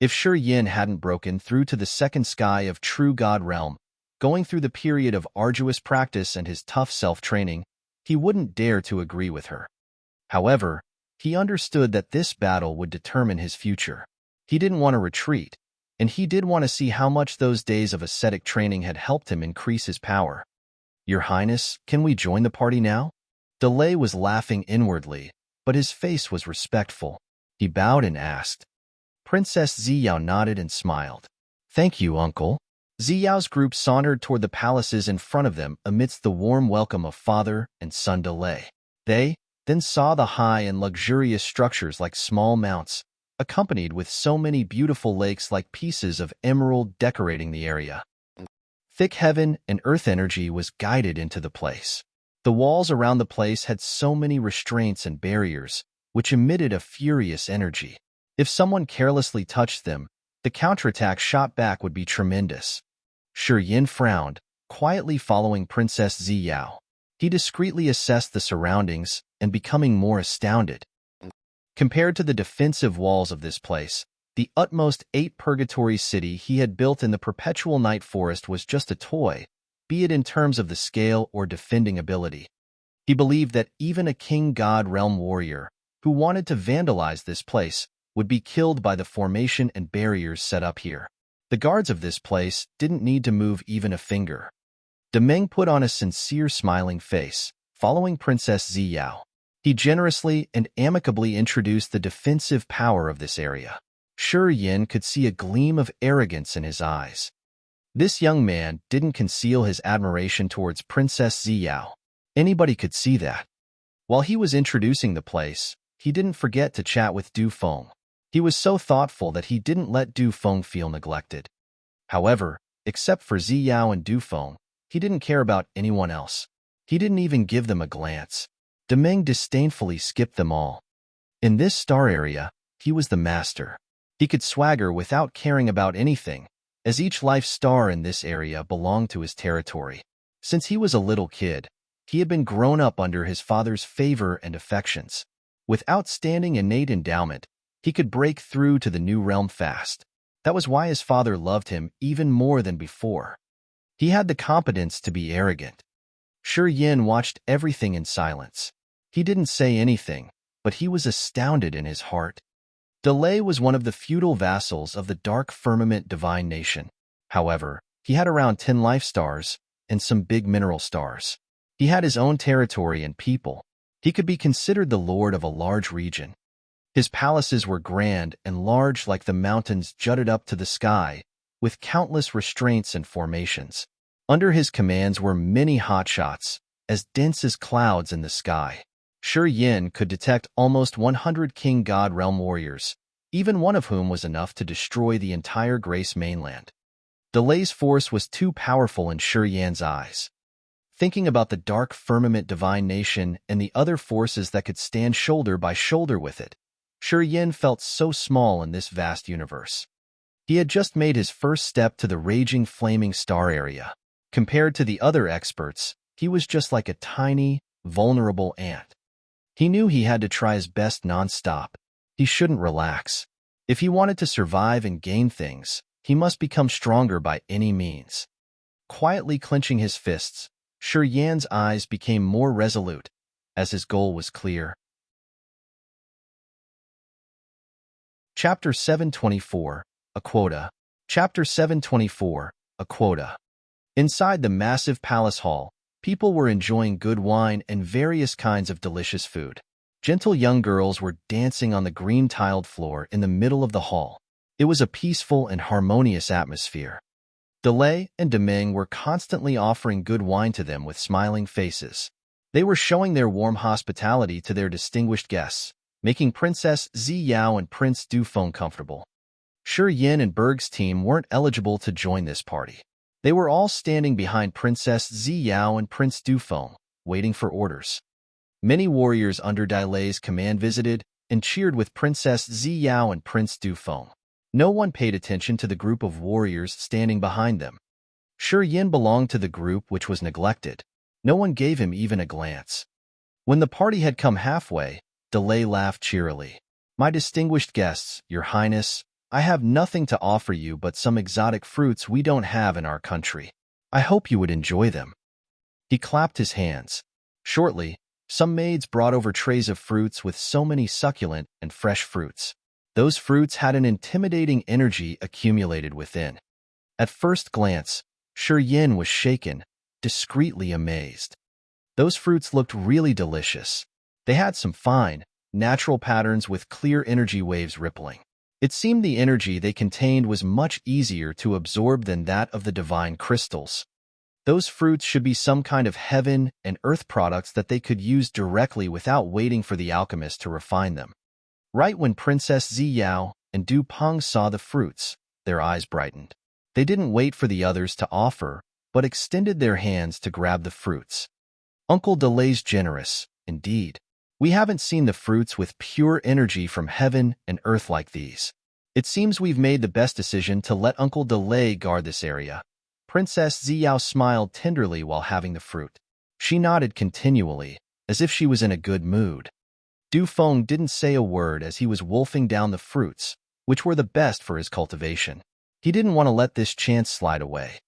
If Shi Yan hadn't broken through to the second sky of true God realm, going through the period of arduous practice and his tough self-training, he wouldn't dare to agree with her. However, he understood that this battle would determine his future. He didn't want to retreat, and he did want to see how much those days of ascetic training had helped him increase his power. "Your Highness, can we join the party now?" Delay was laughing inwardly, but his face was respectful. He bowed and asked. Princess Zi Yao nodded and smiled. "Thank you, uncle." Zi Yao's group sauntered toward the palaces in front of them amidst the warm welcome of father and son Delay. They then saw the high and luxurious structures like small mounts, accompanied with so many beautiful lakes like pieces of emerald decorating the area. Thick heaven and earth energy was guided into the place. The walls around the place had so many restraints and barriers, which emitted a furious energy. If someone carelessly touched them, the counterattack shot back would be tremendous. Shi Yan frowned, quietly following Princess Zi Yao. He discreetly assessed the surroundings and becoming more astounded. Compared to the defensive walls of this place, the utmost 8 purgatory city he had built in the perpetual night forest was just a toy, be it in terms of the scale or defending ability. He believed that even a king god realm warrior, who wanted to vandalize this place, would be killed by the formation and barriers set up here. The guards of this place didn't need to move even a finger. Deming put on a sincere smiling face, following Princess Zi Yao. He generously and amicably introduced the defensive power of this area. Shi Yan could see a gleam of arrogance in his eyes. This young man didn't conceal his admiration towards Princess Zi Yao. Anybody could see that. While he was introducing the place, he didn't forget to chat with Du Feng. He was so thoughtful that he didn't let Du Feng feel neglected. However, except for Zi Yao and Du Feng, he didn't care about anyone else. He didn't even give them a glance. Deming disdainfully skipped them all. In this star area, he was the master. He could swagger without caring about anything, as each life star in this area belonged to his territory. Since he was a little kid, he had been grown up under his father's favor and affections. With outstanding innate endowment, he could break through to the new realm fast. That was why his father loved him even more than before. He had the competence to be arrogant. Shi Yan watched everything in silence. He didn't say anything, but he was astounded in his heart. Delay was one of the feudal vassals of the Dark Firmament divine nation. However, he had around 10 life stars and some big mineral stars. He had his own territory and people. He could be considered the lord of a large region. His palaces were grand and large like the mountains jutted up to the sky, with countless restraints and formations. Under his commands were many hotshots, as dense as clouds in the sky. Shi Yan could detect almost 100 king god realm warriors, even one of whom was enough to destroy the entire Grace mainland. Delay's force was too powerful in Shi Yan's eyes. Thinking about the Dark Firmament divine nation and the other forces that could stand shoulder by shoulder with it, Shi Yan felt so small in this vast universe. He had just made his first step to the raging flaming star area. Compared to the other experts, he was just like a tiny, vulnerable ant. He knew he had to try his best non-stop. He shouldn't relax. If he wanted to survive and gain things, he must become stronger by any means. Quietly clenching his fists, Shi Yan's eyes became more resolute, as his goal was clear. Chapter 724, A Quota. Chapter 724, A Quota. Inside the massive palace hall, people were enjoying good wine and various kinds of delicious food. Gentle young girls were dancing on the green-tiled floor in the middle of the hall. It was a peaceful and harmonious atmosphere. Delay and Demeng were constantly offering good wine to them with smiling faces. They were showing their warm hospitality to their distinguished guests, making Princess Zi Yao and Prince Dufeng comfortable. Shi Yan and Berg's team weren't eligible to join this party. They were all standing behind Princess Zi Yao and Prince Dufeng, waiting for orders. Many warriors under Delay's command visited and cheered with Princess Zi Yao and Prince Dufeng. No one paid attention to the group of warriors standing behind them. Shi Yan belonged to the group which was neglected. No one gave him even a glance. When the party had come halfway, Delay laughed cheerily. "My distinguished guests, Your Highness, I have nothing to offer you but some exotic fruits we don't have in our country. I hope you would enjoy them." He clapped his hands. Shortly, some maids brought over trays of fruits with so many succulent and fresh fruits. Those fruits had an intimidating energy accumulated within. At first glance, Shi Yan was shaken, discreetly amazed. Those fruits looked really delicious. They had some fine, natural patterns with clear energy waves rippling. It seemed the energy they contained was much easier to absorb than that of the divine crystals. Those fruits should be some kind of heaven and earth products that they could use directly without waiting for the alchemist to refine them. Right when Princess Zi Yao and Du Peng saw the fruits, their eyes brightened. They didn't wait for the others to offer, but extended their hands to grab the fruits. "Uncle Delay's generous, indeed. We haven't seen the fruits with pure energy from heaven and earth like these. It seems we've made the best decision to let Uncle Delay guard this area." Princess Zi Yao smiled tenderly while having the fruit. She nodded continually, as if she was in a good mood. Dufeng didn't say a word as he was wolfing down the fruits, which were the best for his cultivation. He didn't want to let this chance slide away.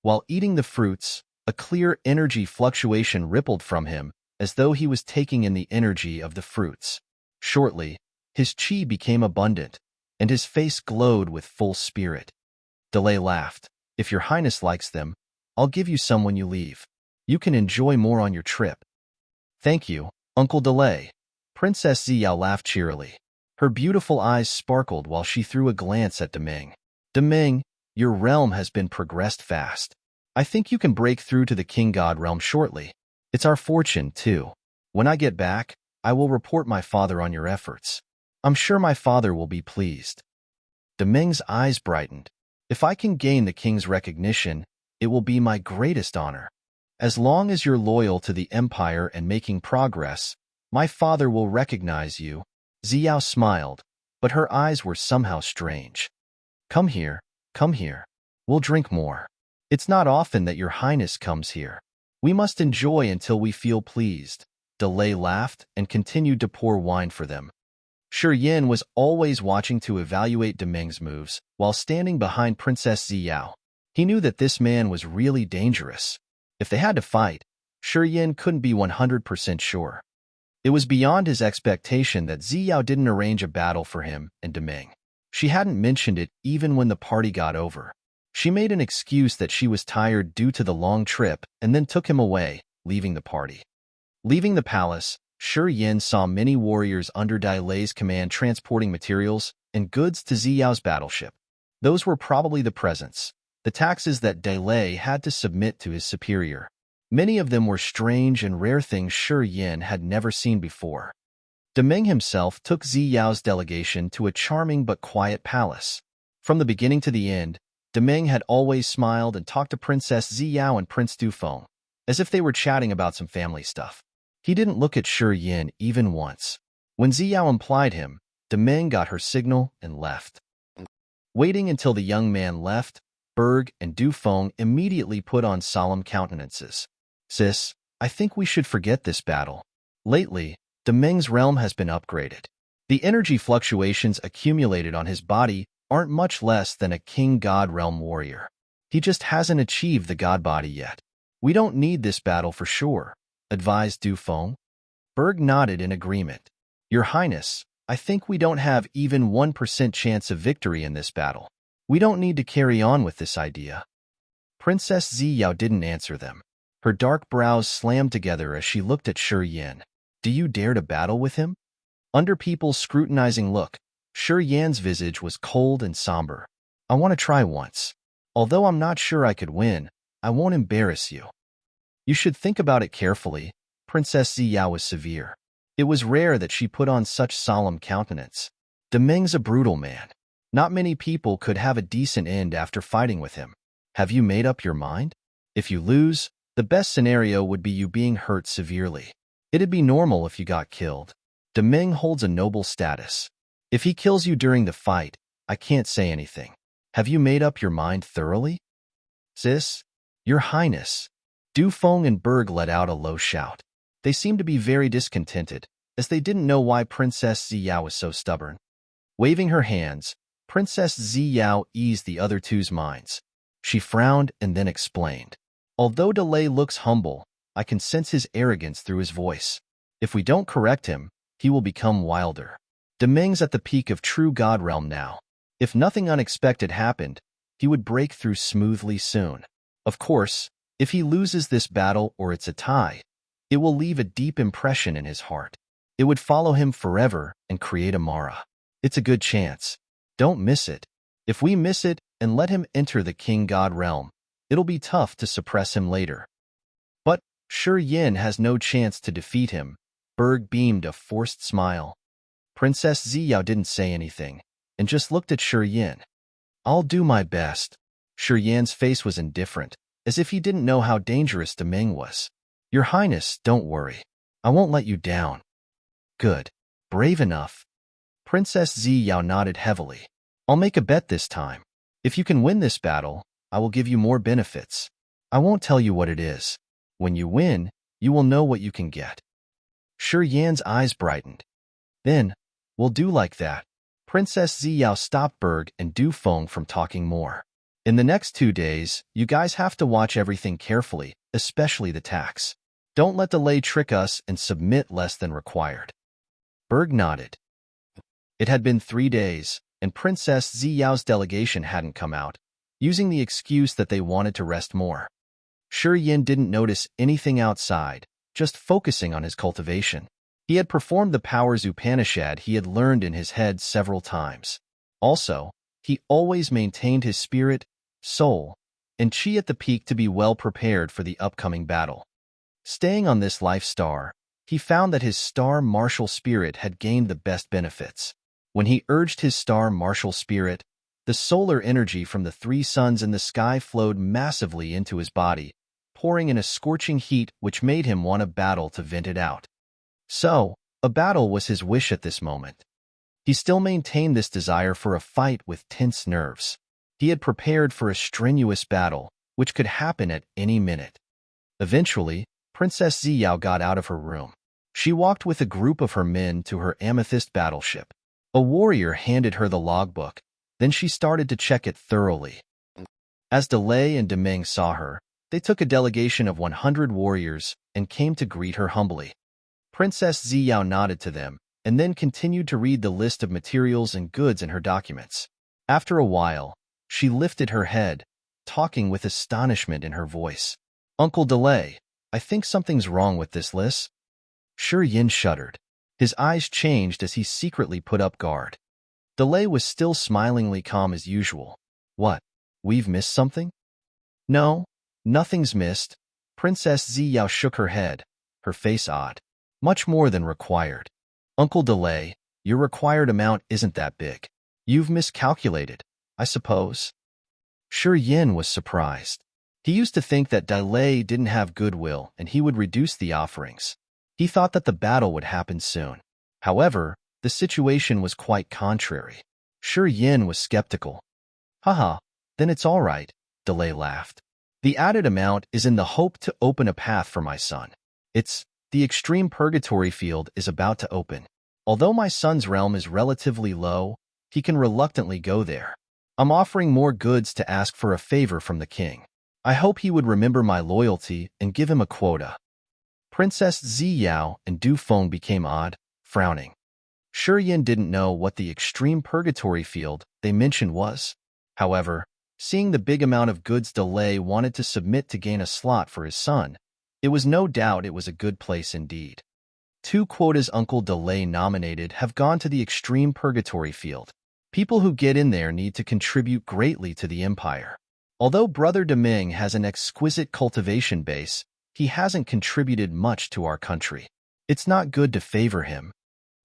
While eating the fruits, a clear energy fluctuation rippled from him, as though he was taking in the energy of the fruits. Shortly, his qi became abundant, and his face glowed with full spirit. Delay laughed. "If Your Highness likes them, I'll give you some when you leave. You can enjoy more on your trip." "Thank you, Uncle Delay." Princess Zi Yao laughed cheerily. Her beautiful eyes sparkled while she threw a glance at Demeng. "Demeng, your realm has been progressed fast. I think you can break through to the King God realm shortly. It's our fortune, too. When I get back, I will report my father on your efforts. I'm sure my father will be pleased." Demeng's eyes brightened. "If I can gain the king's recognition, it will be my greatest honor. As long as you're loyal to the empire and making progress, my father will recognize you." Zi Yao smiled, but her eyes were somehow strange. Come here. We'll drink more. It's not often that Your Highness comes here. We must enjoy until we feel pleased." Delay laughed and continued to pour wine for them. Shi Yan was always watching to evaluate Demeng's moves while standing behind Princess Zi Yao. He knew that this man was really dangerous. If they had to fight, Shi Yan couldn't be 100% sure. It was beyond his expectation that Zi Yao didn't arrange a battle for him and Demeng. She hadn't mentioned it even when the party got over. She made an excuse that she was tired due to the long trip and then took him away, leaving the party. Leaving the palace, Shi Yan saw many warriors under Delay's command transporting materials and goods to Zi Yao's battleship. Those were probably the presents, the taxes that Delay had to submit to his superior. Many of them were strange and rare things Shi Yan had never seen before. Demeng himself took Zi Yao's delegation to a charming but quiet palace. From the beginning to the end, Demeng had always smiled and talked to Princess Zi Yao and Prince Dufeng, as if they were chatting about some family stuff. He didn't look at Shi Yan even once. When Zi Yao implied him, Demeng got her signal and left. Waiting until the young man left, Berg and Dufeng immediately put on solemn countenances. "Sis, I think we should forget this battle. Lately, Demeng's realm has been upgraded. The energy fluctuations accumulated on his body aren't much less than a king-god realm warrior. He just hasn't achieved the god body yet. We don't need this battle for sure," advised Dufeng. Berg nodded in agreement. "Your Highness, I think we don't have even 1% chance of victory in this battle. We don't need to carry on with this idea. Princess Zi Yao didn't answer them. Her dark brows slammed together as she looked at Shi Yan. Do you dare to battle with him? Under people's scrutinizing look, Shi Yan's visage was cold and somber. I want to try once. Although I'm not sure I could win, I won't embarrass you. You should think about it carefully. Princess Zi Yao was severe. It was rare that she put on such solemn countenance. Demeng's a brutal man. Not many people could have a decent end after fighting with him. Have you made up your mind? If you lose, the best scenario would be you being hurt severely. It'd be normal if you got killed. Demeng holds a noble status. If he kills you during the fight, I can't say anything. Have you made up your mind thoroughly? Sis, Your Highness. Du Feng and Berg let out a low shout. They seemed to be very discontented, as they didn't know why Princess Zi Yao was so stubborn. Waving her hands, Princess Zi Yao eased the other two's minds. She frowned and then explained. Although Delay looks humble, I can sense his arrogance through his voice. If we don't correct him, he will become wilder. Demeng's at the peak of true God realm now. If nothing unexpected happened, he would break through smoothly soon. Of course, if he loses this battle or it's a tie, it will leave a deep impression in his heart. It would follow him forever and create a Mara. It's a good chance. Don't miss it. If we miss it and let him enter the King God realm, it'll be tough to suppress him later. But Shi Yan has no chance to defeat him. Berg beamed a forced smile. Princess Zi Yao didn't say anything and just looked at Shi Yan. I'll do my best. Shi Yan's face was indifferent, as if he didn't know how dangerous Demeng was. Your Highness, don't worry. I won't let you down. Good. Brave enough. Princess Zi Yao nodded heavily. I'll make a bet this time. If you can win this battle, I will give you more benefits. I won't tell you what it is. When you win, you will know what you can get. Shi Yan's eyes brightened. Then, we'll do like that. Princess Zi Yao stopped Berg and Du Feng from talking more. In the next 2 days, you guys have to watch everything carefully, especially the tax. Don't let Delay trick us and submit less than required. Berg nodded. It had been 3 days, and Princess Zi Yao's delegation hadn't come out, using the excuse that they wanted to rest more. Shi Yan didn't notice anything outside, just focusing on his cultivation. He had performed the powers Upanishad he had learned in his head several times. Also, he always maintained his spirit, soul, and chi at the peak to be well prepared for the upcoming battle. Staying on this life star, he found that his star martial spirit had gained the best benefits. When he urged his star martial spirit, the solar energy from the 3 suns in the sky flowed massively into his body, pouring in a scorching heat which made him want a battle to vent it out. So, a battle was his wish at this moment. He still maintained this desire for a fight with tense nerves. He had prepared for a strenuous battle, which could happen at any minute. Eventually, Princess Zi Yao got out of her room. She walked with a group of her men to her amethyst battleship. A warrior handed her the logbook, then she started to check it thoroughly. As Delay and Demeng saw her, they took a delegation of 100 warriors and came to greet her humbly. Princess Zi Yao nodded to them, and then continued to read the list of materials and goods in her documents. After a while, she lifted her head, talking with astonishment in her voice. Uncle Delay, I think something's wrong with this list. Shi Yan shuddered. His eyes changed as he secretly put up guard. Delay was still smilingly calm as usual. What? We've missed something? No, nothing's missed. Princess Zi Yao shook her head, her face odd. Much more than required. Uncle Delay, your required amount isn't that big. You've miscalculated, I suppose. Shi Yan was surprised. He used to think that Delay didn't have goodwill and he would reduce the offerings. He thought that the battle would happen soon. However, the situation was quite contrary. Shi Yan was skeptical. Haha, then it's all right, Delay laughed. The added amount is in the hope to open a path for my son. The extreme purgatory field is about to open. Although my son's realm is relatively low, he can reluctantly go there. I'm offering more goods to ask for a favor from the king. I hope he would remember my loyalty and give him a quota. Princess Zi Yao and Du Feng became odd, frowning. Shi Yan didn't know what the extreme purgatory field they mentioned was. However, seeing the big amount of goods Delay wanted to submit to gain a slot for his son, it was no doubt it was a good place indeed. 2 quotas Uncle Delay nominated have gone to the extreme purgatory field. People who get in there need to contribute greatly to the empire. Although Brother Deming has an exquisite cultivation base, he hasn't contributed much to our country. It's not good to favor him.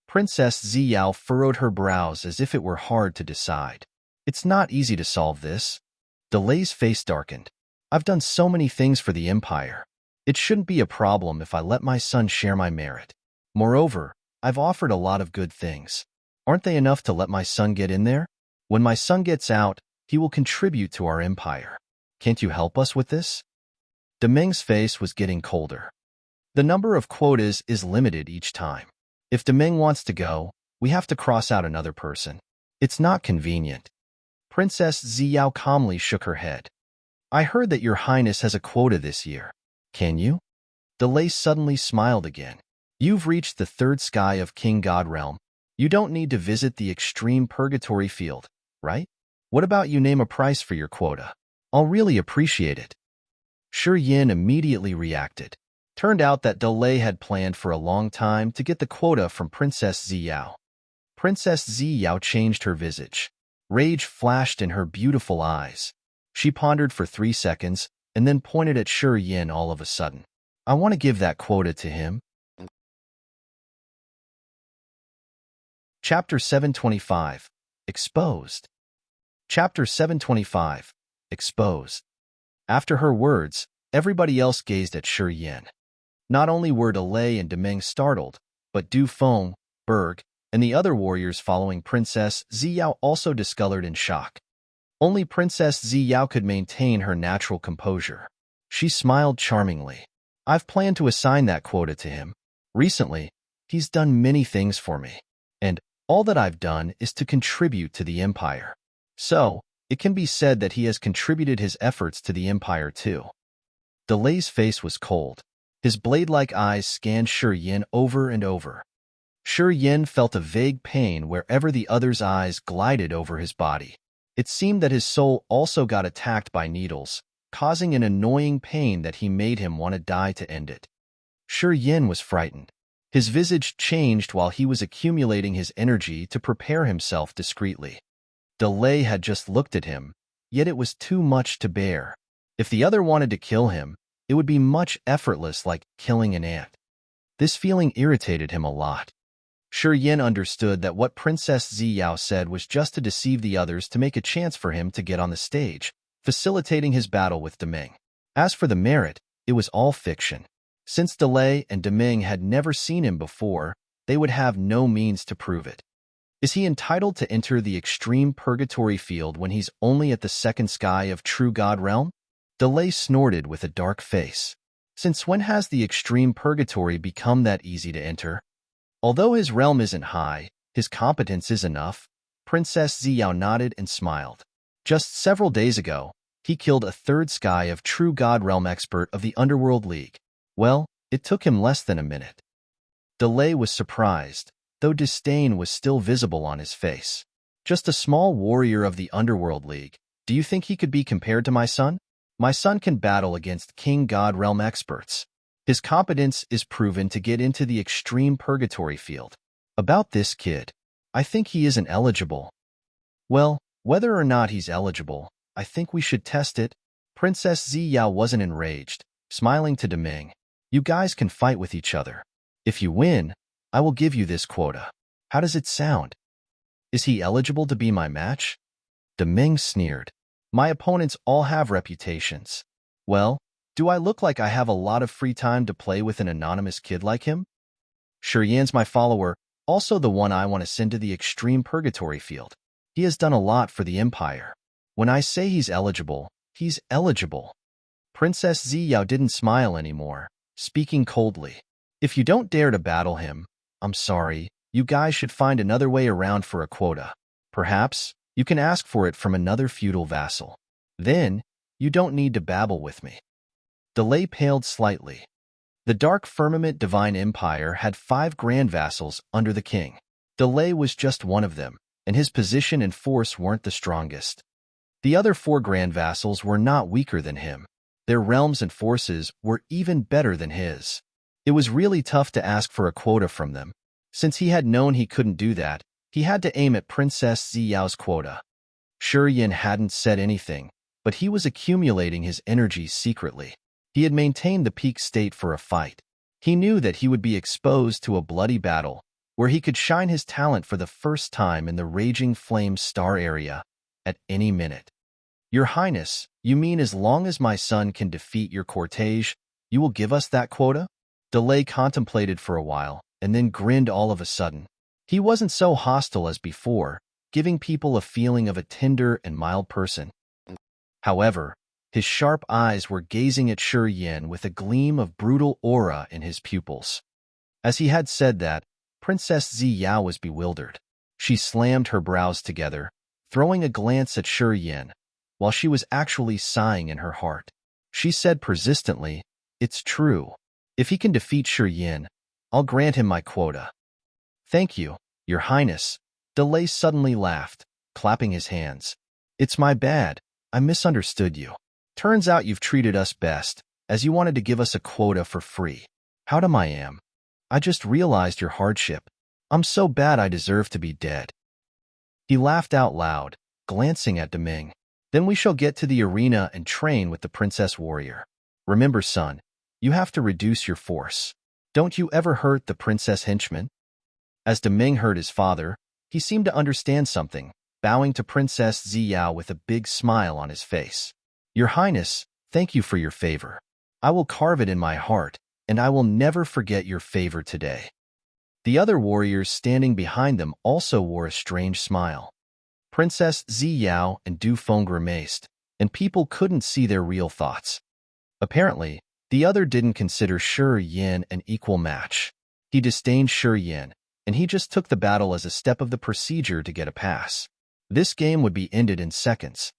Princess Zi Yao furrowed her brows as if it were hard to decide. It's not easy to solve this. Delay's face darkened. I've done so many things for the empire. It shouldn't be a problem if I let my son share my merit. Moreover, I've offered a lot of good things. Aren't they enough to let my son get in there? When my son gets out, he will contribute to our empire. Can't you help us with this? Deming's face was getting colder. The number of quotas is limited each time. If Deming wants to go, we have to cross out another person. It's not convenient. Princess Zi Yao calmly shook her head. I heard that your highness has a quota this year. Can you? Delay suddenly smiled again. You've reached the 3rd sky of King God Realm. You don't need to visit the extreme purgatory field, right? What about you name a price for your quota? I'll really appreciate it. Shi Yan immediately reacted. Turned out that Delay had planned for a long time to get the quota from Princess Zi Yao. Princess Zi Yao changed her visage. Rage flashed in her beautiful eyes. She pondered for 3 seconds and then pointed at Shi Yan all of a sudden. I want to give that quota to him. Chapter 725. Exposed. Chapter 725. Exposed. After her words, everybody else gazed at Shi Yan. Not only were Delay and Deming startled, but Du Feng, Berg, and the other warriors following Princess Zi Yao also discolored in shock. Only Princess Zi Yao could maintain her natural composure. She smiled charmingly. I've planned to assign that quota to him. Recently, he's done many things for me, and all that I've done is to contribute to the empire. So, it can be said that he has contributed his efforts to the empire too. Delay's face was cold. His blade-like eyes scanned Shi Yan over and over. Shi Yan felt a vague pain wherever the other's eyes glided over his body. It seemed that his soul also got attacked by needles, causing an annoying pain that he made him want to die to end it. Shi Yan was frightened. His visage changed while he was accumulating his energy to prepare himself discreetly. Delay had just looked at him, yet it was too much to bear. If the other wanted to kill him, it would be much effortless like killing an ant. This feeling irritated him a lot. Shi Yan understood that what Princess Zi Yao said was just to deceive the others to make a chance for him to get on the stage, facilitating his battle with Deming. As for the merit, it was all fiction. Since Delay and Deming had never seen him before, they would have no means to prove it. Is he entitled to enter the extreme purgatory field when he's only at the 2nd sky of True God Realm? Delay snorted with a dark face. Since when has the extreme purgatory become that easy to enter? Although his realm isn't high, his competence is enough. Princess Zi Yao nodded and smiled. Just several days ago, he killed a 3rd sky of True God Realm expert of the Underworld League. Well, it took him less than a minute. Delay was surprised, though disdain was still visible on his face. Just a small warrior of the Underworld League. Do you think he could be compared to my son? My son can battle against King God Realm experts. His competence is proven to get into the extreme purgatory field. About this kid, I think he isn't eligible. Well, whether or not he's eligible, I think we should test it. Princess Zi Yao wasn't enraged, smiling to Deming. You guys can fight with each other. If you win, I will give you this quota. How does it sound? Is he eligible to be my match? Deming sneered. My opponents all have reputations. Well, do I look like I have a lot of free time to play with an anonymous kid like him? Shi Yan's my follower, also the one I want to send to the extreme purgatory field. He has done a lot for the empire. When I say he's eligible, he's eligible. Princess Zi Yao didn't smile anymore, speaking coldly. If you don't dare to battle him, I'm sorry, you guys should find another way around for a quota. Perhaps you can ask for it from another feudal vassal. Then, you don't need to babble with me. Delay paled slightly. The Dark Firmament Divine Empire had 5 grand vassals under the king. Delay was just one of them, and his position and force weren't the strongest. The other 4 Grand Vassals were not weaker than him. Their realms and forces were even better than his. It was really tough to ask for a quota from them. Since he had known he couldn't do that, he had to aim at Princess Zi Yao's quota. Shi Yan hadn't said anything, but he was accumulating his energy secretly. He had maintained the peak state for a fight. He knew that he would be exposed to a bloody battle, where he could shine his talent for the first time in the Raging Flame Star area, at any minute. Your Highness, you mean as long as my son can defeat your cortege, you will give us that quota? Delay contemplated for a while, and then grinned all of a sudden. He wasn't so hostile as before, giving people a feeling of a tender and mild person. However, his sharp eyes were gazing at Shi Yan with a gleam of brutal aura in his pupils. As he had said that, Princess Zi Yao was bewildered. She slammed her brows together, throwing a glance at Shi Yan, while she was actually sighing in her heart. She said persistently, "It's true. If he can defeat Shi Yan, I'll grant him my quota." "Thank you, Your Highness." Delay suddenly laughed, clapping his hands. "It's my bad. I misunderstood you. Turns out you've treated us best, as you wanted to give us a quota for free. How'd I am? I just realized your hardship. I'm so bad I deserve to be dead." He laughed out loud, glancing at Deming. "Then we shall get to the arena and train with the Princess Warrior. Remember, son, you have to reduce your force. Don't you ever hurt the Princess Henchman?" As Deming heard his father, he seemed to understand something, bowing to Princess Zi Yao with a big smile on his face. "Your Highness, thank you for your favor. I will carve it in my heart, and I will never forget your favor today." The other warriors standing behind them also wore a strange smile. Princess Zi Yao and Du Feng grimaced, and people couldn't see their real thoughts. Apparently, the other didn't consider Shi Yan an equal match. He disdained Shi Yan, and he just took the battle as a step of the procedure to get a pass. This game would be ended in seconds.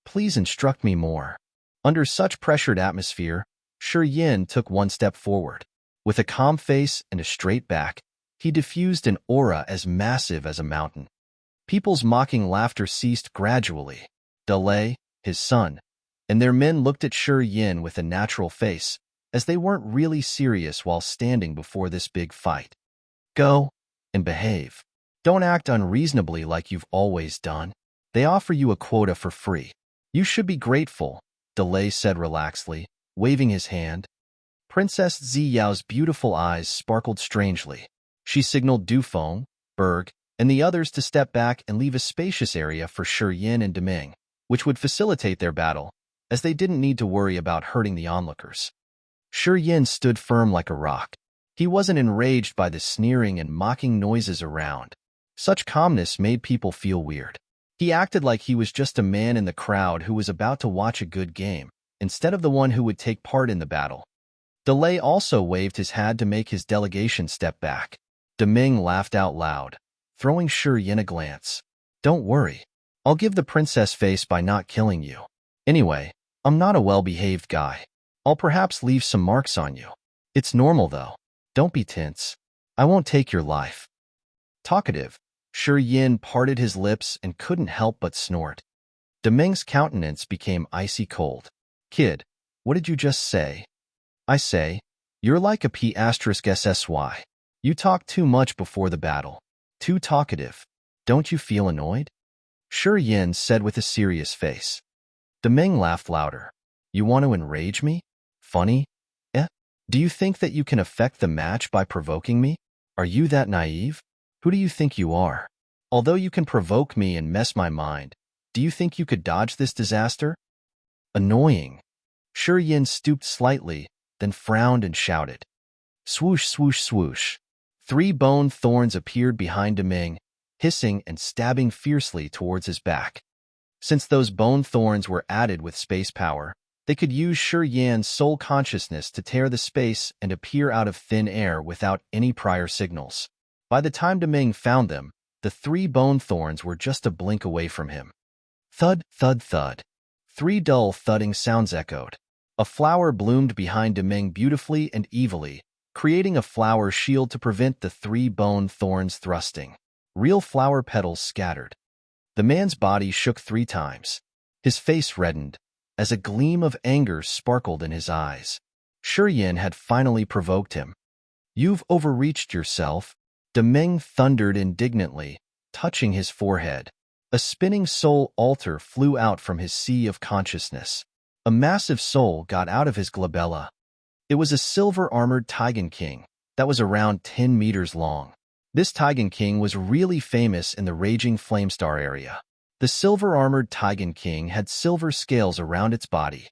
"Please instruct me more." Under such pressured atmosphere, Shi Yan took one step forward. With a calm face and a straight back, he diffused an aura as massive as a mountain. People's mocking laughter ceased gradually. Delay, his son, and their men looked at Shi Yan with a natural face, as they weren't really serious while standing before this big fight. "Go and behave. Don't act unreasonably like you've always done. They offer you a quota for free. You should be grateful," Delay said relaxedly, waving his hand. Princess Zi Yao's beautiful eyes sparkled strangely. She signaled Du Feng, Berg, and the others to step back and leave a spacious area for Shi Yan and Deming, which would facilitate their battle, as they didn't need to worry about hurting the onlookers. Shi Yan stood firm like a rock. He wasn't enraged by the sneering and mocking noises around. Such calmness made people feel weird. He acted like he was just a man in the crowd who was about to watch a good game, instead of the one who would take part in the battle. Delay also waved his hand to make his delegation step back. Deming laughed out loud, throwing Shi Yan a glance. "Don't worry. I'll give the princess face by not killing you. Anyway, I'm not a well-behaved guy. I'll perhaps leave some marks on you. It's normal, though. Don't be tense. I won't take your life." Talkative, Shi Yan parted his lips and couldn't help but snort. Deming's countenance became icy cold. "Kid, what did you just say?" "I say, you're like a P*SSY. You talk too much before the battle. Too talkative. Don't you feel annoyed?" Shi Yan said with a serious face. Deming laughed louder. "You want to enrage me? Funny? Eh? Do you think that you can affect the match by provoking me? Are you that naive? Who do you think you are? Although you can provoke me and mess my mind, do you think you could dodge this disaster?" "Annoying." Shi Yan stooped slightly, then frowned and shouted. Swoosh, swoosh, swoosh. 3 bone thorns appeared behind Deming, hissing and stabbing fiercely towards his back. Since those bone thorns were added with space power, they could use Shi Yan's soul consciousness to tear the space and appear out of thin air without any prior signals. By the time Deming found them, the 3 bone thorns were just a blink away from him. Thud, thud, thud. 3 dull thudding sounds echoed. A flower bloomed behind Deming beautifully and evilly, creating a flower shield to prevent the 3 bone thorns thrusting. real flower petals scattered. The man's body shook 3 times. His face reddened, as a gleam of anger sparkled in his eyes. Shi Yan had finally provoked him. "You've overreached yourself," Demeng thundered indignantly, touching his forehead. A spinning soul altar flew out from his sea of consciousness. A massive soul got out of his glabella. It was a silver-armored Taigen King that was around 10 meters long. This Taigen King was really famous in the raging Flamestar area. The silver-armored Taigen King had silver scales around its body.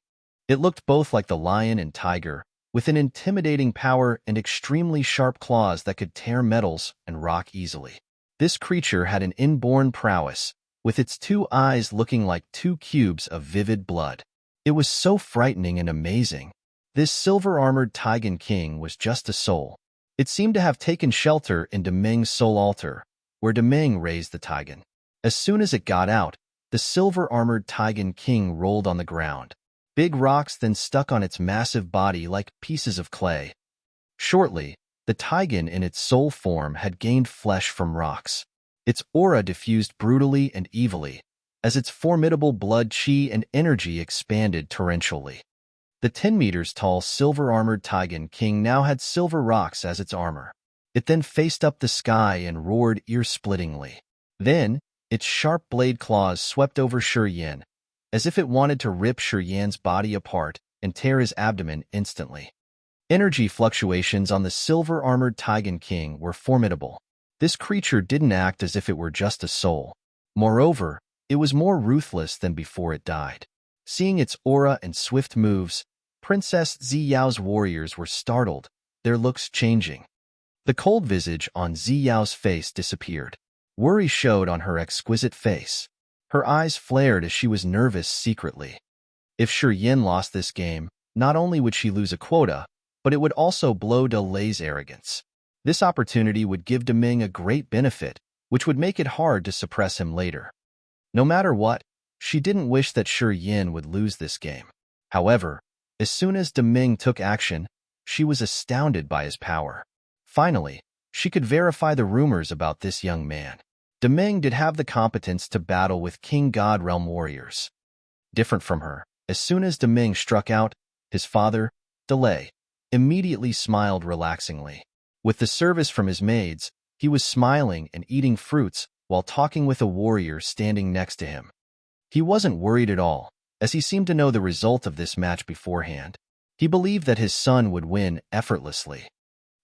It looked both like the lion and tiger, with an intimidating power and extremely sharp claws that could tear metals and rock easily. This creature had an inborn prowess, with its 2 eyes looking like 2 cubes of vivid blood. It was so frightening and amazing. This silver-armored Taigen King was just a soul. It seemed to have taken shelter in Demeng's soul altar, where Demeng raised the Taigen. As soon as it got out, the silver-armored Taigen King rolled on the ground. Big rocks then stuck on its massive body like pieces of clay. Shortly, the Taigen in its soul form had gained flesh from rocks. Its aura diffused brutally and evilly, as its formidable blood chi and energy expanded torrentially. The 10 meters tall silver-armored Taigen King now had silver rocks as its armor. It then faced up the sky and roared ear-splittingly. Then, its sharp blade claws swept over Shi Yan, as if it wanted to rip Shi Yan's body apart and tear his abdomen instantly. Energy fluctuations on the silver-armored Taigen King were formidable. This creature didn't act as if it were just a soul. Moreover, it was more ruthless than before it died. Seeing its aura and swift moves, Princess Zi Yao's warriors were startled, their looks changing. The cold visage on Zi Yao's face disappeared. Worry showed on her exquisite face. Her eyes flared as she was nervous secretly. If Shi Yan lost this game, not only would she lose a quota, but it would also blow De Lei's arrogance. This opportunity would give Demeng a great benefit, which would make it hard to suppress him later. No matter what, she didn't wish that Shi Yan would lose this game. However, as soon as Demeng took action, she was astounded by his power. Finally, she could verify the rumors about this young man. Demeng did have the competence to battle with King God Realm warriors. Different from her, as soon as Demeng struck out, his father, De Lei, immediately smiled relaxingly. With the service from his maids, he was smiling and eating fruits while talking with a warrior standing next to him. He wasn't worried at all, as he seemed to know the result of this match beforehand. He believed that his son would win effortlessly.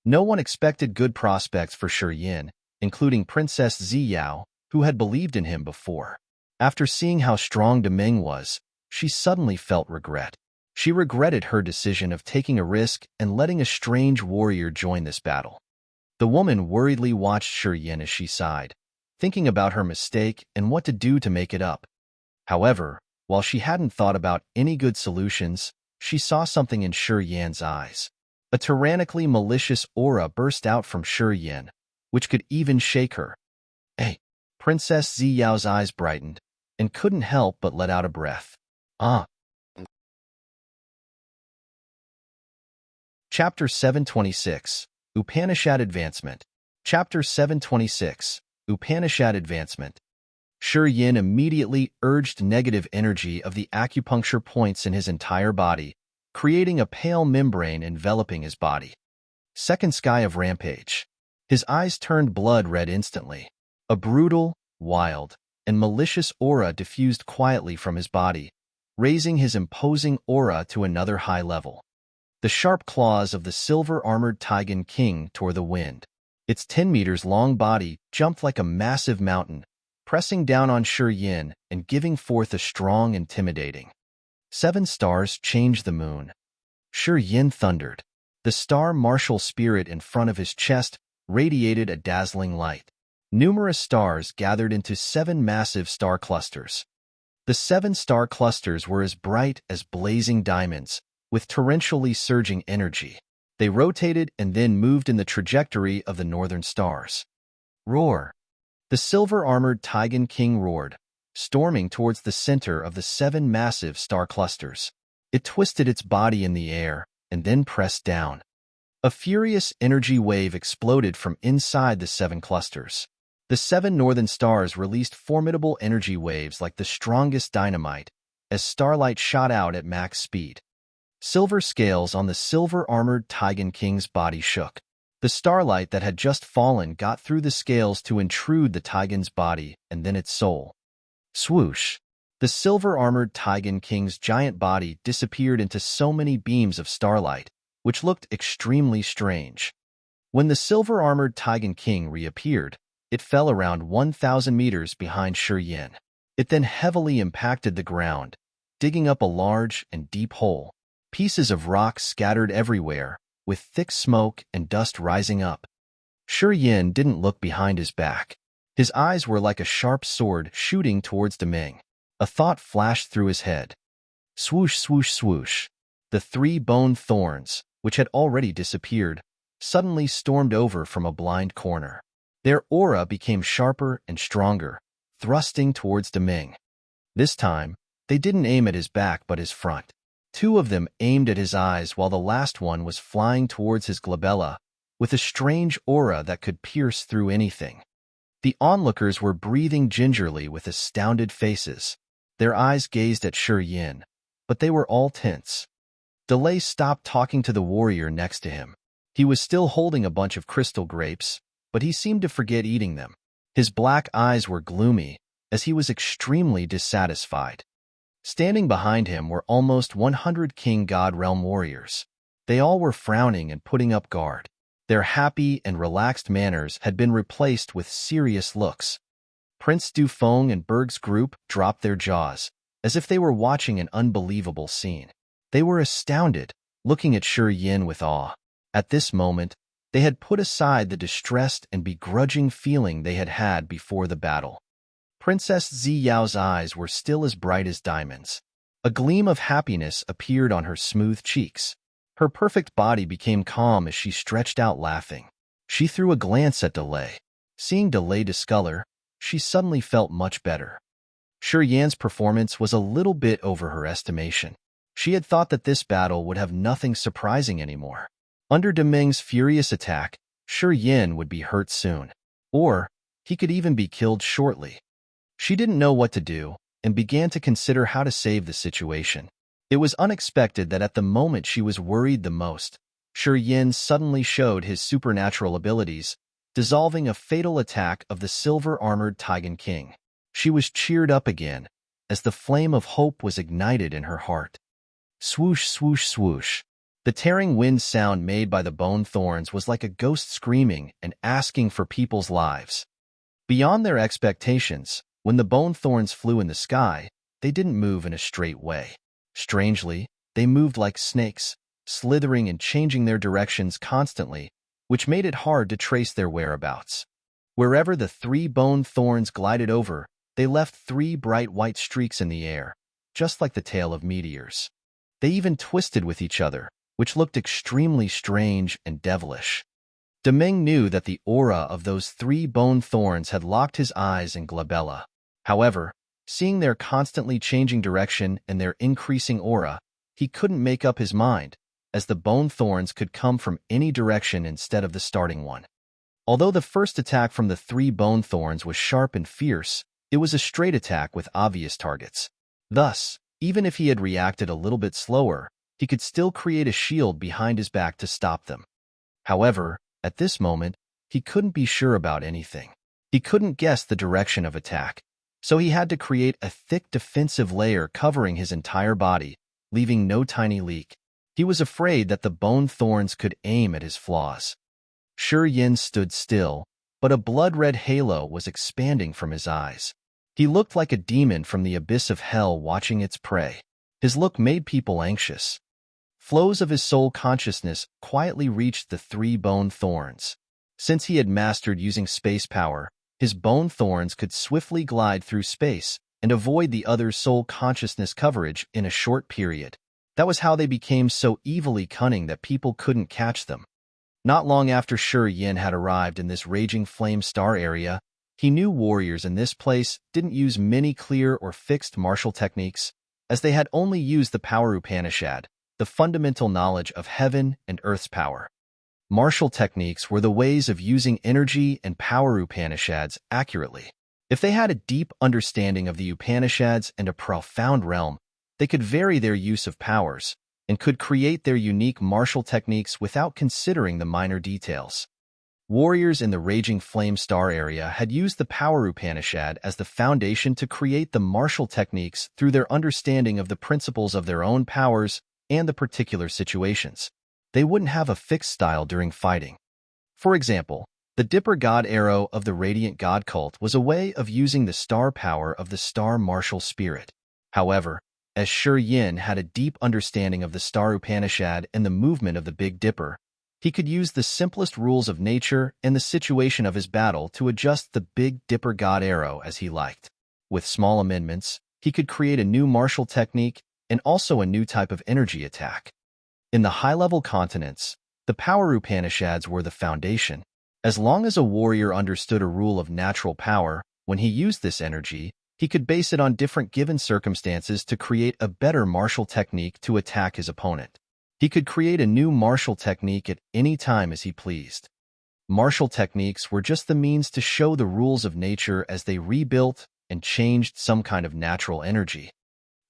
No one expected good prospects for Shi Yan, including Princess Zi Yao, who had believed in him before. After seeing how strong Demeng was, she suddenly felt regret. She regretted her decision of taking a risk and letting a strange warrior join this battle. The woman worriedly watched Shi Yan as she sighed, thinking about her mistake and what to do to make it up. However, while she hadn't thought about any good solutions, she saw something in Shi Yan's eyes. A tyrannically malicious aura burst out from Shi Yan, which could even shake her. Hey! Princess Zi Yao's eyes brightened, and couldn't help but let out a breath. Ah! Chapter 726, Upanishad Advancement. Chapter 726, Upanishad Advancement. Shi Yan immediately urged negative energy of the acupuncture points in his entire body, creating a pale membrane enveloping his body. Second sky of rampage. His eyes turned blood red instantly. A brutal, wild, and malicious aura diffused quietly from his body, raising his imposing aura to another high level. The sharp claws of the silver-armored Taigen King tore the wind. Its 10 meters long body jumped like a massive mountain, pressing down on Shi Yan and giving forth a strong, intimidating. 7 stars changed the moon. Shi Yan thundered. The star martial spirit in front of his chest radiated a dazzling light. Numerous stars gathered into 7 massive star clusters. The 7 star clusters were as bright as blazing diamonds, with torrentially surging energy. They rotated and then moved in the trajectory of the northern stars. Roar! The silver-armored Taigen King roared, storming towards the center of the 7 massive star clusters. It twisted its body in the air and then pressed down. A furious energy wave exploded from inside the 7 clusters. The 7 northern stars released formidable energy waves like the strongest dynamite as starlight shot out at max speed. Silver scales on the silver-armored Tigan King's body shook. The starlight that had just fallen got through the scales to intrude the Tigan's body and then its soul. Swoosh! The silver-armored Tigan King's giant body disappeared into so many beams of starlight, which looked extremely strange. When the silver-armored Tigan King reappeared, it fell around 1,000 meters behind Shi Yan. It then heavily impacted the ground, digging up a large and deep hole. Pieces of rock scattered everywhere, with thick smoke and dust rising up. Shi Yan didn't look behind his back. His eyes were like a sharp sword shooting towards Deming. A thought flashed through his head. Swoosh, swoosh, swoosh. The 3 bone thorns, which had already disappeared, suddenly stormed over from a blind corner. Their aura became sharper and stronger, thrusting towards Deming. This time, they didn't aim at his back but his front. 2 of them aimed at his eyes while the last one was flying towards his glabella, with a strange aura that could pierce through anything. The onlookers were breathing gingerly with astounded faces. Their eyes gazed at Shi Yan, but they were all tense. Delay stopped talking to the warrior next to him. He was still holding a bunch of crystal grapes, but he seemed to forget eating them. His black eyes were gloomy, as he was extremely dissatisfied. Standing behind him were almost 100 King God Realm warriors. They all were frowning and putting up guard. Their happy and relaxed manners had been replaced with serious looks. Prince Dufeng and Berg's group dropped their jaws, as if they were watching an unbelievable scene. They were astounded, looking at Shi Yan with awe. At this moment, they had put aside the distressed and begrudging feeling they had had before the battle. Princess Zi Yao's eyes were still as bright as diamonds. A gleam of happiness appeared on her smooth cheeks. Her perfect body became calm as she stretched out laughing. She threw a glance at Delay. Seeing Delay discolor, she suddenly felt much better. Shi Yan's performance was a little bit over her estimation. She had thought that this battle would have nothing surprising anymore. Under Deming's furious attack, Shi Yan would be hurt soon. Or, he could even be killed shortly. She didn't know what to do, and began to consider how to save the situation. It was unexpected that at the moment she was worried the most, Shi Yan suddenly showed his supernatural abilities, dissolving a fatal attack of the silver-armored Tigan King. She was cheered up again, as the flame of hope was ignited in her heart. Swoosh, swoosh, swoosh. The tearing wind sound made by the bone thorns was like a ghost screaming and asking for people's lives. Beyond their expectations, when the bone thorns flew in the sky, they didn't move in a straight way. Strangely, they moved like snakes, slithering and changing their directions constantly, which made it hard to trace their whereabouts. Wherever the 3 bone thorns glided over, they left 3 bright white streaks in the air, just like the tail of meteors. They even twisted with each other, which looked extremely strange and devilish. Deming knew that the aura of those 3 bone thorns had locked his eyes in glabella. However, seeing their constantly changing direction and their increasing aura, he couldn't make up his mind, as the bone thorns could come from any direction instead of the starting one. Although the first attack from the 3 bone thorns was sharp and fierce, it was a straight attack with obvious targets. Thus, even if he had reacted a little bit slower, he could still create a shield behind his back to stop them. However, at this moment, he couldn't be sure about anything. He couldn't guess the direction of attack, so he had to create a thick defensive layer covering his entire body, leaving no tiny leak. He was afraid that the bone thorns could aim at his flaws. Shi Yan stood still, but a blood-red halo was expanding from his eyes. He looked like a demon from the abyss of hell watching its prey. His look made people anxious. Flows of his soul consciousness quietly reached the 3 bone thorns. Since he had mastered using space power, his bone thorns could swiftly glide through space and avoid the other soul consciousness coverage in a short period. That was how they became so evilly cunning that people couldn't catch them. Not long after Shi Yan had arrived in this raging flame star area, he knew warriors in this place didn't use many clear or fixed martial techniques, as they had only used the power Upanishad, the fundamental knowledge of heaven and earth's power. Martial techniques were the ways of using energy and power Upanishads accurately. If they had a deep understanding of the Upanishads and a profound realm, they could vary their use of powers and could create their unique martial techniques without considering the minor details. Warriors in the Raging Flame Star area had used the Power Upanishad as the foundation to create the martial techniques through their understanding of the principles of their own powers and the particular situations. They wouldn't have a fixed style during fighting. For example, the Dipper God arrow of the Radiant God cult was a way of using the star power of the star martial spirit. However, as Shi Yan had a deep understanding of the Star Upanishad and the movement of the Big Dipper, he could use the simplest rules of nature and the situation of his battle to adjust the Big Dipper God arrow as he liked. With small amendments, he could create a new martial technique and also a new type of energy attack. In the high-level continents, the Power Upanishads were the foundation. As long as a warrior understood a rule of natural power, when he used this energy, he could base it on different given circumstances to create a better martial technique to attack his opponent. He could create a new martial technique at any time as he pleased. Martial techniques were just the means to show the rules of nature as they rebuilt and changed some kind of natural energy.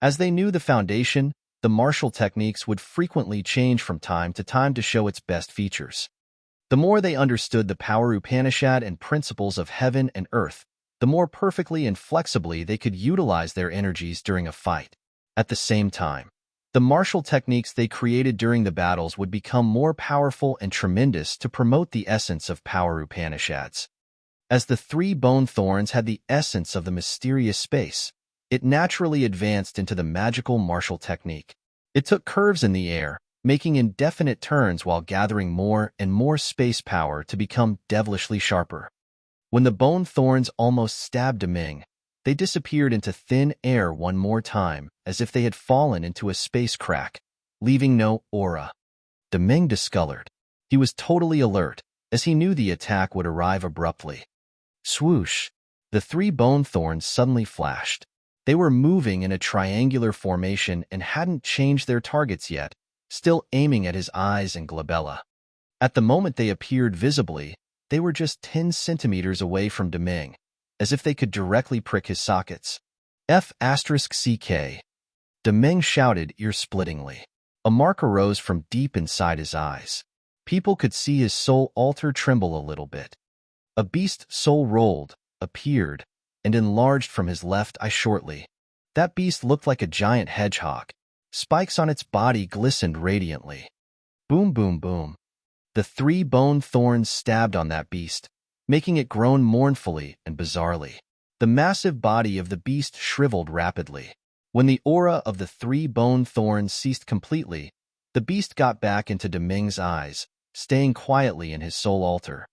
As they knew the foundation, the martial techniques would frequently change from time to time to show its best features. The more they understood the Power Upanishad and principles of heaven and earth, the more perfectly and flexibly they could utilize their energies during a fight. At the same time, the martial techniques they created during the battles would become more powerful and tremendous to promote the essence of Power Upanishads. As the three bone thorns had the essence of the mysterious space, it naturally advanced into the magical martial technique. It took curves in the air, making indefinite turns while gathering more and more space power to become devilishly sharper. When the bone thorns almost stabbed Deming, they disappeared into thin air one more time, as if they had fallen into a space crack, leaving no aura. Deming discolored. He was totally alert, as he knew the attack would arrive abruptly. Swoosh! The three bone thorns suddenly flashed. They were moving in a triangular formation and hadn't changed their targets yet, still aiming at his eyes and glabella. At the moment they appeared visibly, they were just 10 centimeters away from Deming, as if they could directly prick his sockets. F***CK. Deming shouted ear-splittingly. A mark arose from deep inside his eyes. People could see his soul altar tremble a little bit. A beast soul rolled, appeared, and enlarged from his left eye shortly. That beast looked like a giant hedgehog. Spikes on its body glistened radiantly. Boom, boom, boom. The three bone thorns stabbed on that beast, making it groan mournfully and bizarrely. The massive body of the beast shriveled rapidly. When the aura of the three bone thorns ceased completely, the beast got back into Deming's eyes, staying quietly in his soul altar.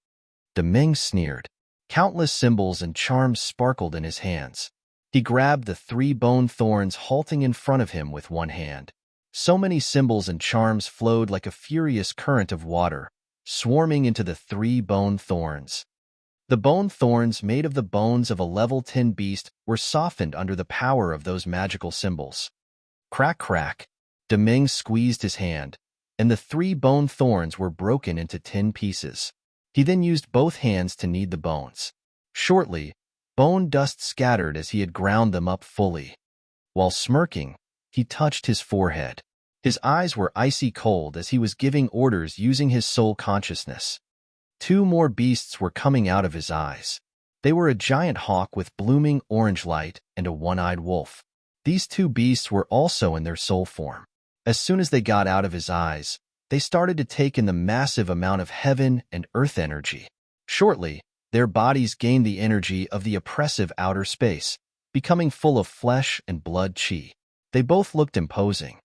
Deming sneered. Countless symbols and charms sparkled in his hands. He grabbed the three bone thorns halting in front of him with one hand. So many symbols and charms flowed like a furious current of water, swarming into the three bone thorns. The bone thorns, made of the bones of a level 10 beast, were softened under the power of those magical symbols. Crack, crack. Deming squeezed his hand, and the three bone thorns were broken into 10 pieces. He then used both hands to knead the bones. Shortly, bone dust scattered as he had ground them up fully. While smirking, he touched his forehead. His eyes were icy cold as he was giving orders using his soul consciousness. 2 more beasts were coming out of his eyes. They were a giant hawk with blooming orange light and a one-eyed wolf. These 2 beasts were also in their soul form. As soon as they got out of his eyes, they started to take in the massive amount of heaven and earth energy. Shortly, their bodies gained the energy of the oppressive outer space, becoming full of flesh and blood chi. They both looked imposing.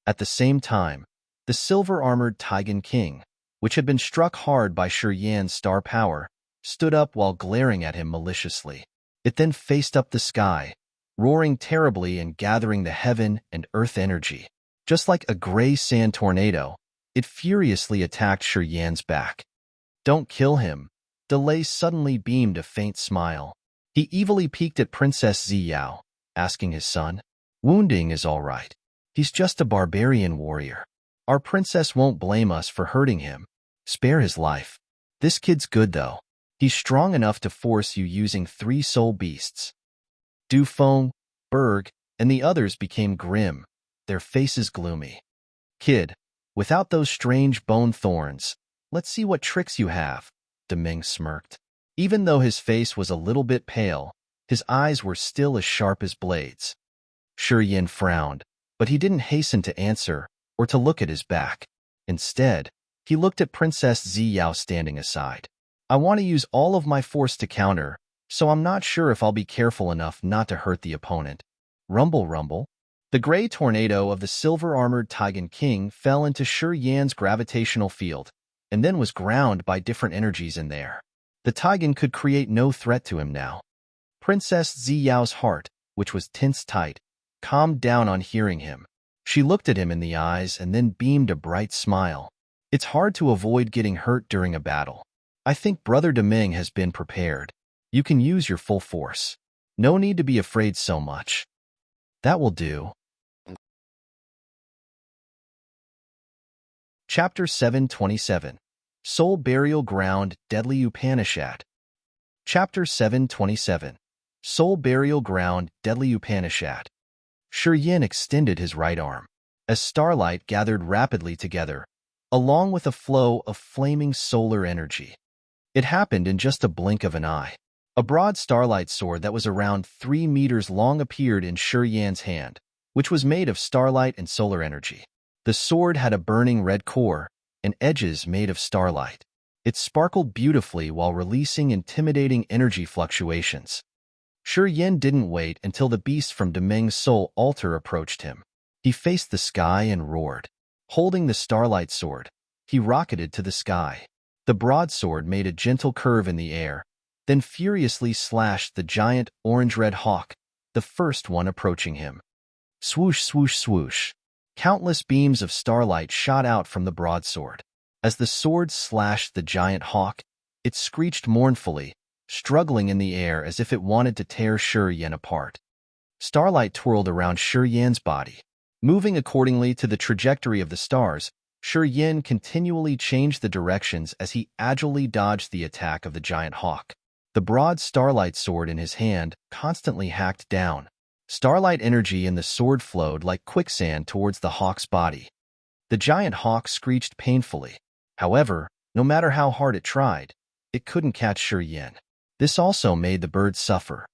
At the same time, the silver-armored Taigan King, which had been struck hard by Shi Yan's star power, stood up while glaring at him maliciously. It then faced up the sky, roaring terribly and gathering the heaven and earth energy. Just like a gray sand tornado, it furiously attacked Shi Yan's back. "Don't kill him." Delay suddenly beamed a faint smile. He evilly peeked at Princess Zi Yao, asking his son, "Wounding is all right. He's just a barbarian warrior. Our princess won't blame us for hurting him." Spare his life. This kid's good, though. He's strong enough to force you using 3 soul beasts. Du Feng, Berg, and the others became grim, their faces gloomy. Kid, without those strange bone thorns, let's see what tricks you have, Deming smirked. Even though his face was a little bit pale, his eyes were still as sharp as blades. Shi Yan frowned, but he didn't hasten to answer or to look at his back. Instead, he looked at Princess Zi Yao standing aside. I want to use all of my force to counter, so I'm not sure if I'll be careful enough not to hurt the opponent. Rumble, rumble. The gray tornado of the silver-armored Taigen King fell into Shi Yan's gravitational field, and then was ground by different energies in there. The Taigen could create no threat to him now. Princess Zi Yao's heart, which was tense tight, calmed down on hearing him. She looked at him in the eyes and then beamed a bright smile. It's hard to avoid getting hurt during a battle. I think Brother Deming has been prepared. You can use your full force. No need to be afraid so much. That will do. Chapter 727. Soul Burial Ground, Deadly Upanishad. Chapter 727. Soul Burial Ground, Deadly Upanishad. Shi Yan extended his right arm. As starlight gathered rapidly together, along with a flow of flaming solar energy. It happened in just a blink of an eye. A broad starlight sword that was around 3 meters long appeared in Shi Yan's hand, which was made of starlight and solar energy. The sword had a burning red core and edges made of starlight. It sparkled beautifully while releasing intimidating energy fluctuations. Shi Yan didn't wait until the beast from Deming's soul altar approached him. He faced the sky and roared. Holding the starlight sword, he rocketed to the sky. The broadsword made a gentle curve in the air, then furiously slashed the giant orange-red hawk, the first one approaching him. Swoosh, swoosh, swoosh. Countless beams of starlight shot out from the broadsword. As the sword slashed the giant hawk, it screeched mournfully, struggling in the air as if it wanted to tear Shi Yan apart. Starlight twirled around Shi Yan's body. Moving accordingly to the trajectory of the stars, Shi Yan continually changed the directions as he agilely dodged the attack of the giant hawk. The broad starlight sword in his hand constantly hacked down. Starlight energy in the sword flowed like quicksand towards the hawk's body. The giant hawk screeched painfully. However, no matter how hard it tried, it couldn't catch Shi Yan. This also made the bird suffer.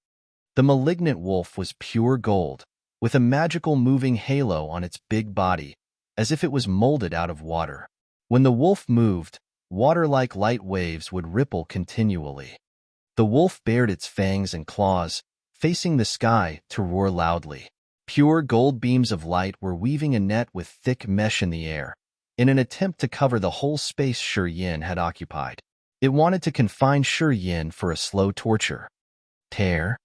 The malignant wolf was pure gold, with a magical moving halo on its big body, as if it was molded out of water. When the wolf moved, water-like light waves would ripple continually. The wolf bared its fangs and claws, facing the sky to roar loudly. Pure gold beams of light were weaving a net with thick mesh in the air, in an attempt to cover the whole space Shi Yan had occupied. It wanted to confine Shi Yan for a slow torture. Tear.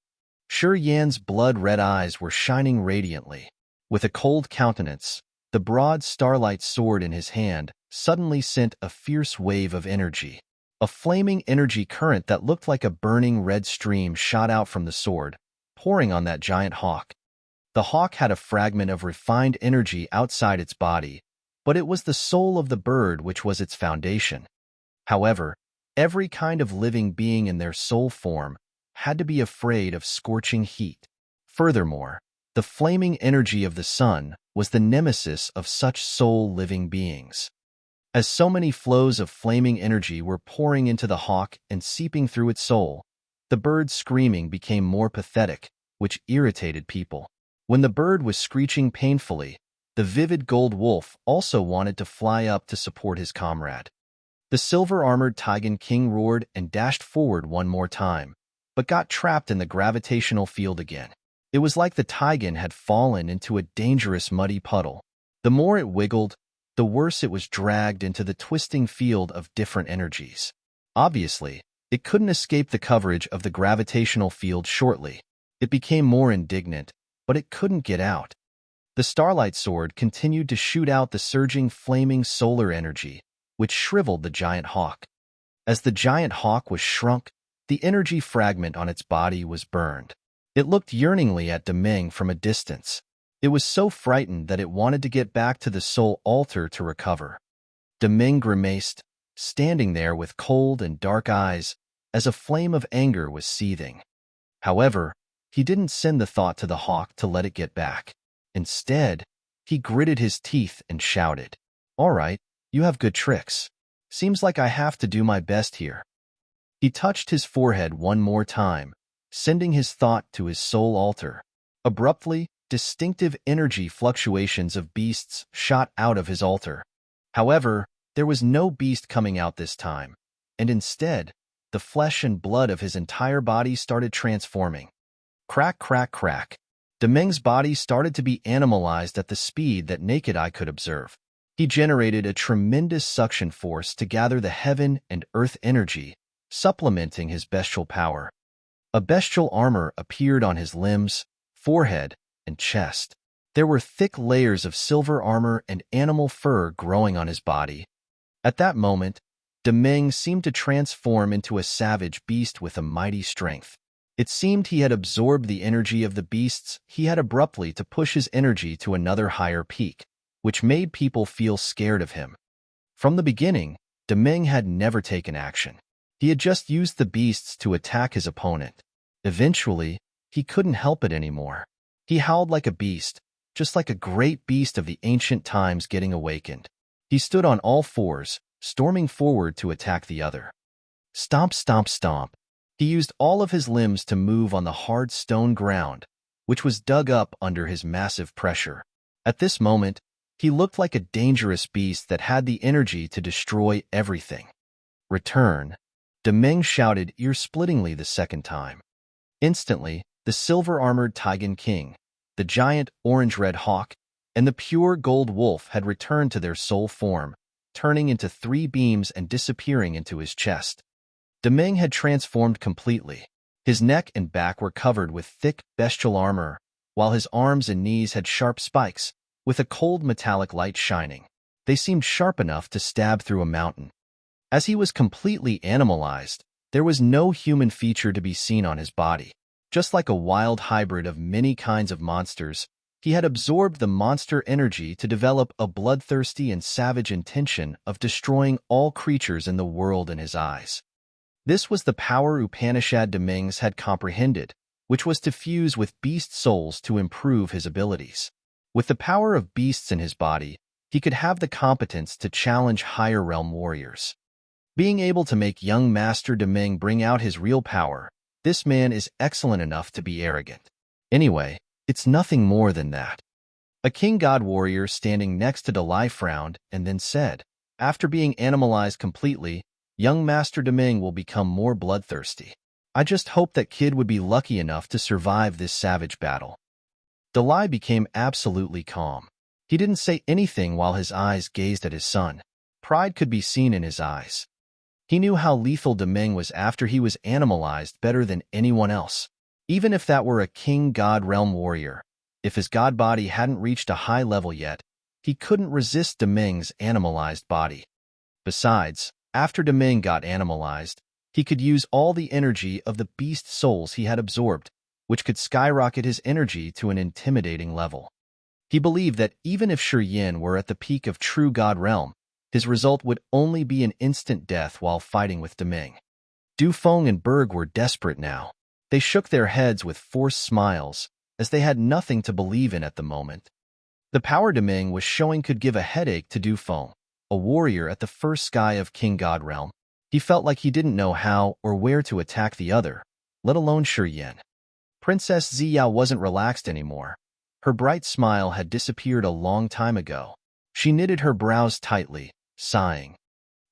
Shi Yan's blood-red eyes were shining radiantly. With a cold countenance, the broad starlight sword in his hand suddenly sent a fierce wave of energy. A flaming energy current that looked like a burning red stream shot out from the sword, pouring on that giant hawk. The hawk had a fragment of refined energy outside its body, but it was the soul of the bird which was its foundation. However, every kind of living being in their soul form had to be afraid of scorching heat. Furthermore, the flaming energy of the sun was the nemesis of such soul-living beings. As so many flows of flaming energy were pouring into the hawk and seeping through its soul, the bird's screaming became more pathetic, which irritated people. When the bird was screeching painfully, the vivid gold wolf also wanted to fly up to support his comrade. The silver-armored Taigen King roared and dashed forward one more time, but got trapped in the gravitational field again. It was like the Taigen had fallen into a dangerous muddy puddle. The more it wiggled, the worse it was dragged into the twisting field of different energies. Obviously, it couldn't escape the coverage of the gravitational field shortly. It became more indignant, but it couldn't get out. The starlight sword continued to shoot out the surging flaming solar energy, which shriveled the giant hawk. As the giant hawk was shrunk, the energy fragment on its body was burned. It looked yearningly at Deming from a distance. It was so frightened that it wanted to get back to the soul altar to recover. Deming grimaced, standing there with cold and dark eyes as a flame of anger was seething. However, he didn't send the thought to the hawk to let it get back. Instead, he gritted his teeth and shouted, "All right, you have good tricks. Seems like I have to do my best here." He touched his forehead one more time, sending his thought to his soul altar. Abruptly, distinctive energy fluctuations of beasts shot out of his altar. However, there was no beast coming out this time, and instead, the flesh and blood of his entire body started transforming. Crack, crack, crack. Demeng's body started to be animalized at the speed that naked eye could observe. He generated a tremendous suction force to gather the heaven and earth energy, supplementing his bestial power. A bestial armor appeared on his limbs, forehead, and chest. There were thick layers of silver armor and animal fur growing on his body. At that moment, Demeng seemed to transform into a savage beast with a mighty strength. It seemed he had absorbed the energy of the beasts he had abruptly to push his energy to another higher peak, which made people feel scared of him. From the beginning, Demeng had never taken action. He had just used the beasts to attack his opponent. Eventually, he couldn't help it anymore. He howled like a beast, just like a great beast of the ancient times getting awakened. He stood on all fours, storming forward to attack the other. Stomp, stomp, stomp. He used all of his limbs to move on the hard stone ground, which was dug up under his massive pressure. At this moment, he looked like a dangerous beast that had the energy to destroy everything. Return. Demeng shouted ear-splittingly the second time. Instantly, the silver-armored Taigen King, the giant orange-red hawk, and the pure gold wolf had returned to their soul form, turning into 3 beams and disappearing into his chest. Demeng had transformed completely. His neck and back were covered with thick, bestial armor, while his arms and knees had sharp spikes, with a cold metallic light shining. They seemed sharp enough to stab through a mountain. As he was completely animalized, there was no human feature to be seen on his body. Just like a wild hybrid of many kinds of monsters, he had absorbed the monster energy to develop a bloodthirsty and savage intention of destroying all creatures in the world in his eyes. This was the power Upanishad Demengs had comprehended, which was to fuse with beast souls to improve his abilities. With the power of beasts in his body, he could have the competence to challenge higher realm warriors. Being able to make young Master Demeng bring out his real power, this man is excellent enough to be arrogant. Anyway, it's nothing more than that. A king god warrior standing next to Dalai frowned and then said, "After being animalized completely, young Master Demeng will become more bloodthirsty. I just hope that kid would be lucky enough to survive this savage battle." Dalai became absolutely calm. He didn't say anything while his eyes gazed at his son. Pride could be seen in his eyes. He knew how lethal Demeng was after he was animalized better than anyone else. Even if that were a king god realm warrior, if his god body hadn't reached a high level yet, he couldn't resist Demeng's animalized body. Besides, after Demeng got animalized, he could use all the energy of the beast souls he had absorbed, which could skyrocket his energy to an intimidating level. He believed that even if Shi Yan were at the peak of true god realm, his result would only be an instant death while fighting with Demeng. Du Feng and Berg were desperate now. They shook their heads with forced smiles, as they had nothing to believe in at the moment. The power Demeng was showing could give a headache to Du Feng, a warrior at the first sky of King God realm. He felt like he didn't know how or where to attack the other, let alone Shi Yan. Princess Zi Yao wasn't relaxed anymore. Her bright smile had disappeared a long time ago. She knitted her brows tightly, sighing.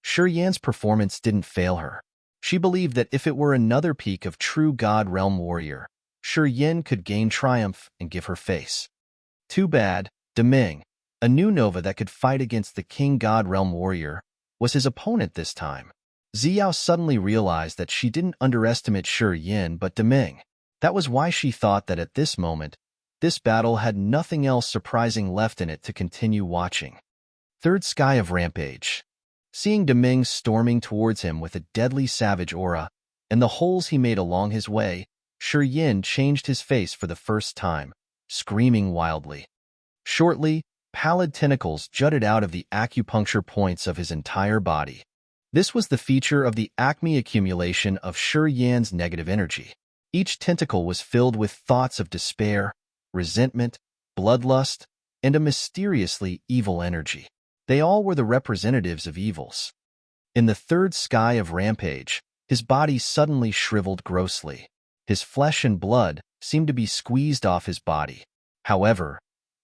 Shi Yan's performance didn't fail her. She believed that if it were another peak of true God realm warrior, Shi Yan could gain triumph and give her face. Too bad, Demeng, a new Nova that could fight against the King God realm warrior, was his opponent this time. Zi Yao suddenly realized that she didn't underestimate Shi Yan but Demeng. That was why she thought that at this moment, this battle had nothing else surprising left in it to continue watching. Third Sky of Rampage. Seeing Demeng storming towards him with a deadly savage aura, and the holes he made along his way, Shi Yan changed his face for the first time, screaming wildly. Shortly, pallid tentacles jutted out of the acupuncture points of his entire body. This was the feature of the acme accumulation of Shi Yan's negative energy. Each tentacle was filled with thoughts of despair, resentment, bloodlust, and a mysteriously evil energy. They all were the representatives of evils. In the third sky of rampage, his body suddenly shriveled grossly. His flesh and blood seemed to be squeezed off his body. However,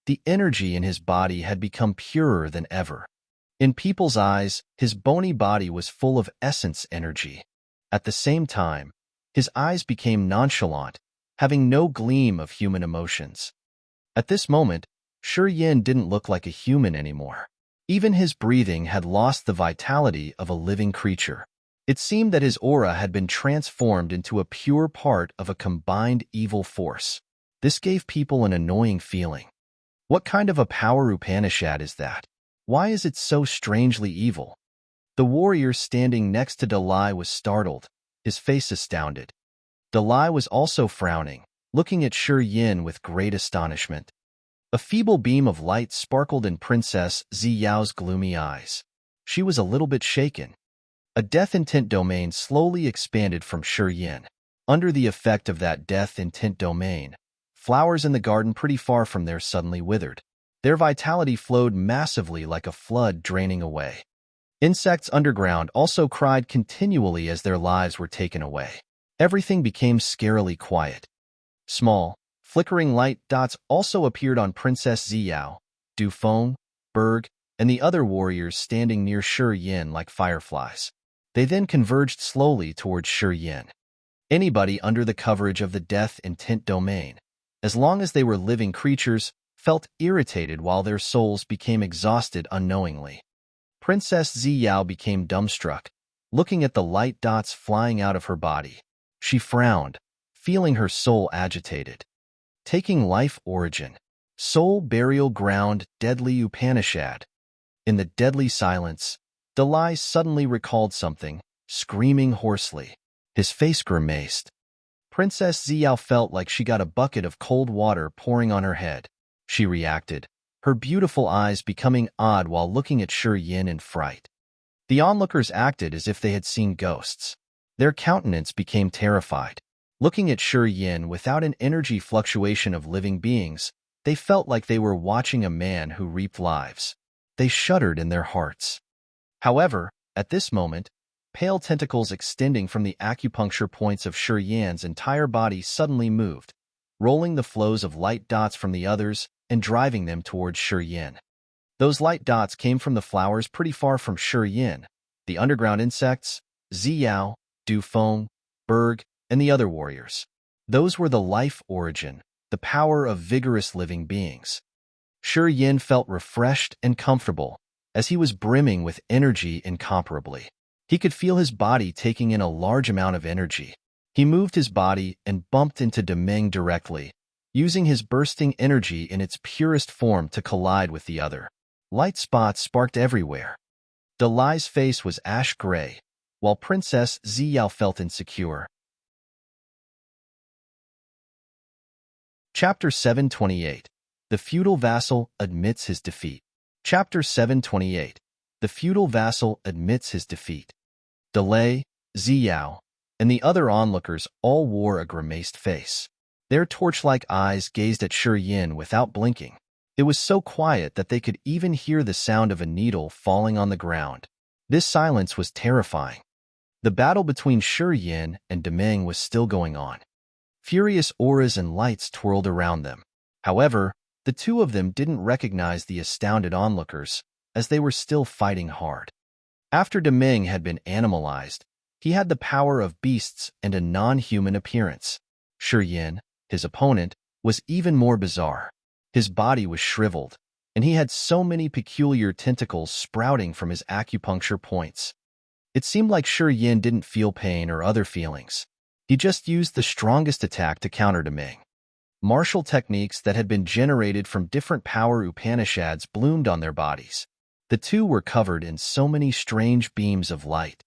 the energy in his body had become purer than ever. In people's eyes, his bony body was full of essence energy. At the same time, his eyes became nonchalant, having no gleam of human emotions. At this moment, Shi Yan didn't look like a human anymore. Even his breathing had lost the vitality of a living creature. It seemed that his aura had been transformed into a pure part of a combined evil force. This gave people an annoying feeling. What kind of a power Upanishad is that? Why is it so strangely evil? The warrior standing next to Dalai was startled, his face astounded. Dalai was also frowning, looking at Shi Yan with great astonishment. A feeble beam of light sparkled in Princess Zi Yao's gloomy eyes. She was a little bit shaken. A death intent domain slowly expanded from Shi Yan. Under the effect of that death intent domain, flowers in the garden pretty far from there suddenly withered. Their vitality flowed massively like a flood draining away. Insects underground also cried continually as their lives were taken away. Everything became scarily quiet. Small, flickering light dots also appeared on Princess Zi Yao, Dufeng, Berg, and the other warriors standing near Shi Yan like fireflies. They then converged slowly towards Shi Yan. Anybody under the coverage of the death intent domain, as long as they were living creatures, felt irritated while their souls became exhausted unknowingly. Princess Zi Yao became dumbstruck, looking at the light dots flying out of her body. She frowned, feeling her soul agitated. Taking life origin. Soul burial ground deadly Upanishad. In the deadly silence, Dalai suddenly recalled something, screaming hoarsely. His face grimaced. Princess Zi Yao felt like she got a bucket of cold water pouring on her head. She reacted, her beautiful eyes becoming odd while looking at Shi Yan in fright. The onlookers acted as if they had seen ghosts. Their countenance became terrified. Looking at Shi Yan without an energy fluctuation of living beings, they felt like they were watching a man who reaped lives. They shuddered in their hearts. However, at this moment, pale tentacles extending from the acupuncture points of Shi Yan's entire body suddenly moved, rolling the flows of light dots from the others and driving them towards Shi Yan. Those light dots came from the flowers pretty far from Shi Yan, the underground insects, Zi Yao, Dufeng, Berg, and the other warriors. Those were the life origin, the power of vigorous living beings. Shi Yan felt refreshed and comfortable, as he was brimming with energy incomparably. He could feel his body taking in a large amount of energy. He moved his body and bumped into Demeng directly, using his bursting energy in its purest form to collide with the other. Light spots sparked everywhere. Dalai's face was ash-gray, while Princess Zi Yao felt insecure. Chapter 728. The Feudal Vassal Admits His Defeat. Chapter 728. The Feudal Vassal Admits His Defeat. Dalai, Zi Yao, and the other onlookers all wore a grimaced face. Their torch-like eyes gazed at Shi Yan without blinking. It was so quiet that they could even hear the sound of a needle falling on the ground. This silence was terrifying. The battle between Shi Yan and Demeng was still going on. Furious auras and lights twirled around them. However, the two of them didn't recognize the astounded onlookers, as they were still fighting hard. After Demeng had been animalized, he had the power of beasts and a non-human appearance. Shi Yan, his opponent, was even more bizarre. His body was shriveled, and he had so many peculiar tentacles sprouting from his acupuncture points. It seemed like Shi Yan didn't feel pain or other feelings. He just used the strongest attack to counter Demeng. Martial techniques that had been generated from different power Upanishads bloomed on their bodies. The two were covered in so many strange beams of light.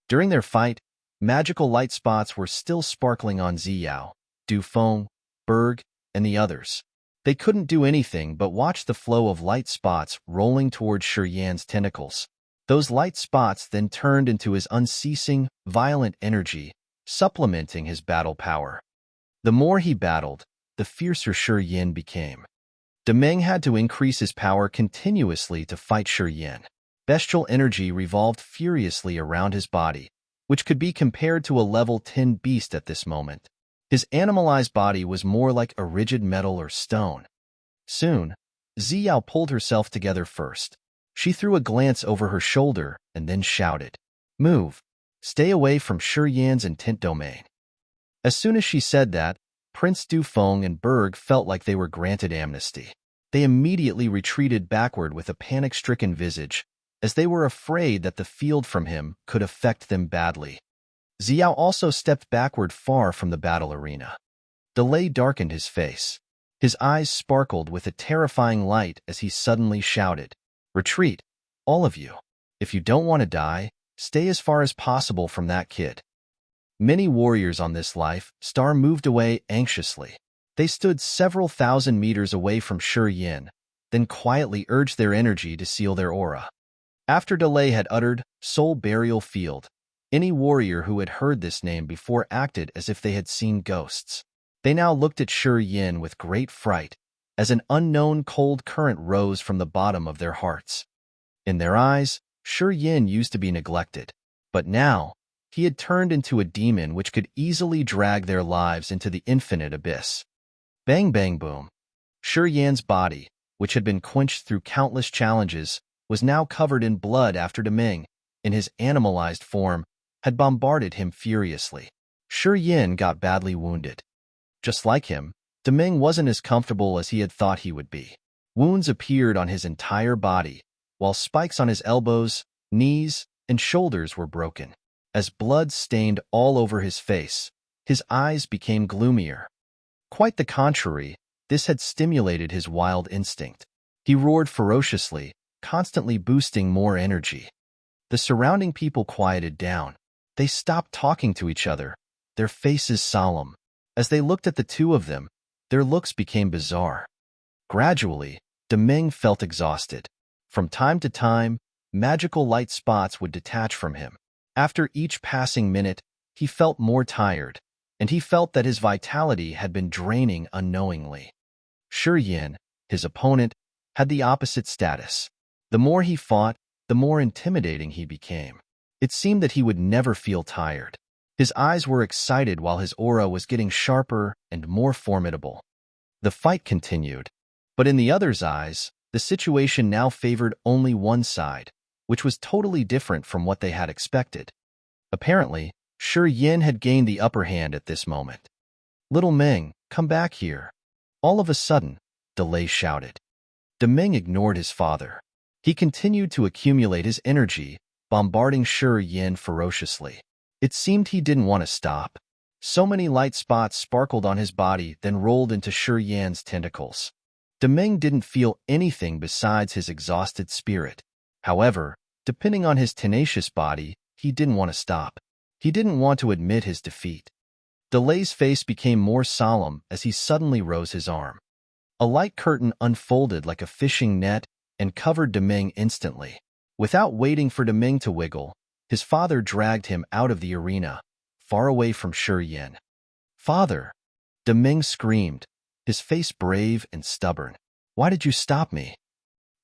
During their fight, magical light spots were still sparkling on Zi Yao, Dufeng, Berg, and the others. They couldn't do anything but watch the flow of light spots rolling towards Shi Yan's tentacles. Those light spots then turned into his unceasing, violent energy, supplementing his battle power. The more he battled, the fiercer Shi Yan became. Demeng had to increase his power continuously to fight Shi Yan. Bestial energy revolved furiously around his body, which could be compared to a level 10 beast at this moment. His animalized body was more like a rigid metal or stone. Soon, Zi Yao pulled herself together first. She threw a glance over her shoulder and then shouted, "Move! Stay away from Shi Yan's intent domain." As soon as she said that, Prince Dufeng and Berg felt like they were granted amnesty. They immediately retreated backward with a panic-stricken visage, as they were afraid that the field from him could affect them badly. Zi Yao also stepped backward far from the battle arena. Delay darkened his face. His eyes sparkled with a terrifying light as he suddenly shouted, "Retreat, all of you. If you don't want to die, stay as far as possible from that kid." Many warriors on this life star moved away anxiously. They stood several thousand meters away from Shi Yan, then quietly urged their energy to seal their aura. After Delay had uttered Soul Burial Field, any warrior who had heard this name before acted as if they had seen ghosts. They now looked at Shi Yan with great fright, as an unknown cold current rose from the bottom of their hearts. In their eyes, Shi Yan used to be neglected, but now, he had turned into a demon which could easily drag their lives into the infinite abyss. Bang bang boom. Shi Yan's body, which had been quenched through countless challenges, was now covered in blood after Demeng, in his animalized form, had bombarded him furiously. Shi Yan got badly wounded. Just like him, Demeng wasn't as comfortable as he had thought he would be. Wounds appeared on his entire body, while spikes on his elbows, knees, and shoulders were broken. As blood stained all over his face, his eyes became gloomier. Quite the contrary, this had stimulated his wild instinct. He roared ferociously, constantly boosting more energy. The surrounding people quieted down. They stopped talking to each other, their faces solemn. As they looked at the two of them, their looks became bizarre. Gradually, Demeng felt exhausted. From time to time, magical light spots would detach from him. After each passing minute, he felt more tired, and he felt that his vitality had been draining unknowingly. Shi Yan, his opponent, had the opposite status. The more he fought, the more intimidating he became. It seemed that he would never feel tired. His eyes were excited while his aura was getting sharper and more formidable. The fight continued, but in the other's eyes, the situation now favored only one side, which was totally different from what they had expected. Apparently, Shi Yan had gained the upper hand at this moment. "Little Meng, come back here." All of a sudden, Delay shouted. Demeng ignored his father. He continued to accumulate his energy, bombarding Shi Yan ferociously. It seemed he didn't want to stop. So many light spots sparkled on his body, then rolled into Shi Yan's tentacles. Demeng didn't feel anything besides his exhausted spirit. However, depending on his tenacious body, he didn't want to stop. He didn't want to admit his defeat. Delay's face became more solemn as he suddenly rose his arm. A light curtain unfolded like a fishing net and covered Demeng instantly. Without waiting for Demeng to wiggle, his father dragged him out of the arena, far away from Shi Yan. "Father!" Demeng screamed, his face brave and stubborn. "Why did you stop me?"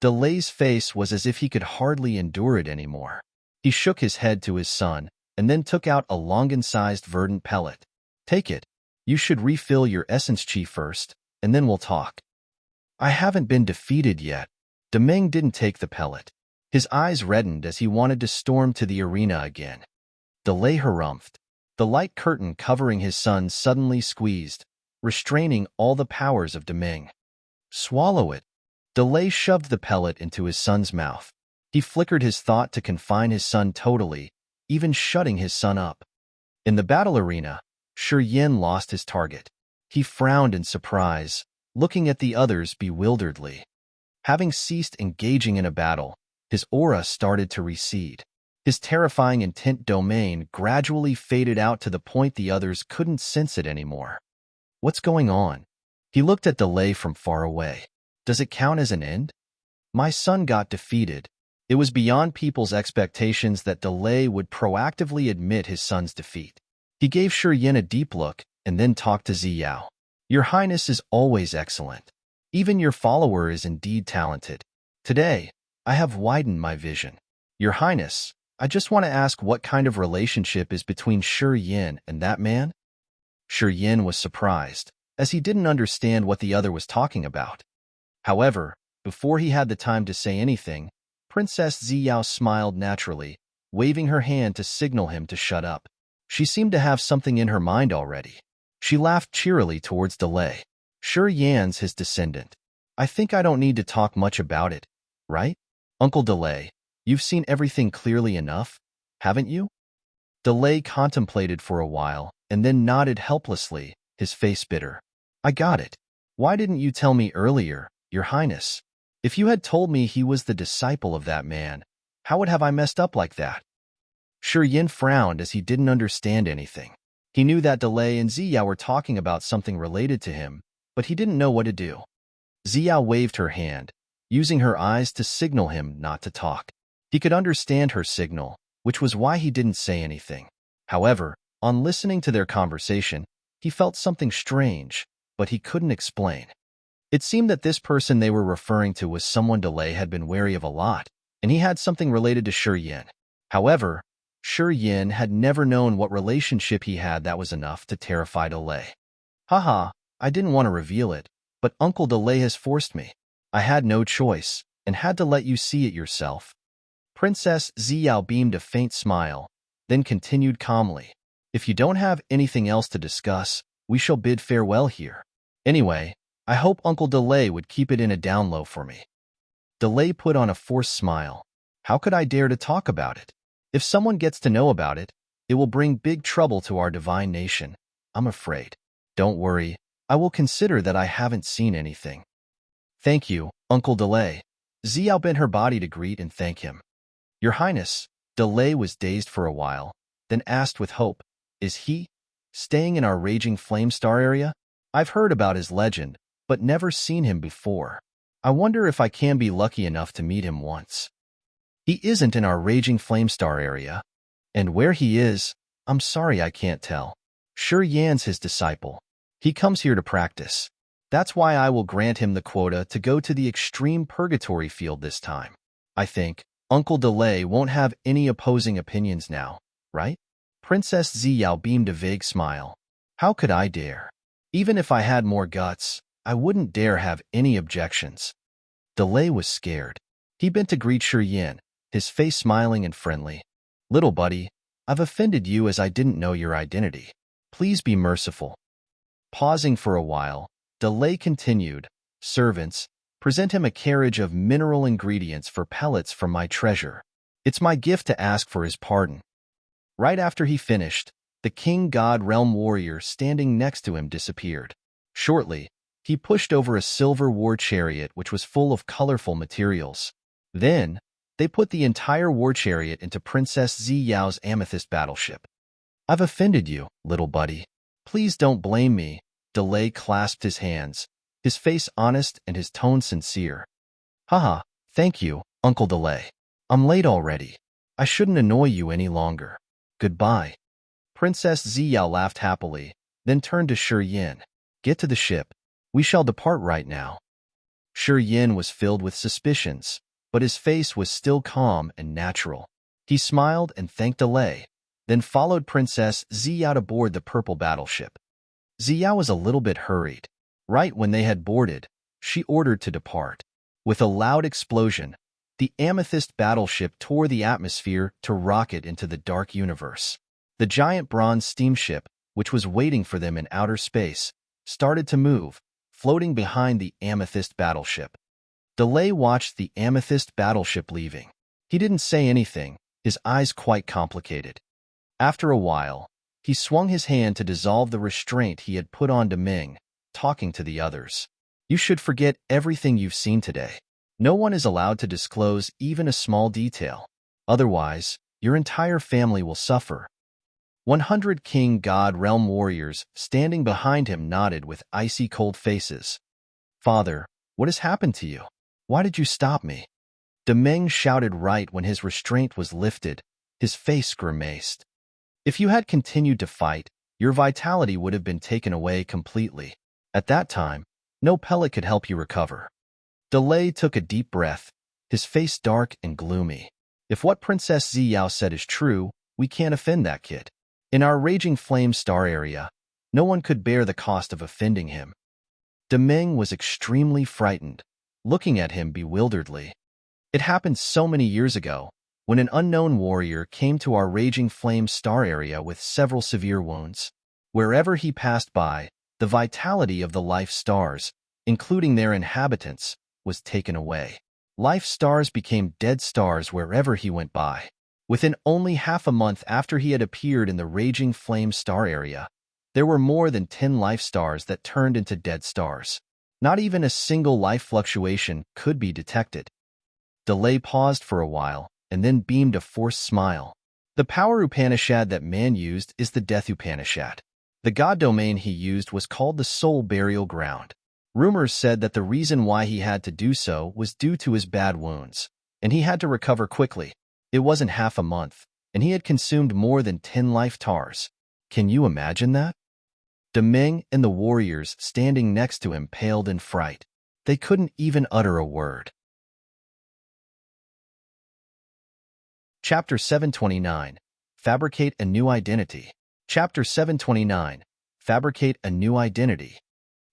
Delay's face was as if he could hardly endure it anymore. He shook his head to his son, and then took out a longan-sized verdant pellet. "Take it. You should refill your essence chi first, and then we'll talk." "I haven't been defeated yet." Demeng didn't take the pellet. His eyes reddened as he wanted to storm to the arena again. Delay harumphed. The light curtain covering his son suddenly squeezed, restraining all the powers of Demeng. "Swallow it." Delay shoved the pellet into his son's mouth. He flickered his thought to confine his son totally, even shutting his son up. In the battle arena, Shi Yan lost his target. He frowned in surprise, looking at the others bewilderedly. Having ceased engaging in a battle, his aura started to recede. His terrifying intent domain gradually faded out to the point the others couldn't sense it anymore. "What's going on?" He looked at Delay from far away. "Does it count as an end?" "My son got defeated. It was beyond people's expectations that Delay would proactively admit his son's defeat. He gave Shi Yan a deep look and then talked to Zi Yao. Your Highness is always excellent. Even your follower is indeed talented. Today, I have widened my vision. Your Highness, I just want to ask what kind of relationship is between Shi Yan and that man? Shi Yan was surprised, as he didn't understand what the other was talking about. However, before he had the time to say anything, Princess Zi Yao smiled naturally, waving her hand to signal him to shut up. She seemed to have something in her mind already. She laughed cheerily towards Delay. Shi Yan's his descendant. I think I don't need to talk much about it, right? Uncle Delay, you've seen everything clearly enough, haven't you? Delay contemplated for a while and then nodded helplessly, his face bitter. I got it. Why didn't you tell me earlier, Your Highness? If you had told me he was the disciple of that man, how would have I messed up like that? Shi Yan frowned as he didn't understand anything. He knew that Delay and Zi Yao were talking about something related to him, but he didn't know what to do. Zi Yao waved her hand, using her eyes to signal him not to talk. He could understand her signal, which was why he didn't say anything. However, on listening to their conversation, he felt something strange, but he couldn't explain. It seemed that this person they were referring to was someone Delay had been wary of a lot, and he had something related to Shi Yan. However, Shi Yan had never known what relationship he had that was enough to terrify Delay. Haha, I didn't want to reveal it, but Uncle Delay has forced me. I had no choice, and had to let you see it yourself. Princess Zi Yao beamed a faint smile, then continued calmly. If you don't have anything else to discuss, we shall bid farewell here. Anyway, I hope Uncle Delay would keep it in a down low for me. Delay put on a forced smile. How could I dare to talk about it? If someone gets to know about it, it will bring big trouble to our divine nation, I'm afraid. Don't worry, I will consider that I haven't seen anything. Thank you, Uncle Delay. Zi Yao bent her body to greet and thank him. Your Highness, Delay was dazed for a while, then asked with hope, is he staying in our raging flame star area? I've heard about his legend, but never seen him before. I wonder if I can be lucky enough to meet him once. He isn't in our raging flame star area. And where he is, I'm sorry I can't tell. Shi Yan's his disciple. He comes here to practice. That's why I will grant him the quota to go to the extreme purgatory field this time. I think Uncle Delay won't have any opposing opinions now, right? Princess Zi Yao beamed a vague smile. How could I dare? Even if I had more guts, I wouldn't dare have any objections. Delay was scared. He bent to greet Shi Yan, his face smiling and friendly. Little buddy, I've offended you as I didn't know your identity. Please be merciful. Pausing for a while, Delay continued, servants, present him a carriage of mineral ingredients for pellets from my treasure. It's my gift to ask for his pardon. Right after he finished, the King God Realm warrior standing next to him disappeared. Shortly, he pushed over a silver war chariot which was full of colorful materials. Then, they put the entire war chariot into Princess Zi Yao's amethyst battleship. I've offended you, little buddy. Please don't blame me. Delay clasped his hands, his face honest and his tone sincere. Haha, thank you, Uncle Delay. I'm late already. I shouldn't annoy you any longer. Goodbye. Princess Zi Yao laughed happily, then turned to Shi Yan. Get to the ship. We shall depart right now. Shi Yan was filled with suspicions, but his face was still calm and natural. He smiled and thanked Delay, then followed Princess Zi Yao to board the purple battleship. Zi Yao was a little bit hurried. Right when they had boarded, she ordered to depart. With a loud explosion, the amethyst battleship tore the atmosphere to rocket into the dark universe. The giant bronze steamship, which was waiting for them in outer space, started to move, floating behind the amethyst battleship. Delay watched the amethyst battleship leaving. He didn't say anything, his eyes quite complicated. After a while, he swung his hand to dissolve the restraint he had put on Deming, talking to the others. You should forget everything you've seen today. No one is allowed to disclose even a small detail. Otherwise, your entire family will suffer. 100 King God Realm warriors standing behind him nodded with icy cold faces. Father, what has happened to you? Why did you stop me? Meng shouted right when his restraint was lifted, his face grimaced. If you had continued to fight, your vitality would have been taken away completely. At that time, no pellet could help you recover. Delay took a deep breath, his face dark and gloomy. If what Princess Zi Yao said is true, we can't offend that kid. In our Raging Flame Star area, no one could bear the cost of offending him. Meng was extremely frightened, looking at him bewilderedly. It happened so many years ago, when an unknown warrior came to our Raging Flame Star area with several severe wounds. Wherever he passed by, the vitality of the life stars, including their inhabitants, was taken away. Life stars became dead stars wherever he went by. Within only half a month after he had appeared in the Raging Flame Star area, there were more than 10 life stars that turned into dead stars. Not even a single life fluctuation could be detected. Delay paused for a while, and then beamed a forced smile. The power Upanishad that man used is the Death Upanishad. The god domain he used was called the Soul Burial Ground. Rumors said that the reason why he had to do so was due to his bad wounds, and he had to recover quickly. It wasn't half a month, and he had consumed more than 10 life tars. Can you imagine that? Meng and the warriors standing next to him paled in fright. They couldn't even utter a word. Chapter 729. Fabricate a New Identity. Chapter 729. Fabricate a New Identity.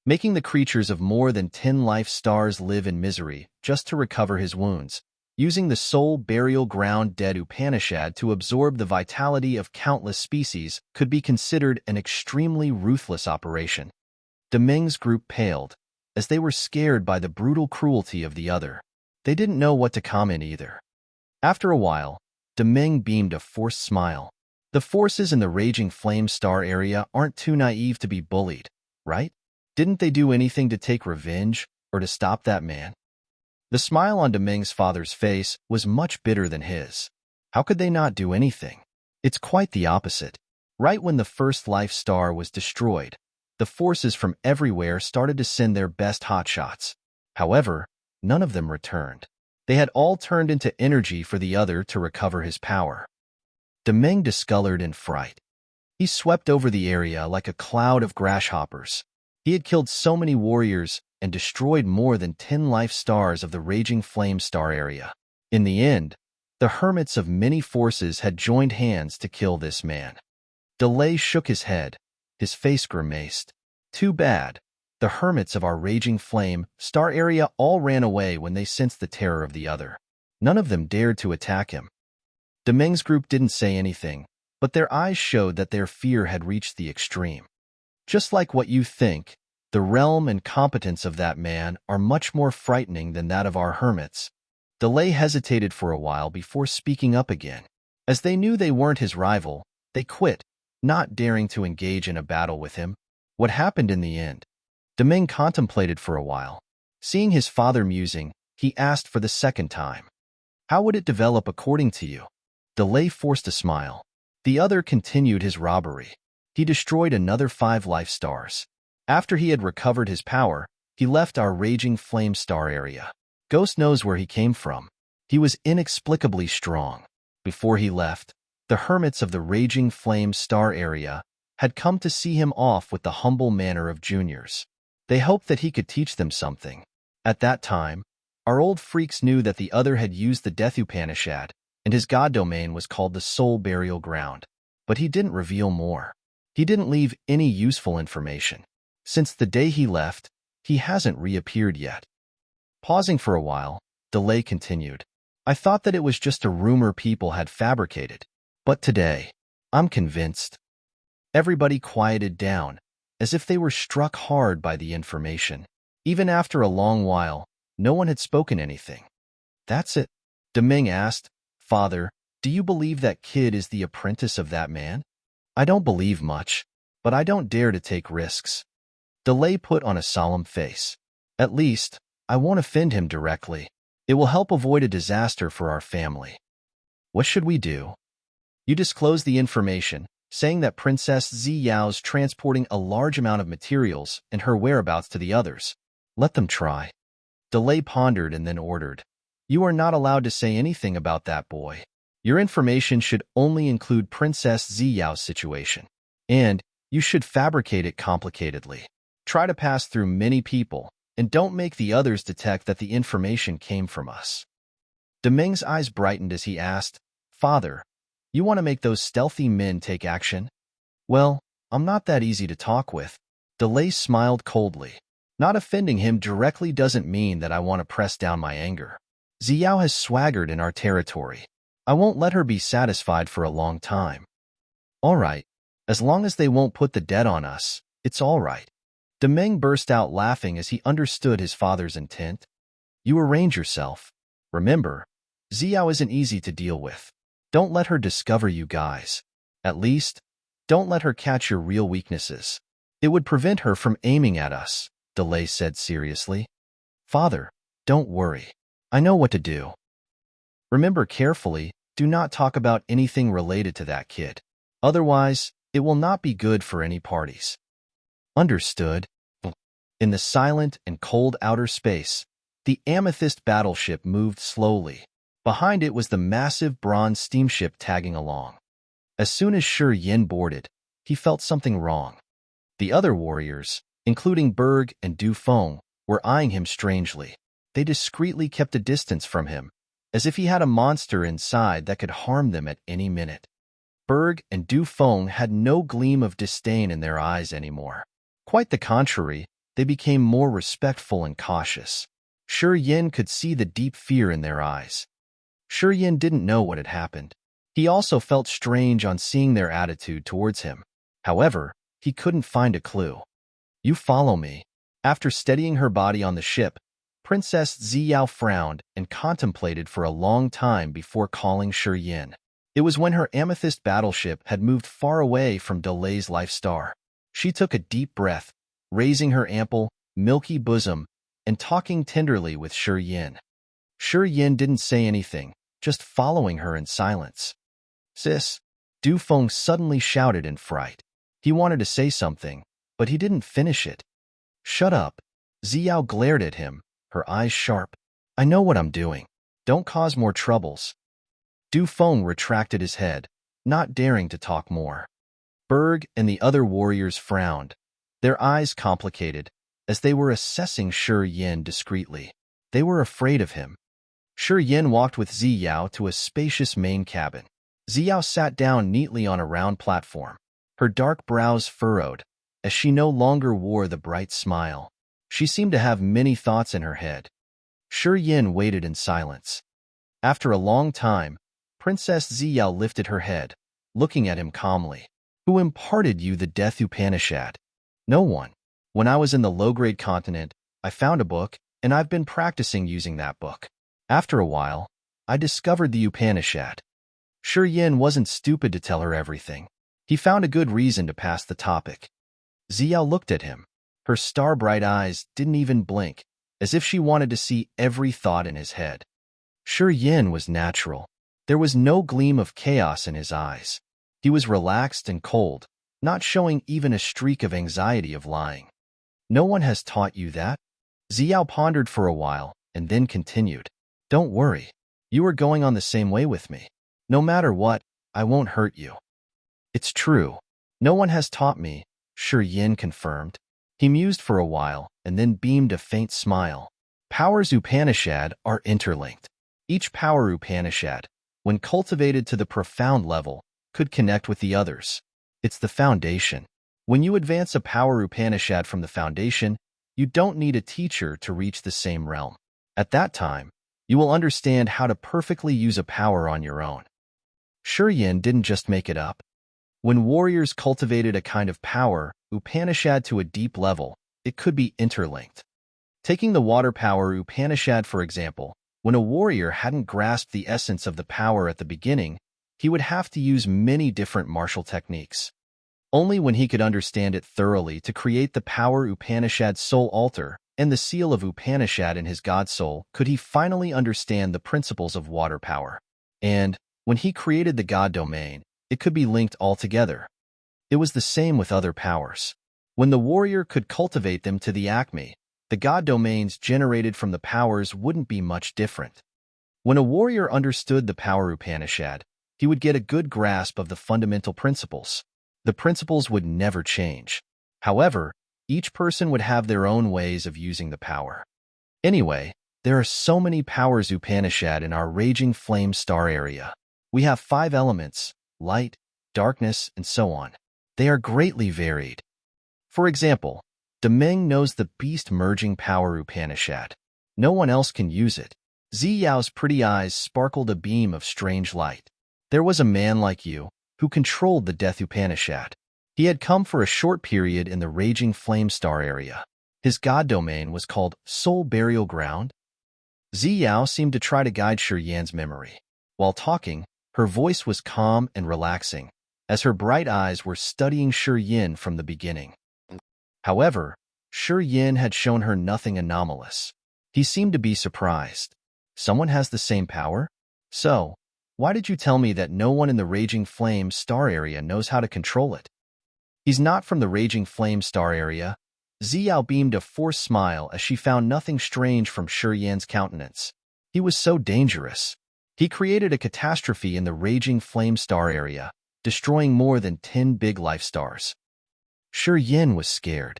Making the creatures of more than 10 life stars live in misery just to recover his wounds, using the Soul Burial Ground Dead Upanishad to absorb the vitality of countless species could be considered an extremely ruthless operation. Meng's group paled, as they were scared by the brutal cruelty of the other. They didn't know what to comment either. After a while, Meng beamed a forced smile. The forces in the Raging Flame Star area aren't too naive to be bullied, right? Didn't they do anything to take revenge or to stop that man? The smile on Meng's father's face was much bitter than his. How could they not do anything? It's quite the opposite. Right when the first life star was destroyed, the forces from everywhere started to send their best hotshots. However, none of them returned. They had all turned into energy for the other to recover his power. Meng discolored in fright. He swept over the area like a cloud of grasshoppers. He had killed so many warriors and destroyed more than 10 life stars of the Raging Flame Star area. In the end, the hermits of many forces had joined hands to kill this man. Delay shook his head, his face grimaced. Too bad. The hermits of our Raging Flame Star area all ran away when they sensed the terror of the other. None of them dared to attack him. Meng's group didn't say anything, but their eyes showed that their fear had reached the extreme. Just like what you think, the realm and competence of that man are much more frightening than that of our hermits. Delay hesitated for a while before speaking up again. As they knew they weren't his rival, they quit, not daring to engage in a battle with him. What happened in the end? Meng contemplated for a while. Seeing his father musing, he asked for the second time. How would it develop according to you? Delay forced a smile. The other continued his robbery. He destroyed another 5 life stars. After he had recovered his power, he left our Raging Flame Star area. Ghost knows where he came from. He was inexplicably strong. Before he left, the hermits of the Raging Flame Star area had come to see him off with the humble manner of juniors. They hoped that he could teach them something. At that time, our old freaks knew that the other had used the Death Upanishad, and his god domain was called the Soul Burial Ground. But he didn't reveal more. He didn't leave any useful information. Since the day he left, he hasn't reappeared yet. Pausing for a while, Delay continued. I thought that it was just a rumor people had fabricated. But today, I'm convinced. Everybody quieted down, as if they were struck hard by the information. Even after a long while, no one had spoken anything. That's it. Meng asked, Father, do you believe that kid is the apprentice of that man? I don't believe much, but I don't dare to take risks. Delay put on a solemn face. At least, I won't offend him directly. It will help avoid a disaster for our family. What should we do? You disclose the information, saying that Princess Zi Yao's transporting a large amount of materials and her whereabouts to the others. Let them try. Delay pondered and then ordered. You are not allowed to say anything about that boy. Your information should only include Princess Zi Yao's situation. And you should fabricate it complicatedly. Try to pass through many people, and don't make the others detect that the information came from us. Demeng's eyes brightened as he asked, Father, you want to make those stealthy men take action? Well, I'm not that easy to talk with. Delay smiled coldly. Not offending him directly doesn't mean that I want to press down my anger. Zi Yao has swaggered in our territory. I won't let her be satisfied for a long time. All right. As long as they won't put the debt on us, it's all right. Demeng burst out laughing as he understood his father's intent. You arrange yourself. Remember, Zi Yao isn't easy to deal with. Don't let her discover you guys. At least, don't let her catch your real weaknesses. It would prevent her from aiming at us, Delay said seriously. Father, don't worry. I know what to do. Remember carefully, do not talk about anything related to that kid. Otherwise, it will not be good for any parties. Understood. In the silent and cold outer space, the amethyst battleship moved slowly. Behind it was the massive bronze steamship tagging along. As soon as Shi Yan boarded, he felt something wrong. The other warriors, including Berg and Du Feng, were eyeing him strangely. They discreetly kept a distance from him, as if he had a monster inside that could harm them at any minute. Berg and Du Feng had no gleam of disdain in their eyes anymore. Quite the contrary, they became more respectful and cautious. Shi Yan could see the deep fear in their eyes. Shi Yan didn't know what had happened. He also felt strange on seeing their attitude towards him. However, he couldn't find a clue. You follow me. After steadying her body on the ship, Princess Zi Yao frowned and contemplated for a long time before calling Shi Yan. It was when her amethyst battleship had moved far away from Delay's life star. She took a deep breath, raising her ample, milky bosom and talking tenderly with Shi Yan. Shi Yan didn't say anything, just following her in silence. Sis, Du Feng suddenly shouted in fright. He wanted to say something, but he didn't finish it. Shut up. Zi Yao glared at him, her eyes sharp. I know what I'm doing. Don't cause more troubles. Du Feng retracted his head, not daring to talk more. Berg and the other warriors frowned, their eyes complicated, as they were assessing Shi Yan discreetly. They were afraid of him. Shi Yan walked with Zi Yao to a spacious main cabin. Zi Yao sat down neatly on a round platform, her dark brows furrowed, as she no longer wore the bright smile. She seemed to have many thoughts in her head. Shi Yan waited in silence. After a long time, Princess Zi Yao lifted her head, looking at him calmly. Who imparted you the Death Upanishad? No one. When I was in the low-grade continent, I found a book, and I've been practicing using that book. After a while, I discovered the Upanishad. Shi Yan wasn't stupid to tell her everything. He found a good reason to pass the topic. Zi Yao looked at him. Her star-bright eyes didn't even blink, as if she wanted to see every thought in his head. Shi Yan was natural. There was no gleam of chaos in his eyes. He was relaxed and cold, not showing even a streak of anxiety of lying. No one has taught you that? Zi Yao pondered for a while, and then continued. Don't worry. You are going on the same way with me. No matter what, I won't hurt you. It's true. No one has taught me, Shi Yan confirmed. He mused for a while, and then beamed a faint smile. Powers Upanishad are interlinked. Each power Upanishad, when cultivated to the profound level, could connect with the others. It's the foundation. When you advance a power Upanishad from the foundation, you don't need a teacher to reach the same realm. At that time, you will understand how to perfectly use a power on your own. Shi Yan didn't just make it up. When warriors cultivated a kind of power, Upanishad to a deep level, it could be interlinked. Taking the water power Upanishad for example, when a warrior hadn't grasped the essence of the power at the beginning, he would have to use many different martial techniques. Only when he could understand it thoroughly to create the power Upanishad soul altar and the seal of Upanishad in his god soul could he finally understand the principles of water power. And, when he created the god domain, it could be linked all together. It was the same with other powers. When the warrior could cultivate them to the acme, the god domains generated from the powers wouldn't be much different. When a warrior understood the power Upanishad, he would get a good grasp of the fundamental principles. The principles would never change. However, each person would have their own ways of using the power. Anyway, there are so many powers Upanishad in our raging flame star area. We have 5 elements: light, darkness, and so on. They are greatly varied. For example, Demeng knows the beast-merging power Upanishad. No one else can use it. Zi Yao's pretty eyes sparkled a beam of strange light. There was a man like you, who controlled the Death Upanishad. He had come for a short period in the raging flame star area. His god domain was called Soul Burial Ground. Zi Yao seemed to try to guide Shi Yan's memory. While talking, her voice was calm and relaxing, as her bright eyes were studying Shi Yan from the beginning. However, Shi Yan had shown her nothing anomalous. He seemed to be surprised. Someone has the same power? So, why did you tell me that no one in the Raging Flame Star area knows how to control it? He's not from the Raging Flame Star area. Zi Yao beamed a forced smile as she found nothing strange from Shi Yan's countenance. He was so dangerous. He created a catastrophe in the Raging Flame Star area, destroying more than 10 big life stars. Shi Yan was scared.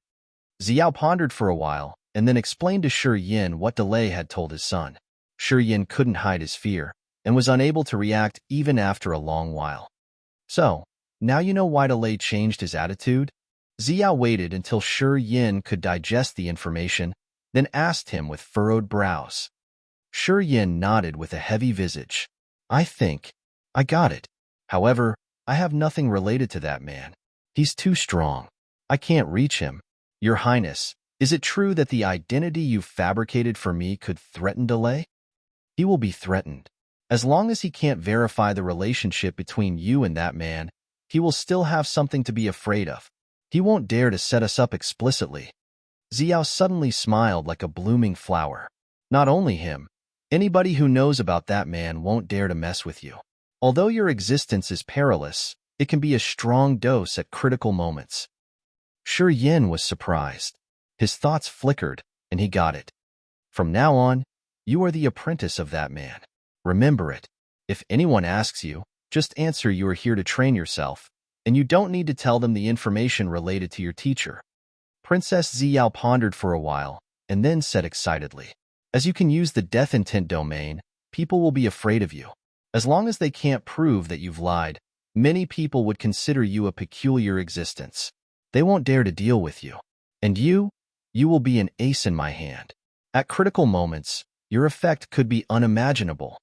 Zi Yao pondered for a while and then explained to Shi Yan what Delay had told his son. Shi Yan couldn't hide his fear and was unable to react even after a long while. So, now you know why Delay changed his attitude? Zi Yao waited until Shi Yan could digest the information, then asked him with furrowed brows. Shi Yan nodded with a heavy visage. I think I got it. However, I have nothing related to that man. He's too strong. I can't reach him. Your Highness, is it true that the identity you fabricated for me could threaten Delay? He will be threatened. As long as he can't verify the relationship between you and that man, he will still have something to be afraid of. He won't dare to set us up explicitly. Zi Yao suddenly smiled like a blooming flower. Not only him, anybody who knows about that man won't dare to mess with you. Although your existence is perilous, it can be a strong dose at critical moments. Shi Yan was surprised. His thoughts flickered, and he got it. From now on, you are the apprentice of that man. Remember it. If anyone asks you, just answer you are here to train yourself, and you don't need to tell them the information related to your teacher. Princess Zi Yao pondered for a while, and then said excitedly, as you can use the death intent domain, people will be afraid of you. As long as they can't prove that you've lied, many people would consider you a peculiar existence. They won't dare to deal with you. And you will be an ace in my hand. At critical moments, your effect could be unimaginable.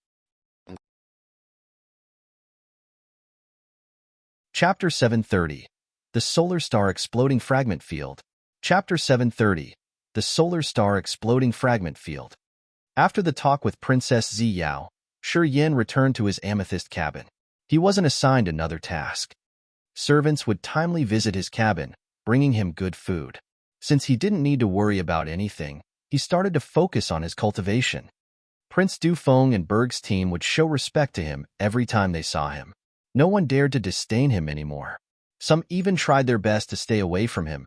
Chapter 730. The Solar Star Exploding Fragment Field. Chapter 730. The Solar Star Exploding Fragment Field. After the talk with Princess Zi Yao, Shi Yan returned to his amethyst cabin. He wasn't assigned another task. Servants would timely visit his cabin, bringing him good food. Since he didn't need to worry about anything, he started to focus on his cultivation. Prince Dufeng and Berg's team would show respect to him every time they saw him. No one dared to disdain him anymore. Some even tried their best to stay away from him.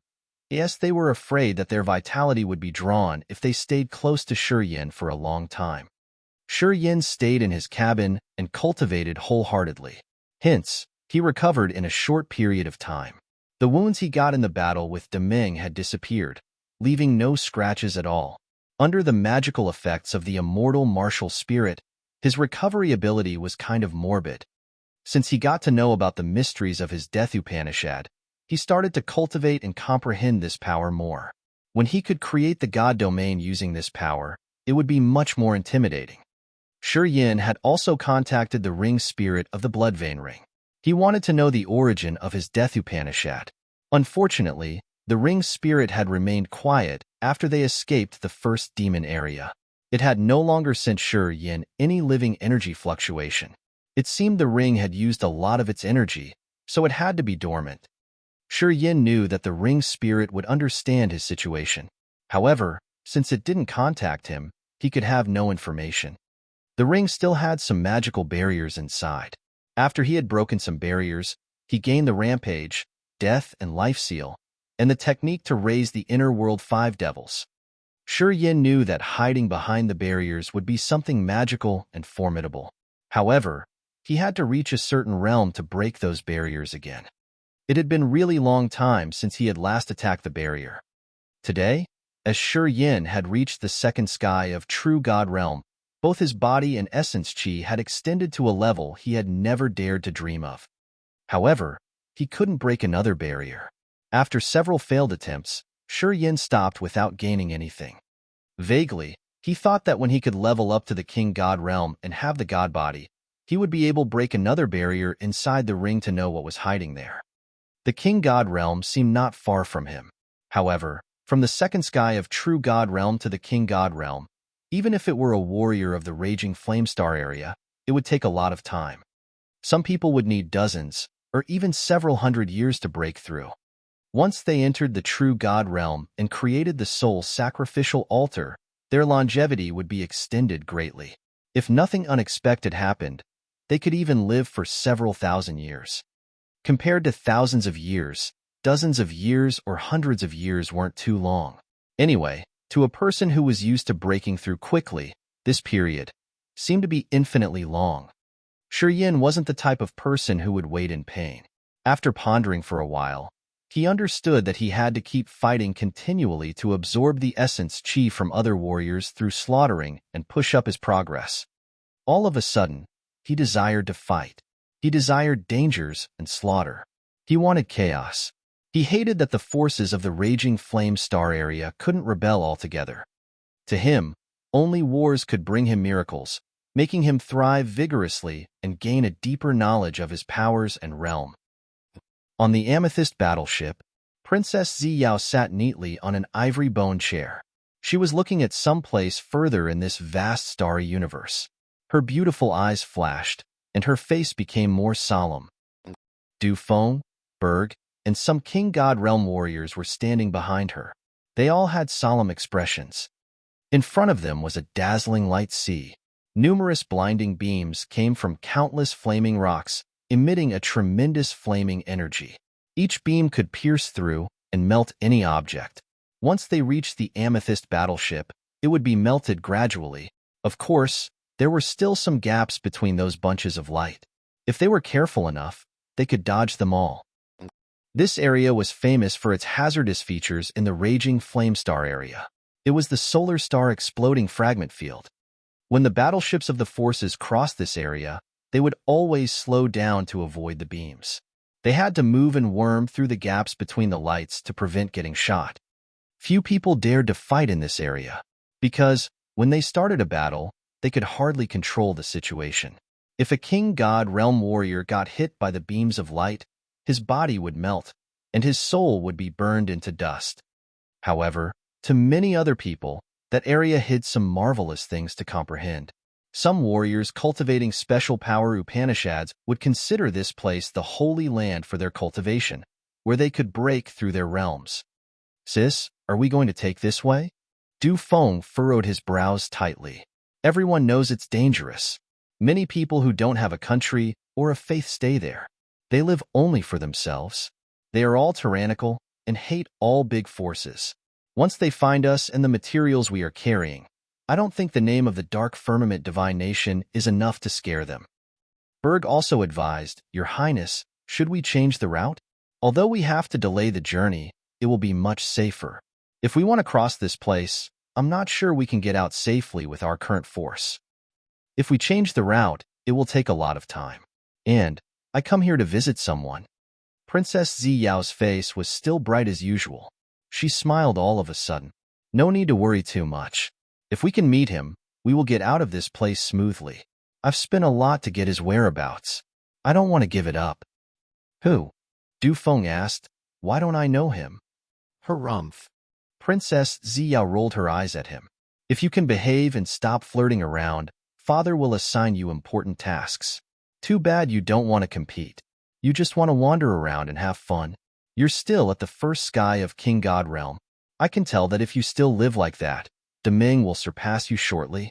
Yes, they were afraid that their vitality would be drawn if they stayed close to Shi Yan for a long time. Shi Yan stayed in his cabin and cultivated wholeheartedly. Hence, he recovered in a short period of time. The wounds he got in the battle with Demeng had disappeared, leaving no scratches at all. Under the magical effects of the immortal martial spirit, his recovery ability was kind of morbid. Since he got to know about the mysteries of his Death Upanishad, he started to cultivate and comprehend this power more. When he could create the god domain using this power, it would be much more intimidating. Shi Yan had also contacted the ring spirit of the blood vein ring. He wanted to know the origin of his Death Upanishad. Unfortunately, the ring spirit had remained quiet after they escaped the first demon area. It had no longer sent Shi Yan any living energy fluctuation. It seemed the ring had used a lot of its energy, so it had to be dormant. Shi Yan knew that the ring spirit would understand his situation. However, since it didn't contact him, he could have no information. The ring still had some magical barriers inside. After he had broken some barriers, he gained the Rampage, Death and Life Seal, and the technique to raise the inner world 5 devils. Shi Yan knew that hiding behind the barriers would be something magical and formidable. However, he had to reach a certain realm to break those barriers again. It had been really long time since he had last attacked the barrier. Today, as Shi Yan had reached the second sky of true God realm, both his body and essence chi had extended to a level he had never dared to dream of. However, he couldn't break another barrier. After several failed attempts, Shi Yan stopped without gaining anything. Vaguely, he thought that when he could level up to the King God realm and have the God body, he would be able to break another barrier inside the ring to know what was hiding there. The King God realm seemed not far from him. However, from the second sky of true God realm to the King God realm, even if it were a warrior of the raging flamestar area, it would take a lot of time. Some people would need dozens, or even several hundred years to break through. Once they entered the true God realm and created the soul sacrificial altar, their longevity would be extended greatly. If nothing unexpected happened, they could even live for several thousand years. Compared to thousands of years, dozens of years or hundreds of years weren't too long. Anyway, to a person who was used to breaking through quickly, this period seemed to be infinitely long. Shi Yan wasn't the type of person who would wait in pain. After pondering for a while, he understood that he had to keep fighting continually to absorb the essence chi from other warriors through slaughtering and push up his progress. All of a sudden, he desired to fight. He desired dangers and slaughter. He wanted chaos. He hated that the forces of the raging flame star area couldn't rebel altogether. To him, only wars could bring him miracles, making him thrive vigorously and gain a deeper knowledge of his powers and realm. On the amethyst battleship, Princess Zi Yao sat neatly on an ivory bone chair. She was looking at some place further in this vast starry universe. Her beautiful eyes flashed, and her face became more solemn. Du Feng, Berg, and some King God Realm warriors were standing behind her. They all had solemn expressions. In front of them was a dazzling light sea. Numerous blinding beams came from countless flaming rocks, emitting a tremendous flaming energy. Each beam could pierce through and melt any object. Once they reached the amethyst battleship, it would be melted gradually. Of course, there were still some gaps between those bunches of light. If they were careful enough, they could dodge them all. This area was famous for its hazardous features in the raging flamestar area. It was the solar star exploding fragment field. When the battleships of the forces crossed this area, they would always slow down to avoid the beams. They had to move and worm through the gaps between the lights to prevent getting shot. Few people dared to fight in this area, because, when they started a battle, they could hardly control the situation. If a King God Realm warrior got hit by the beams of light, his body would melt, and his soul would be burned into dust. However, to many other people, that area hid some marvelous things to comprehend. Some warriors cultivating special power Upanishads would consider this place the holy land for their cultivation, where they could break through their realms. Sis, are we going to take this way? Du Feng furrowed his brows tightly. Everyone knows it's dangerous. Many people who don't have a country or a faith stay there. They live only for themselves. They are all tyrannical and hate all big forces. Once they find us and the materials we are carrying, I don't think the name of the dark firmament divine nation is enough to scare them. Berg also advised, Your Highness, should we change the route? Although we have to delay the journey, it will be much safer. If we want to cross this place, I'm not sure we can get out safely with our current force. If we change the route, it will take a lot of time. And I come here to visit someone. Princess Zi Yao's face was still bright as usual. She smiled all of a sudden. No need to worry too much. If we can meet him, we will get out of this place smoothly. I've spent a lot to get his whereabouts. I don't want to give it up. Who? Du Feng asked. Why don't I know him? Harumph. Princess Zi Yao rolled her eyes at him. If you can behave and stop flirting around, Father will assign you important tasks. Too bad you don't want to compete. You just want to wander around and have fun. You're still at the first sky of King God Realm. I can tell that if you still live like that, Deming will surpass you shortly.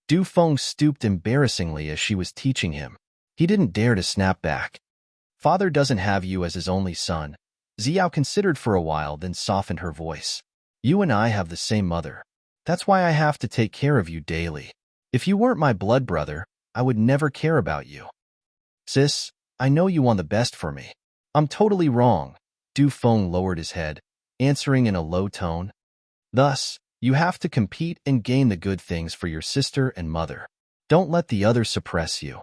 Du Feng stooped embarrassingly as she was teaching him. He didn't dare to snap back. Father doesn't have you as his only son. Zi Yao considered for a while, then softened her voice. You and I have the same mother. That's why I have to take care of you daily. If you weren't my blood brother, I would never care about you. Sis, I know you want the best for me. I'm totally wrong. Du Feng lowered his head, answering in a low tone. Thus, you have to compete and gain the good things for your sister and mother. Don't let the others suppress you.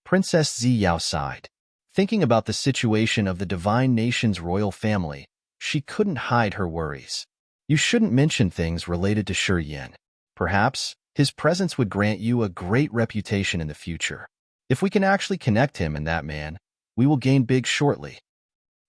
Princess Zi Yao sighed. Thinking about the situation of the divine nation's royal family, she couldn't hide her worries. You shouldn't mention things related to Shi Yan. Perhaps his presence would grant you a great reputation in the future. If we can actually connect him and that man, we will gain big shortly.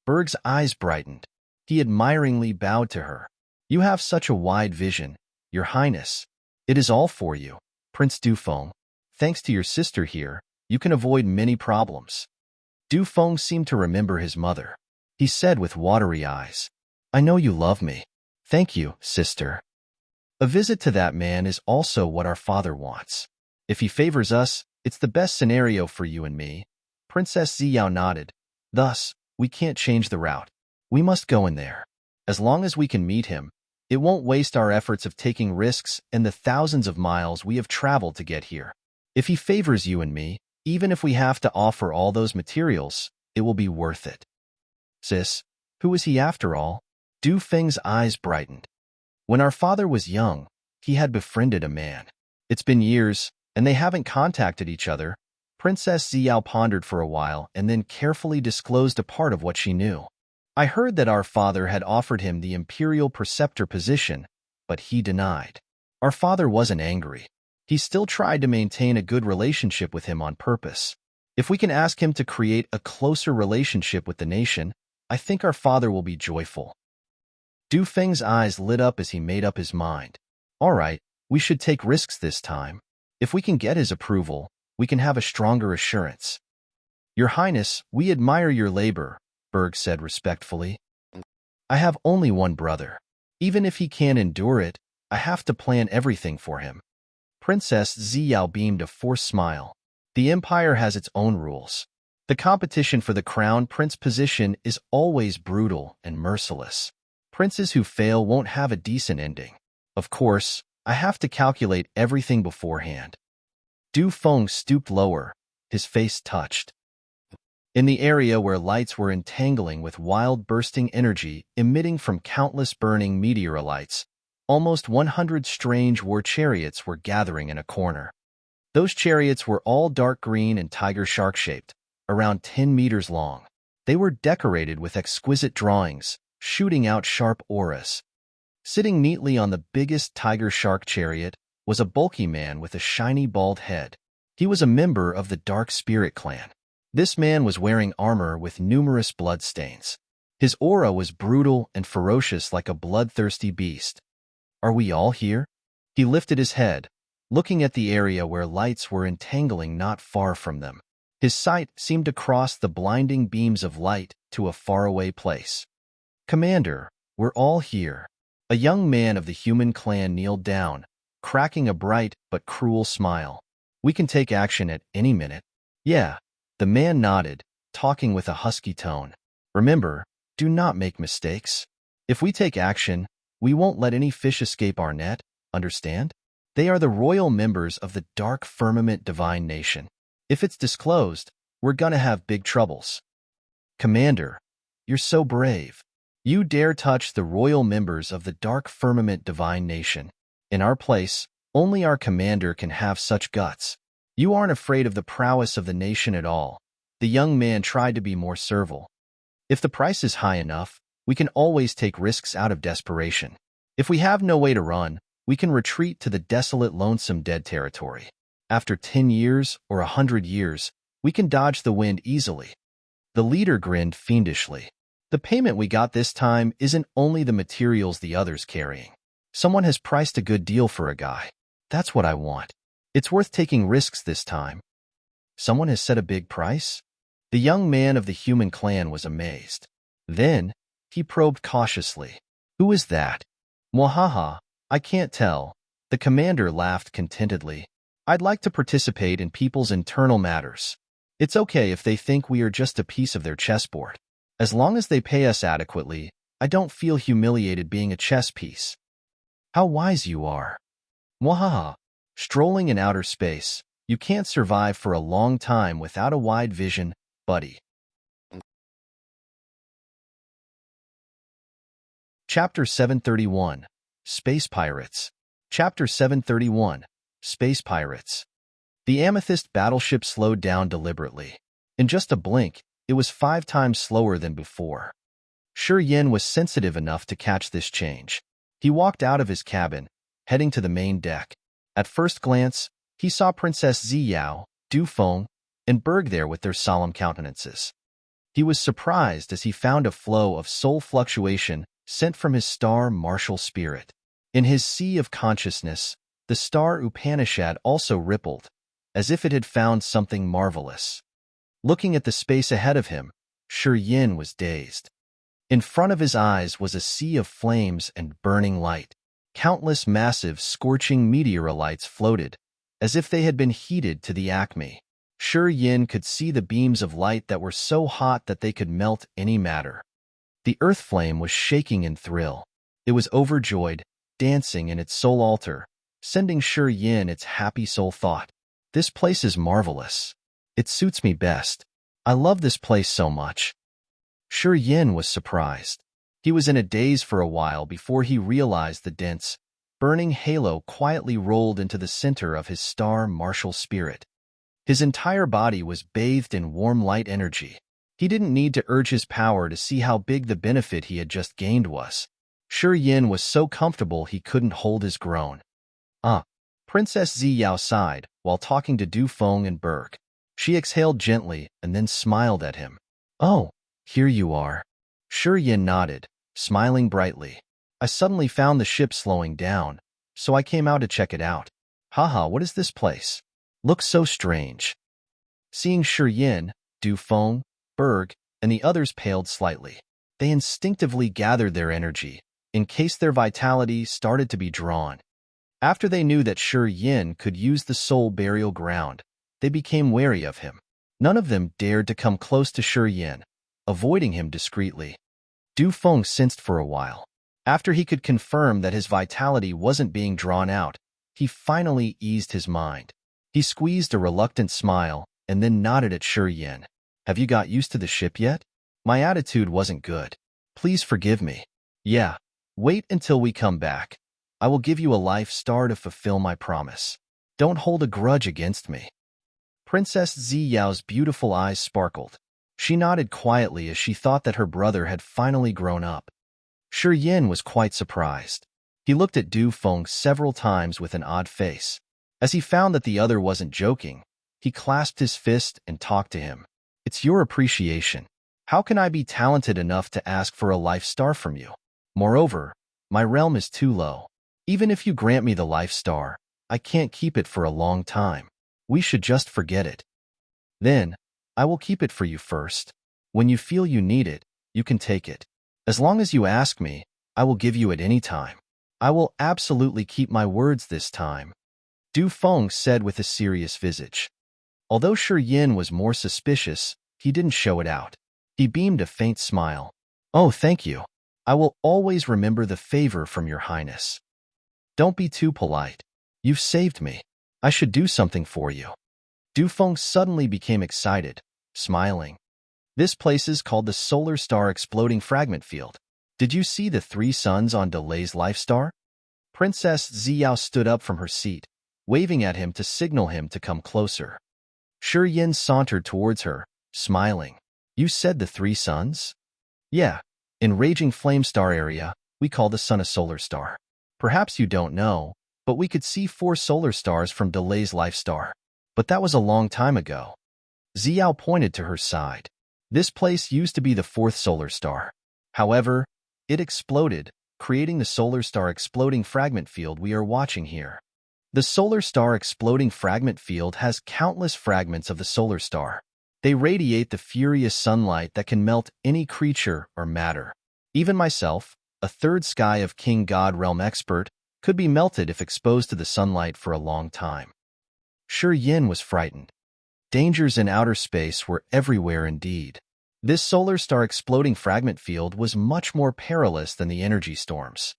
Berg's eyes brightened. He admiringly bowed to her. You have such a wide vision, Your Highness. It is all for you, Prince Du Feng. Thanks to your sister here, you can avoid many problems. Du Feng seemed to remember his mother. He said with watery eyes, I know you love me. Thank you, sister. A visit to that man is also what our father wants. If he favors us, it's the best scenario for you and me. Princess Zi Yao nodded. Thus, we can't change the route. We must go in there. As long as we can meet him, it won't waste our efforts of taking risks and the thousands of miles we have traveled to get here. If he favors you and me, even if we have to offer all those materials, it will be worth it. Sis, who is he after all? Du Feng's eyes brightened. When our father was young, he had befriended a man. It's been years, and they haven't contacted each other. Princess Zi Yao pondered for a while and then carefully disclosed a part of what she knew. I heard that our father had offered him the Imperial preceptor position, but he denied. Our father wasn't angry. He still tried to maintain a good relationship with him on purpose. If we can ask him to create a closer relationship with the nation, I think our father will be joyful. Du Feng's eyes lit up as he made up his mind. All right, we should take risks this time. If we can get his approval, we can have a stronger assurance. Your Highness, we admire your labor, Berg said respectfully. I have only one brother. Even if he can't endure it, I have to plan everything for him. Princess Zi Yao beamed a forced smile. The empire has its own rules. The competition for the crown prince position is always brutal and merciless. Princes who fail won't have a decent ending. Of course, I have to calculate everything beforehand. Du Feng stooped lower, his face touched. In the area where lights were entangling with wild bursting energy emitting from countless burning meteorites, almost 100 strange war chariots were gathering in a corner. Those chariots were all dark green and tiger shark-shaped, around 10 meters long. They were decorated with exquisite drawings, shooting out sharp auras. Sitting neatly on the biggest tiger shark chariot was a bulky man with a shiny bald head. He was a member of the Dark Spirit clan. This man was wearing armor with numerous bloodstains. His aura was brutal and ferocious like a bloodthirsty beast. Are we all here? He lifted his head, looking at the area where lights were entangling not far from them. His sight seemed to cross the blinding beams of light to a faraway place. Commander, we're all here. A young man of the human clan kneeled down, cracking a bright but cruel smile. We can take action at any minute. Yeah, the man nodded, talking with a husky tone. Remember, do not make mistakes. If we take action, we won't let any fish escape our net, understand? They are the royal members of the Dark Firmament Divine Nation. If it's disclosed, we're gonna have big troubles. Commander, you're so brave. You dare touch the royal members of the Dark Firmament Divine Nation. In our place, only our commander can have such guts. You aren't afraid of the prowess of the nation at all. The young man tried to be more servile. If the price is high enough, we can always take risks out of desperation. If we have no way to run, we can retreat to the desolate, lonesome dead territory. After 10 years or 100 years, we can dodge the wind easily. The leader grinned fiendishly. The payment we got this time isn't only the materials the others carrying. Someone has priced a good deal for a guy. That's what I want. It's worth taking risks this time. Someone has set a big price? The young man of the human clan was amazed. Then, he probed cautiously. Who is that? Mwahaha, I can't tell. The commander laughed contentedly. I'd like to participate in people's internal matters. It's okay if they think we are just a piece of their chessboard. As long as they pay us adequately, I don't feel humiliated being a chess piece. How wise you are. Mwahaha. Strolling in outer space, you can't survive for a long time without a wide vision, buddy. Chapter 731. Space Pirates. Chapter 731. Space Pirates. The amethyst battleship slowed down deliberately. In just a blink, it was 5 times slower than before. Shi Yan was sensitive enough to catch this change. He walked out of his cabin, heading to the main deck. At first glance, he saw Princess Zi Yao, Du Feng, and Berg there with their solemn countenances. He was surprised as he found a flow of soul fluctuation sent from his star martial spirit. In his sea of consciousness, the star Upanishad also rippled, as if it had found something marvelous. Looking at the space ahead of him, Shi Yan was dazed. In front of his eyes was a sea of flames and burning light. Countless massive, scorching meteorites floated, as if they had been heated to the acme. Shi Yan could see the beams of light that were so hot that they could melt any matter. The earth flame was shaking in thrill. It was overjoyed, dancing in its soul altar, sending Shi Yan its happy soul thought. This place is marvelous. It suits me best. I love this place so much. Shi Yan was surprised. He was in a daze for a while before he realized the dense, burning halo quietly rolled into the center of his star martial spirit. His entire body was bathed in warm light energy. He didn't need to urge his power to see how big the benefit he had just gained was. Shi Yan was so comfortable he couldn't hold his groan. Princess Zi Yao sighed while talking to Du Feng and Berg. She exhaled gently and then smiled at him. Oh, here you are. Shi Yan nodded, smiling brightly. I suddenly found the ship slowing down, so I came out to check it out. Haha, what is this place? Looks so strange. Seeing Shi Yan, Du Feng, Berg, and the others paled slightly. They instinctively gathered their energy, in case their vitality started to be drawn. After they knew that Shi Yan could use the soul burial ground, they became wary of him. None of them dared to come close to Shi Yan, avoiding him discreetly. Du Feng sensed for a while. After he could confirm that his vitality wasn't being drawn out, he finally eased his mind. He squeezed a reluctant smile and then nodded at Shi Yan. Have you got used to the ship yet? My attitude wasn't good. Please forgive me. Yeah, wait until we come back. I will give you a life star to fulfill my promise. Don't hold a grudge against me. Princess Zi Yao's beautiful eyes sparkled. She nodded quietly as she thought that her brother had finally grown up. Shi Yan was quite surprised. He looked at Du Feng several times with an odd face. As he found that the other wasn't joking, he clasped his fist and talked to him. It's your appreciation. How can I be talented enough to ask for a life star from you? Moreover, my realm is too low. Even if you grant me the life star, I can't keep it for a long time. We should just forget it. Then, I will keep it for you first. When you feel you need it, you can take it. As long as you ask me, I will give you it any time. I will absolutely keep my words this time. Du Feng said with a serious visage. Although Shi Yan was more suspicious, he didn't show it out. He beamed a faint smile. Oh, thank you. I will always remember the favor from your highness. Don't be too polite. You've saved me. I should do something for you. Du Feng suddenly became excited, smiling. This place is called the Solar Star Exploding Fragment Field. Did you see the 3 suns on Delay's life star? Princess Zi Yao stood up from her seat, waving at him to signal him to come closer. Shi Yan sauntered towards her, smiling. You said the 3 suns? Yeah, in Raging Flame Star area, we call the sun a solar star. Perhaps you don't know, but we could see 4 solar stars from Delay's life star. But that was a long time ago. Zi Yao pointed to her side. This place used to be the 4th solar star. However, it exploded, creating the solar star exploding fragment field we are watching here. The solar star exploding fragment field has countless fragments of the solar star. They radiate the furious sunlight that can melt any creature or matter. Even myself, a 3rd sky of King God realm expert, could be melted if exposed to the sunlight for a long time. Shi Yan was frightened. Dangers in outer space were everywhere indeed. This solar star exploding fragment field was much more perilous than the energy storms.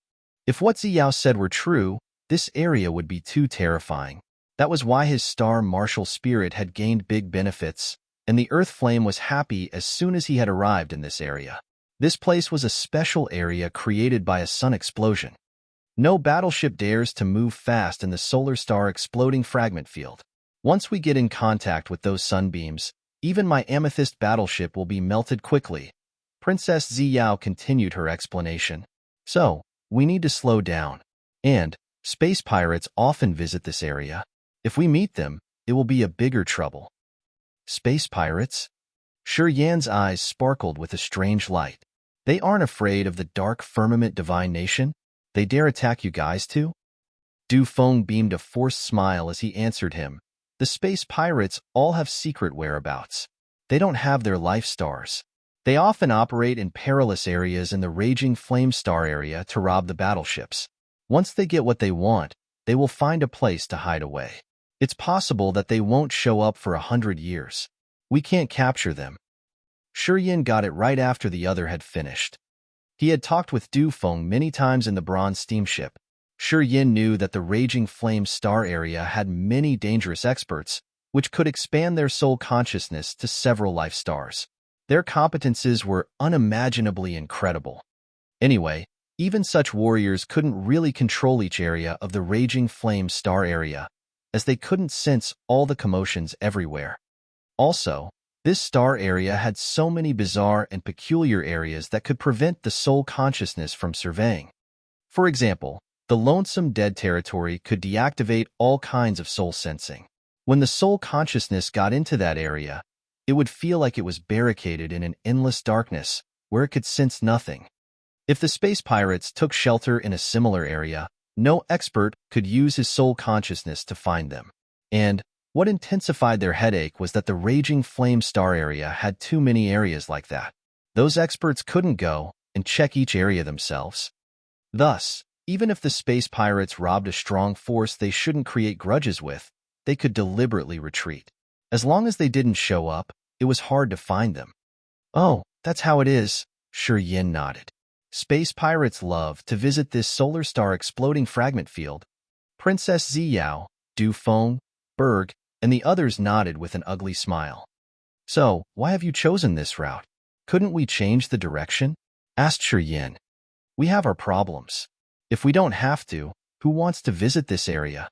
If what Zi Yao said were true, this area would be too terrifying. That was why his star martial spirit had gained big benefits, and the Earth Flame was happy as soon as he had arrived in this area. This place was a special area created by a sun explosion. No battleship dares to move fast in the solar star exploding fragment field. Once we get in contact with those sunbeams, even my amethyst battleship will be melted quickly. Princess Zi Yao continued her explanation. So, we need to slow down. And, space pirates often visit this area. If we meet them, it will be a bigger trouble. Space pirates? Shi Yan's eyes sparkled with a strange light. They aren't afraid of the dark firmament divine nation? They dare attack you guys too? Du Feng beamed a forced smile as he answered him. The space pirates all have secret whereabouts. They don't have their life stars. They often operate in perilous areas in the raging flame star area to rob the battleships. Once they get what they want, they will find a place to hide away. It's possible that they won't show up for 100 years. We can't capture them. Shi Yan got it right after the other had finished. He had talked with Du Feng many times in the bronze steamship. Shi Yan knew that the raging flame star area had many dangerous experts, which could expand their soul consciousness to several life stars. Their competences were unimaginably incredible. Anyway, even such warriors couldn't really control each area of the raging flame star area, as they couldn't sense all the commotions everywhere. Also, this star area had so many bizarre and peculiar areas that could prevent the soul consciousness from surveying. For example, the Lonesome Dead territory could deactivate all kinds of soul sensing. When the soul consciousness got into that area, it would feel like it was barricaded in an endless darkness where it could sense nothing. If the space pirates took shelter in a similar area, no expert could use his soul consciousness to find them. And what intensified their headache was that the raging flame star area had too many areas like that. Those experts couldn't go and check each area themselves. Thus, even if the space pirates robbed a strong force they shouldn't create grudges with, they could deliberately retreat. As long as they didn't show up, it was hard to find them. Oh, that's how it is, Shi Yan nodded. Space pirates love to visit this solar star exploding fragment field. Princess Zi Yao, Du Feng, Berg, and the others nodded with an ugly smile. So, why have you chosen this route? Couldn't we change the direction? Asked Shi Yan. We have our problems. If we don't have to, who wants to visit this area?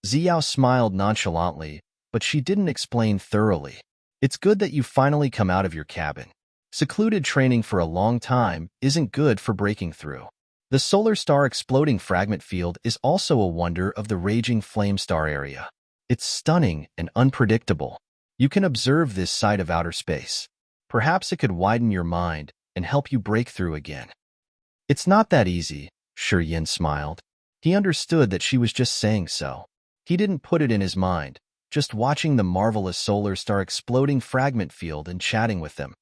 Zi Yao smiled nonchalantly, but she didn't explain thoroughly. It's good that you finally come out of your cabin. Secluded training for a long time isn't good for breaking through. The solar star exploding fragment field is also a wonder of the raging flame star area. It's stunning and unpredictable. You can observe this side of outer space. Perhaps it could widen your mind and help you break through again. It's not that easy, Shi Yan smiled. He understood that she was just saying so. He didn't put it in his mind, just watching the marvelous solar star exploding fragment field and chatting with them.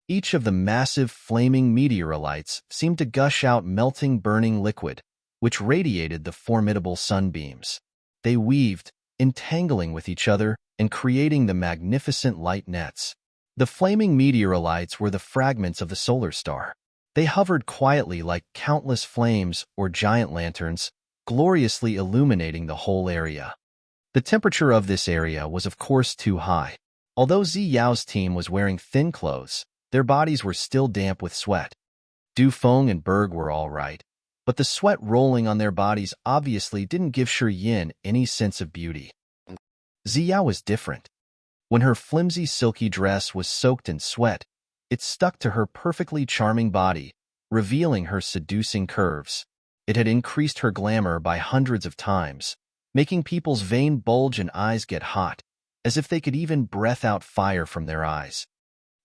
Each of the massive flaming meteorites seemed to gush out melting burning liquid, which radiated the formidable sunbeams. They weaved, entangling with each other and creating the magnificent light nets. The flaming meteorites were the fragments of the solar star. They hovered quietly like countless flames or giant lanterns, gloriously illuminating the whole area. The temperature of this area was of course too high. Although Zi Yao's team was wearing thin clothes, their bodies were still damp with sweat. Du Feng and Berg were all right, but the sweat rolling on their bodies obviously didn't give Shi Yan any sense of beauty. Zi Yao was different. When her flimsy silky dress was soaked in sweat, it stuck to her perfectly charming body, revealing her seducing curves. It had increased her glamour by hundreds of times, making people's veins bulge and eyes get hot, as if they could even breath out fire from their eyes.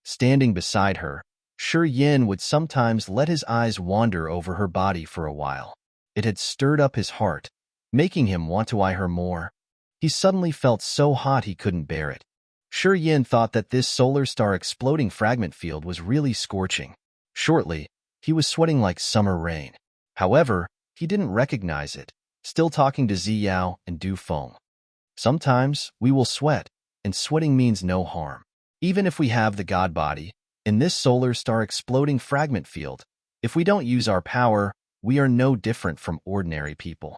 Standing beside her, Shi Yan would sometimes let his eyes wander over her body for a while. It had stirred up his heart, making him want to eye her more. He suddenly felt so hot he couldn't bear it. Shi Yan thought that this solar star exploding fragment field was really scorching. Shortly, he was sweating like summer rain. However, he didn't recognize it, still talking to Zi Yao and Du Feng. Sometimes we will sweat, and sweating means no harm. Even if we have the god body, in this solar star exploding fragment field, if we don't use our power, we are no different from ordinary people.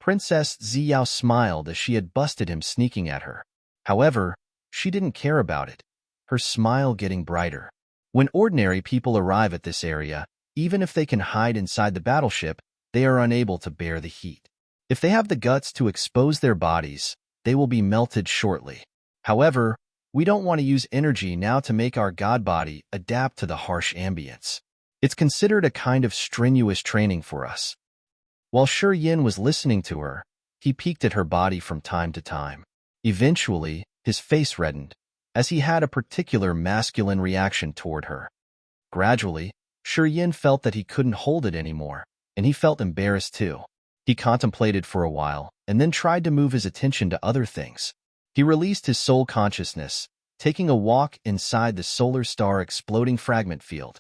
Princess Zi Yao smiled as she had busted him sneaking at her. However, she didn't care about it, her smile getting brighter. When ordinary people arrive at this area, even if they can hide inside the battleship, they are unable to bear the heat. If they have the guts to expose their bodies, they will be melted shortly. However, we don't want to use energy now to make our god body adapt to the harsh ambience. It's considered a kind of strenuous training for us. While Shi Yan was listening to her, he peeked at her body from time to time. Eventually, his face reddened, as he had a particular masculine reaction toward her. Gradually, Shi Yan felt that he couldn't hold it anymore, and he felt embarrassed too. He contemplated for a while, and then tried to move his attention to other things. He released his soul consciousness, taking a walk inside the solar star exploding fragment field.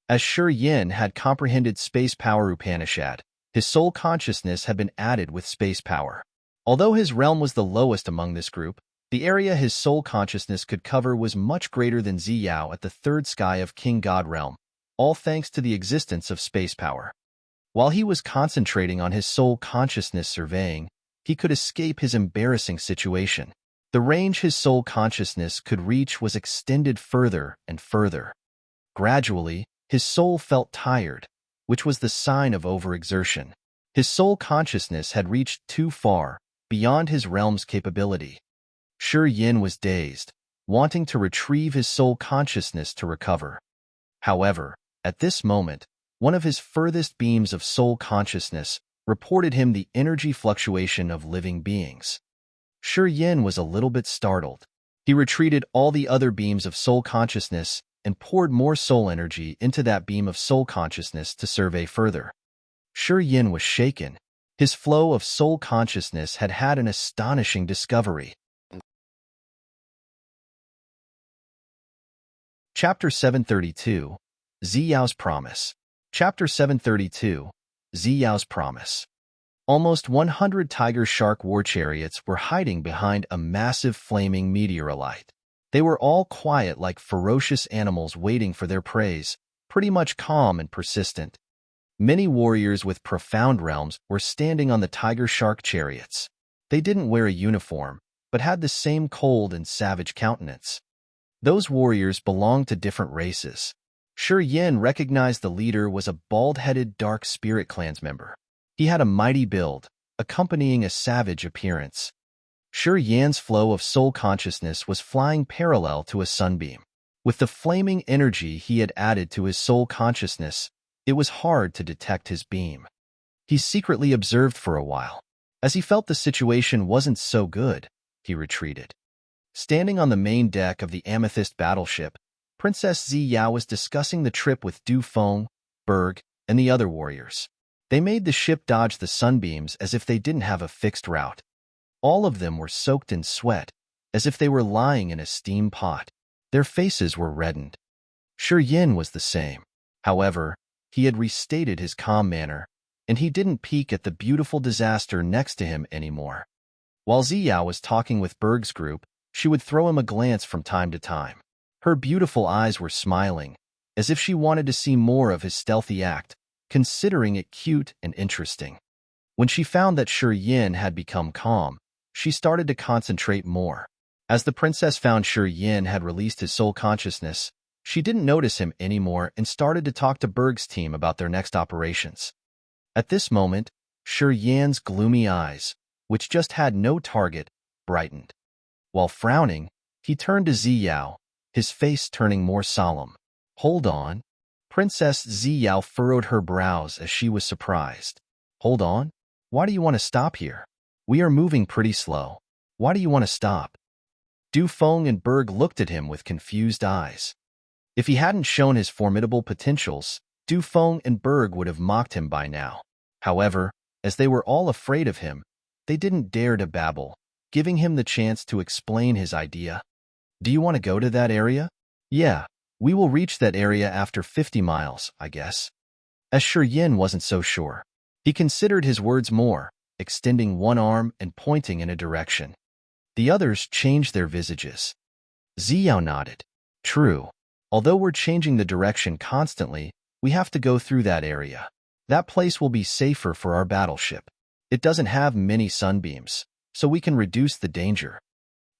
As Shi Yan had comprehended space power Upanishad, his soul consciousness had been added with space power. Although his realm was the lowest among this group, the area his soul consciousness could cover was much greater than Zi Yao at the third sky of King God realm, all thanks to the existence of space power. While he was concentrating on his soul consciousness surveying, he could escape his embarrassing situation. The range his soul consciousness could reach was extended further and further. Gradually, his soul felt tired, which was the sign of overexertion. His soul consciousness had reached too far, beyond his realm's capability. Shi Yan was dazed, wanting to retrieve his soul consciousness to recover. However, at this moment, one of his furthest beams of soul consciousness reported him the energy fluctuation of living beings. Shi Yan was a little bit startled. He retreated all the other beams of soul consciousness and poured more soul energy into that beam of soul consciousness to survey further. Shi Yan was shaken. His flow of soul consciousness had had an astonishing discovery. Chapter 732, Zi Yao's Promise. Chapter 732, Zi Yao's Promise. Almost 100 tiger shark war chariots were hiding behind a massive flaming meteorite. They were all quiet like ferocious animals waiting for their prey, pretty much calm and persistent. Many warriors with profound realms were standing on the tiger shark chariots. They didn't wear a uniform, but had the same cold and savage countenance. Those warriors belonged to different races. Shi Yan recognized the leader was a bald-headed dark spirit clans member. He had a mighty build, accompanying a savage appearance. Shi Yan's flow of soul consciousness was flying parallel to a sunbeam. With the flaming energy he had added to his soul consciousness, it was hard to detect his beam. He secretly observed for a while. As he felt the situation wasn't so good, he retreated. Standing on the main deck of the amethyst battleship, Princess Zi Yao was discussing the trip with Du Feng, Berg, and the other warriors. They made the ship dodge the sunbeams as if they didn't have a fixed route. All of them were soaked in sweat, as if they were lying in a steam pot. Their faces were reddened. Shi Yan was the same. However, he had restated his calm manner, and he didn't peek at the beautiful disaster next to him anymore. While Zi Yao was talking with Berg's group, she would throw him a glance from time to time. Her beautiful eyes were smiling, as if she wanted to see more of his stealthy act, considering it cute and interesting. When she found that Shi Yan had become calm, she started to concentrate more. As the princess found Shi Yan had released his soul consciousness, she didn't notice him anymore and started to talk to Berg's team about their next operations. At this moment, Shi Yan's gloomy eyes, which just had no target, brightened. While frowning, he turned to Zi Yao, his face turning more solemn. "Hold on." Princess Zi Yao furrowed her brows as she was surprised. "Hold on? Why do you want to stop here? We are moving pretty slow. Why do you want to stop?" Du Feng and Berg looked at him with confused eyes. If he hadn't shown his formidable potentials, Du Feng and Berg would have mocked him by now. However, as they were all afraid of him, they didn't dare to babble, giving him the chance to explain his idea. "Do you want to go to that area?" "Yeah, we will reach that area after 50 miles, I guess." As Shi Yan wasn't so sure, he considered his words more, extending one arm and pointing in a direction. The others changed their visages. Zi Yao nodded. "True. Although we're changing the direction constantly, we have to go through that area. That place will be safer for our battleship. It doesn't have many sunbeams, so we can reduce the danger.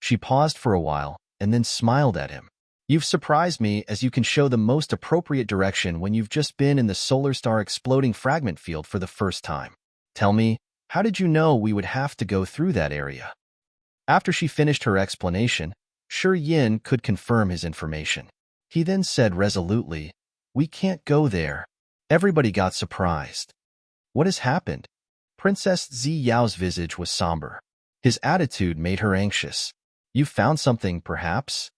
She paused for a while and then smiled at him. You've surprised me, as you can show the most appropriate direction when you've just been in the solar star exploding fragment field for the first time. Tell me, how did you know we would have to go through that area? After she finished her explanation, Shi Yan could confirm his information. He then said resolutely, "We can't go there." Everybody got surprised. What has happened? Princess Zi Yao's visage was somber. His attitude made her anxious. You found something, perhaps?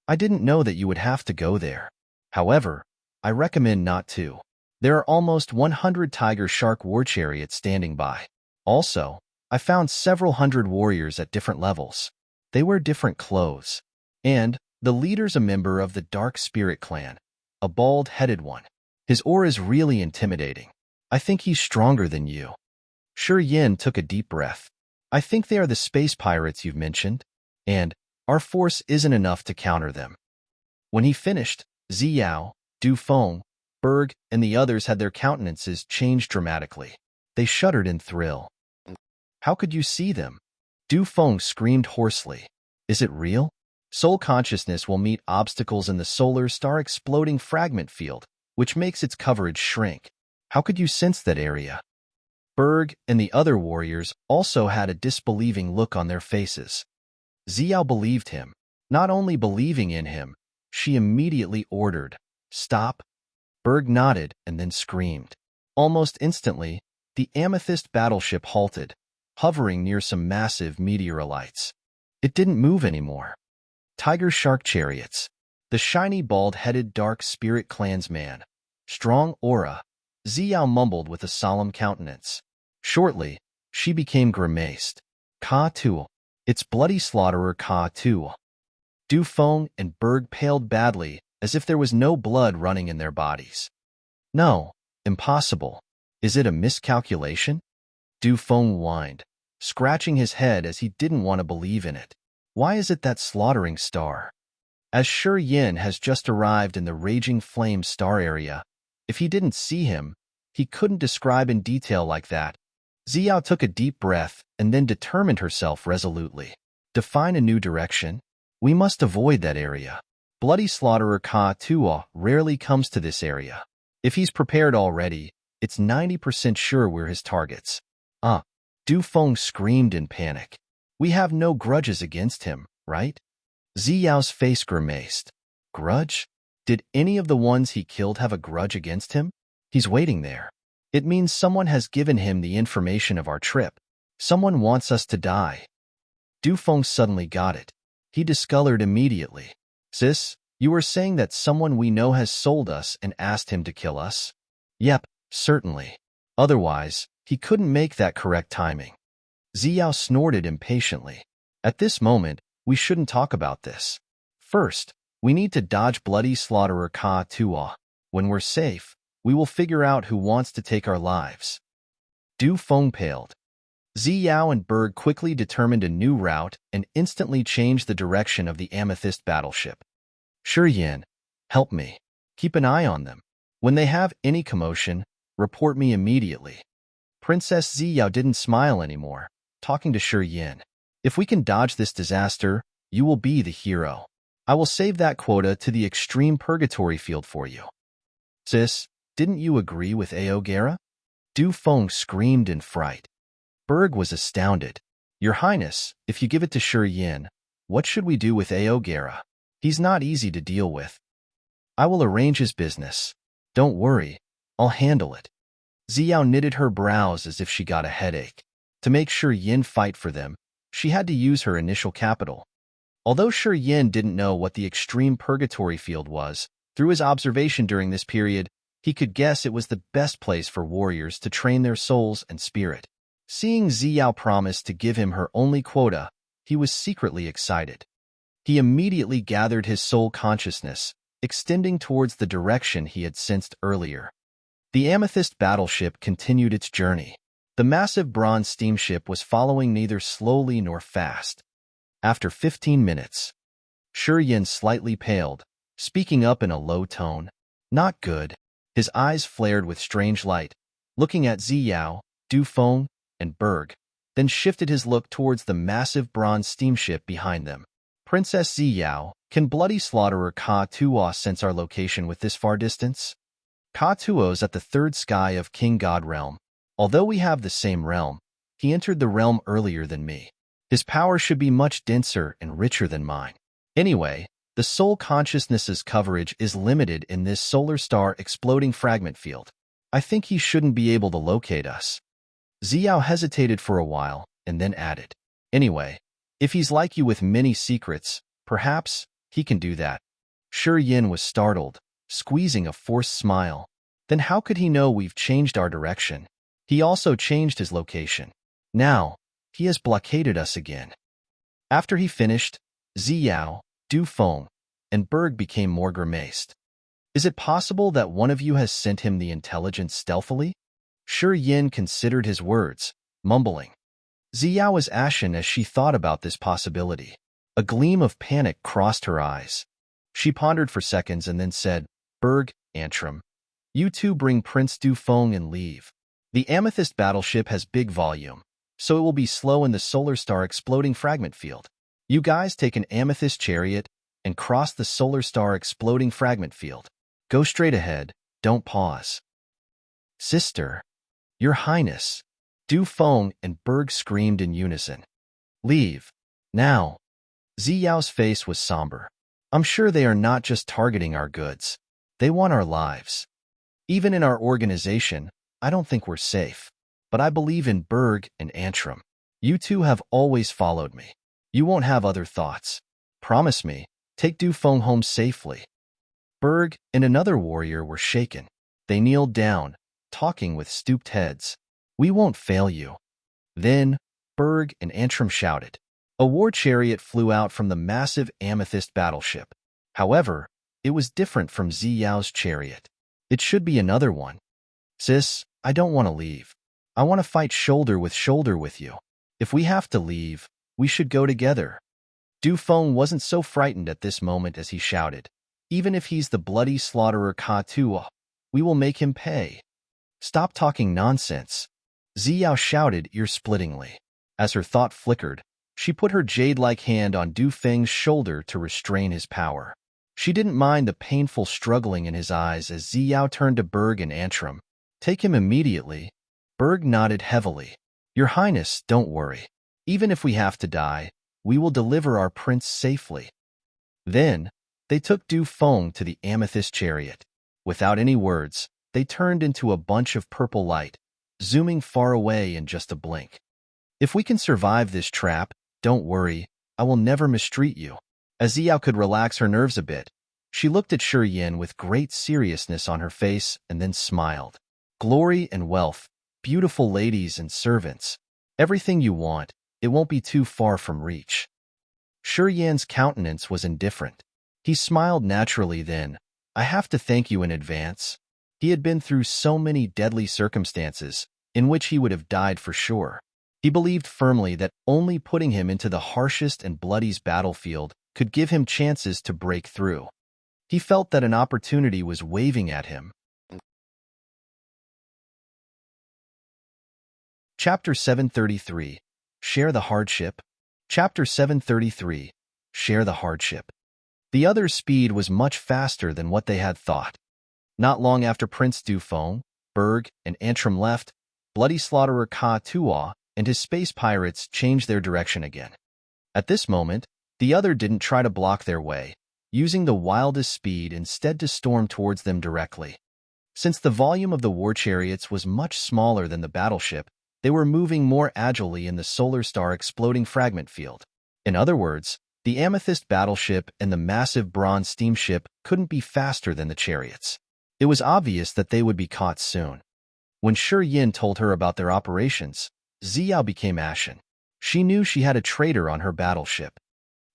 I didn't know that you would have to go there. However, I recommend not to. There are almost 100 tiger-shark war chariots standing by. Also, I found several hundred warriors at different levels. They wear different clothes. And the leader's a member of the Dark Spirit clan, a bald-headed one. His aura is really intimidating. I think he's stronger than you. Shi Yan took a deep breath. I think they are the space pirates you've mentioned, and our force isn't enough to counter them. When he finished, Zi Yao, Du Feng, Berg, and the others had their countenances change dramatically. They shuddered in thrill. How could you see them? Du Feng screamed hoarsely. Is it real? Soul consciousness will meet obstacles in the solar star exploding fragment field, which makes its coverage shrink. How could you sense that area? Berg and the other warriors also had a disbelieving look on their faces. Zi Yao believed him. Not only believing in him, she immediately ordered, "Stop." Berg nodded and then screamed. Almost instantly, the amethyst battleship halted, hovering near some massive meteorites. It didn't move anymore. Tiger shark chariots. The shiny bald-headed dark spirit clansman. Strong aura. Zi Yao mumbled with a solemn countenance. Shortly, she became grimaced. Ka Tu. It's bloody slaughterer Ka Tu. Du Feng and Berg paled badly, as if there was no blood running in their bodies. No, impossible. Is it a miscalculation? Du Feng whined, scratching his head as he didn't want to believe in it. Why is it that slaughtering star? As Shi Yan has just arrived in the raging flame star area, if he didn't see him, he couldn't describe in detail like that. Zi Yao took a deep breath and then determined herself resolutely. Define a new direction. We must avoid that area. Bloody slaughterer Ka Tu rarely comes to this area. If he's prepared already, it's 90% sure we're his targets. Du Feng screamed in panic. We have no grudges against him, right? Zi Yao's face grimaced. Grudge? Did any of the ones he killed have a grudge against him? He's waiting there. It means someone has given him the information of our trip. Someone wants us to die. Du Feng suddenly got it. He discolored immediately. Sis, you were saying that someone we know has sold us and asked him to kill us? Yep, certainly. Otherwise, he couldn't make that correct timing. Zi Yao snorted impatiently. At this moment, we shouldn't talk about this. First, we need to dodge bloody slaughterer Ka Tu. When we're safe, we will figure out who wants to take our lives. Du Feng paled. Zi Yao and Berg quickly determined a new route and instantly changed the direction of the amethyst battleship. Shi Yan, help me. Keep an eye on them. When they have any commotion, report me immediately. Princess Zi Yao didn't smile anymore, talking to Shi Yan. If we can dodge this disaster, you will be the hero. I will save that quota to the extreme purgatory field for you. Sis, didn't you agree with Aogera? Du Feng screamed in fright. Berg was astounded. Your Highness, if you give it to Shi Yan, what should we do with Aogera? He's not easy to deal with. I will arrange his business. Don't worry, I'll handle it. Zi Yao knitted her brows as if she got a headache. To make Shi Yan fight for them, she had to use her initial capital. Although Shi Yan didn't know what the extreme purgatory field was, through his observation during this period, he could guess it was the best place for warriors to train their souls and spirit. Seeing Zi Yao promise to give him her only quota, he was secretly excited. He immediately gathered his soul consciousness, extending towards the direction he had sensed earlier. The amethyst battleship continued its journey. The massive bronze steamship was following neither slowly nor fast. After 15 minutes, Shi Yan slightly paled, speaking up in a low tone. Not good. His eyes flared with strange light, looking at Zi Yao, Du Feng, and Berg, then shifted his look towards the massive bronze steamship behind them. Princess Zi Yao, can bloody slaughterer Ka Tuo sense our location with this far distance? Ka Tuo's at the third sky of King God realm. Although we have the same realm, he entered the realm earlier than me. His power should be much denser and richer than mine. Anyway, the soul consciousness's coverage is limited in this solar star exploding fragment field. I think he shouldn't be able to locate us. Zi Yao hesitated for a while and then added, anyway, if he's like you with many secrets, perhaps he can do that. Shi Yan was startled, squeezing a forced smile. Then how could he know we've changed our direction? He also changed his location. Now, he has blockaded us again. After he finished, Zi Yao, Du Feng, and Berg became more grimaced. Is it possible that one of you has sent him the intelligence stealthily? Shi Yan considered his words, mumbling. Zi Yao was ashen as she thought about this possibility. A gleam of panic crossed her eyes. She pondered for seconds and then said, Berg, Antrim, you two bring Prince Du Feng and leave. The amethyst battleship has big volume, so it will be slow in the solar star exploding fragment field. You guys take an amethyst chariot and cross the solar star exploding fragment field. Go straight ahead, don't pause. Sister, Your Highness, Du Feng and Berg screamed in unison. Leave. Now. Zi Yao's face was somber. I'm sure they are not just targeting our goods. They want our lives. Even in our organization, I don't think we're safe. But I believe in Berg and Antrim. You two have always followed me. You won't have other thoughts. Promise me, take Du Feng home safely. Berg and another warrior were shaken. They kneeled down, talking with stooped heads. We won't fail you. Then, Berg and Antrim shouted. A war chariot flew out from the massive amethyst battleship. However, it was different from Zi Yao's chariot. It should be another one. Sis, I don't want to leave. I want to fight shoulder with you. If we have to leave, we should go together. Du Feng wasn't so frightened at this moment as he shouted. Even if he's the bloody slaughterer Ka Tuo, we will make him pay. Stop talking nonsense. Zi Yao shouted ear-splittingly. As her thought flickered, she put her jade-like hand on Du Feng's shoulder to restrain his power. She didn't mind the painful struggling in his eyes as Zi Yao turned to Berg and Antrim. Take him immediately. Berg nodded heavily. Your Highness, don't worry. Even if we have to die, we will deliver our prince safely. Then, they took Du Feng to the amethyst chariot. Without any words, they turned into a bunch of purple light, zooming far away in just a blink. If we can survive this trap, don't worry, I will never mistreat you. As Zi Yao could relax her nerves a bit, she looked at Shi Yan with great seriousness on her face and then smiled. Glory and wealth, beautiful ladies and servants. Everything you want, it won't be too far from reach. Shi Yan's countenance was indifferent. He smiled naturally then. I have to thank you in advance. He had been through so many deadly circumstances, in which he would have died for sure. He believed firmly that only putting him into the harshest and bloodiest battlefield could give him chances to break through. He felt that an opportunity was waving at him. Chapter 733. Share the Hardship. Chapter 733. Share the Hardship. The other's speed was much faster than what they had thought. Not long after Prince Du Feng, Berg, and Antrim left, bloody slaughterer Ka Tuo and his space pirates changed their direction again. At this moment, the other didn't try to block their way, using the wildest speed instead to storm towards them directly. Since the volume of the war chariots was much smaller than the battleship, they were moving more agilely in the solar star exploding fragment field. In other words, the amethyst battleship and the massive bronze steamship couldn't be faster than the chariots. It was obvious that they would be caught soon. When Shi Yan told her about their operations, Zi Yao became ashen. She knew she had a traitor on her battleship.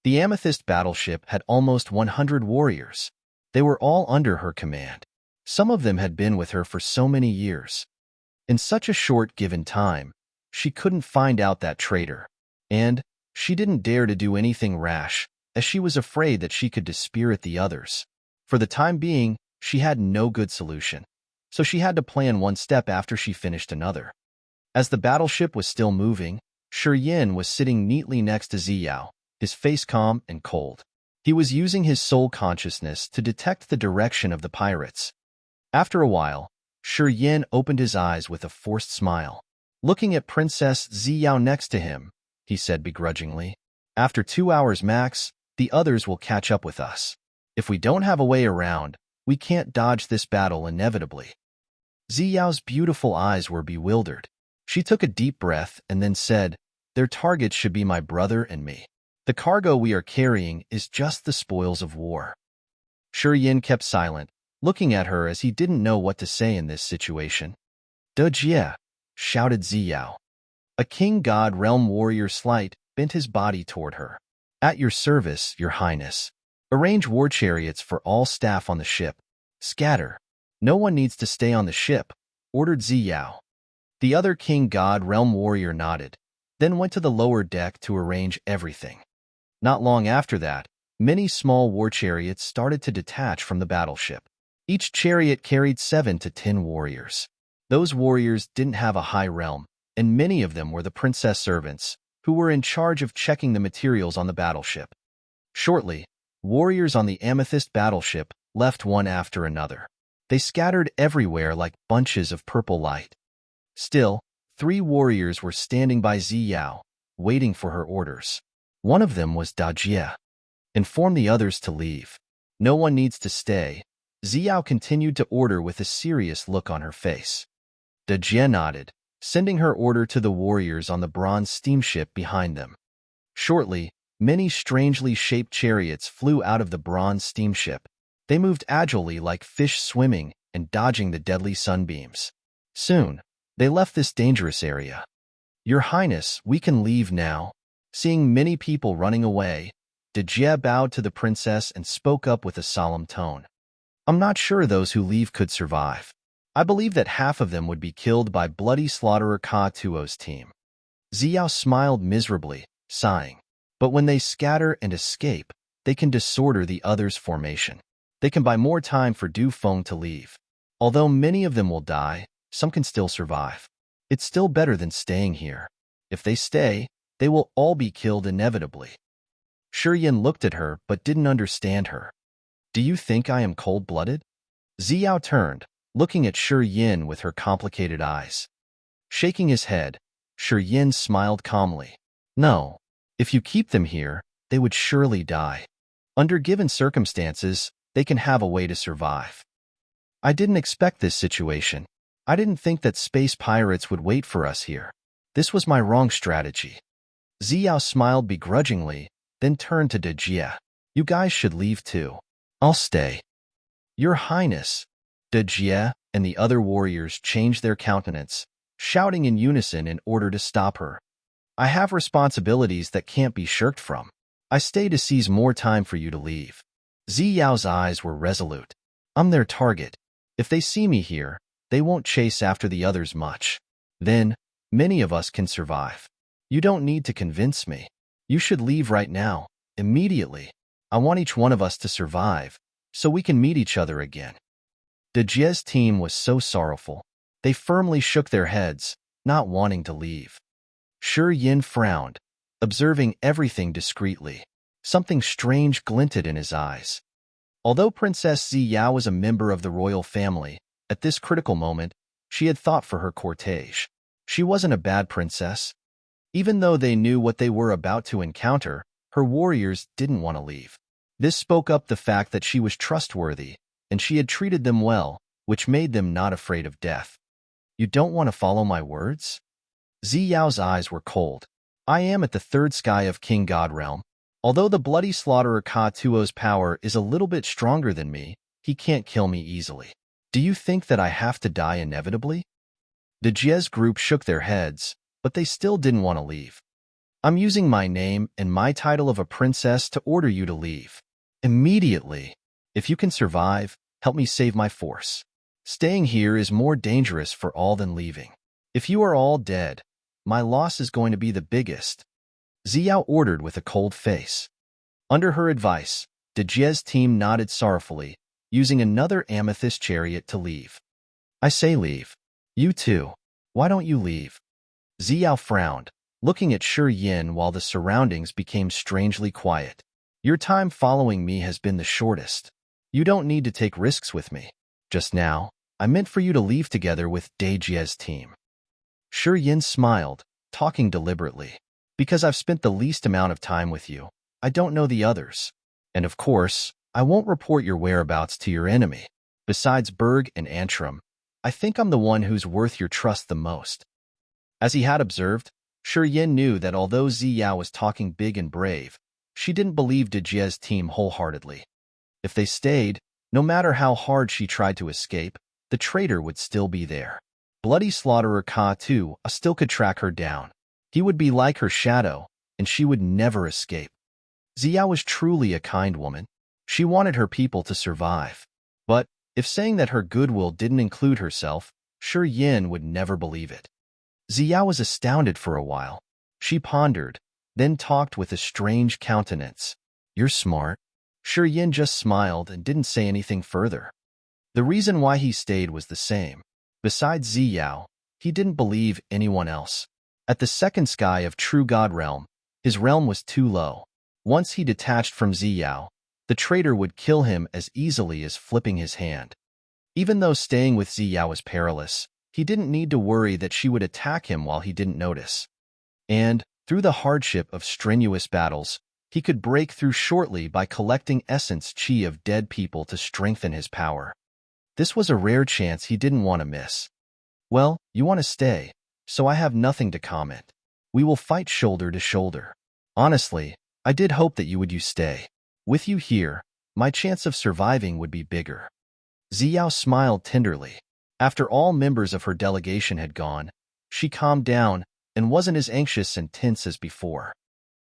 The amethyst battleship had almost 100 warriors. They were all under her command. Some of them had been with her for so many years. In such a short given time, she couldn't find out that traitor, and she didn't dare to do anything rash, as she was afraid that she could dispirit the others. For the time being, she had no good solution, so she had to plan one step after she finished another. As the battleship was still moving, Shi Yan was sitting neatly next to Zi Yao, his face calm and cold. He was using his soul consciousness to detect the direction of the pirates. After a while, Shi Yan opened his eyes with a forced smile. Looking at Princess Zi Yao next to him, he said begrudgingly, "After 2 hours max, the others will catch up with us. If we don't have a way around, we can't dodge this battle inevitably." Zi Yao's beautiful eyes were bewildered. She took a deep breath and then said, "Their targets should be my brother and me. The cargo we are carrying is just the spoils of war." Shi Yan kept silent, looking at her as he didn't know what to say in this situation. "De Jie," shouted Zi Yao. A king god realm warrior slight bent his body toward her. "At your service, your highness. Arrange war chariots for all staff on the ship. Scatter. No one needs to stay on the ship," ordered Zi Yao. The other king god realm warrior nodded, then went to the lower deck to arrange everything. Not long after that, many small war chariots started to detach from the battleship. Each chariot carried 7 to 10 warriors. Those warriors didn't have a high realm, and many of them were the princess servants, who were in charge of checking the materials on the battleship. Shortly, warriors on the amethyst battleship left one after another. They scattered everywhere like bunches of purple light. Still, 3 warriors were standing by Zi Yao, waiting for her orders. One of them was Da Jie. "Inform the others to leave. No one needs to stay," Zi Yao continued to order with a serious look on her face. Da Jie nodded, sending her order to the warriors on the bronze steamship behind them. Shortly, many strangely shaped chariots flew out of the bronze steamship. They moved agilely like fish swimming and dodging the deadly sunbeams. Soon, they left this dangerous area. "Your Highness, we can leave now." Seeing many people running away, Da Jie bowed to the princess and spoke up with a solemn tone. "I'm not sure those who leave could survive. I believe that half of them would be killed by bloody slaughterer Ka Tuo's team." Zi Yao smiled miserably, sighing. "But when they scatter and escape, they can disorder the others' formation. They can buy more time for Du Feng to leave. Although many of them will die, some can still survive. It's still better than staying here. If they stay, they will all be killed inevitably." Shi Yan looked at her but didn't understand her. "Do you think I am cold-blooded?" Zi Yao turned, looking at Shi Yan with her complicated eyes. Shaking his head, Shi Yan smiled calmly. "No. If you keep them here, they would surely die. Under given circumstances, they can have a way to survive. I didn't expect this situation. I didn't think that space pirates would wait for us here. This was my wrong strategy." Zi Yao smiled begrudgingly, then turned to Da Jie. "You guys should leave too. I'll stay." "Your Highness." Da Jie and the other warriors changed their countenance, shouting in unison in order to stop her. "I have responsibilities that can't be shirked from. I stay to seize more time for you to leave." Zi Yao's eyes were resolute. "I'm their target. If they see me here, they won't chase after the others much. Then, many of us can survive. You don't need to convince me. You should leave right now, immediately. I want each one of us to survive, so we can meet each other again." Da Jie's team was so sorrowful. They firmly shook their heads, not wanting to leave. Shi Yan frowned, observing everything discreetly. Something strange glinted in his eyes. Although Princess Zi Yao was a member of the royal family, at this critical moment, she had thought for her cortege. She wasn't a bad princess. Even though they knew what they were about to encounter, her warriors didn't want to leave. This spoke up the fact that she was trustworthy, and she had treated them well, which made them not afraid of death. "You don't want to follow my words?" Zi Yao's eyes were cold. "I am at the third sky of King God Realm. Although the bloody slaughterer Ka Tuo's power is a little bit stronger than me, he can't kill me easily. Do you think that I have to die inevitably?" Da Jie's group shook their heads, but they still didn't want to leave. "I'm using my name and my title of a princess to order you to leave. Immediately. If you can survive, help me save my force. Staying here is more dangerous for all than leaving. If you are all dead, my loss is going to be the biggest." Zi Yao ordered with a cold face. Under her advice, Da Jie's team nodded sorrowfully, using another amethyst chariot to leave. "I say leave. You too. Why don't you leave?" Zi Yao frowned, looking at Shi Yan while the surroundings became strangely quiet. Your time following me has been the shortest. You don't need to take risks with me. Just now, I meant for you to leave together with Dejie's team. Shi Yan smiled, talking deliberately. Because I've spent the least amount of time with you, I don't know the others. And of course, I won't report your whereabouts to your enemy. Besides Berg and Antrim, I think I'm the one who's worth your trust the most. As he had observed, Shi Yan knew that although Zi Yao was talking big and brave, she didn't believe Dejie's team wholeheartedly. If they stayed, no matter how hard she tried to escape, the traitor would still be there. Bloody Slaughterer Ka too still could track her down. He would be like her shadow, and she would never escape. Zi Yao was truly a kind woman. She wanted her people to survive. But if saying that her goodwill didn't include herself, Shi Yan would never believe it. Zi Yao was astounded for a while. She pondered, then talked with a strange countenance. You're smart. Shi Yan just smiled and didn't say anything further. The reason why he stayed was the same. Besides Zi Yao, he didn't believe anyone else. At the second sky of True God realm, his realm was too low. Once he detached from Zi Yao, the traitor would kill him as easily as flipping his hand. Even though staying with Zi Yao was perilous, he didn't need to worry that she would attack him while he didn't notice. And, through the hardship of strenuous battles, he could break through shortly by collecting essence chi of dead people to strengthen his power. This was a rare chance he didn't want to miss. Well, you want to stay, so I have nothing to comment. We will fight shoulder to shoulder. Honestly, I did hope that you would stay. With you here, my chance of surviving would be bigger. Zi Yao smiled tenderly. After all members of her delegation had gone, she calmed down and wasn't as anxious and tense as before.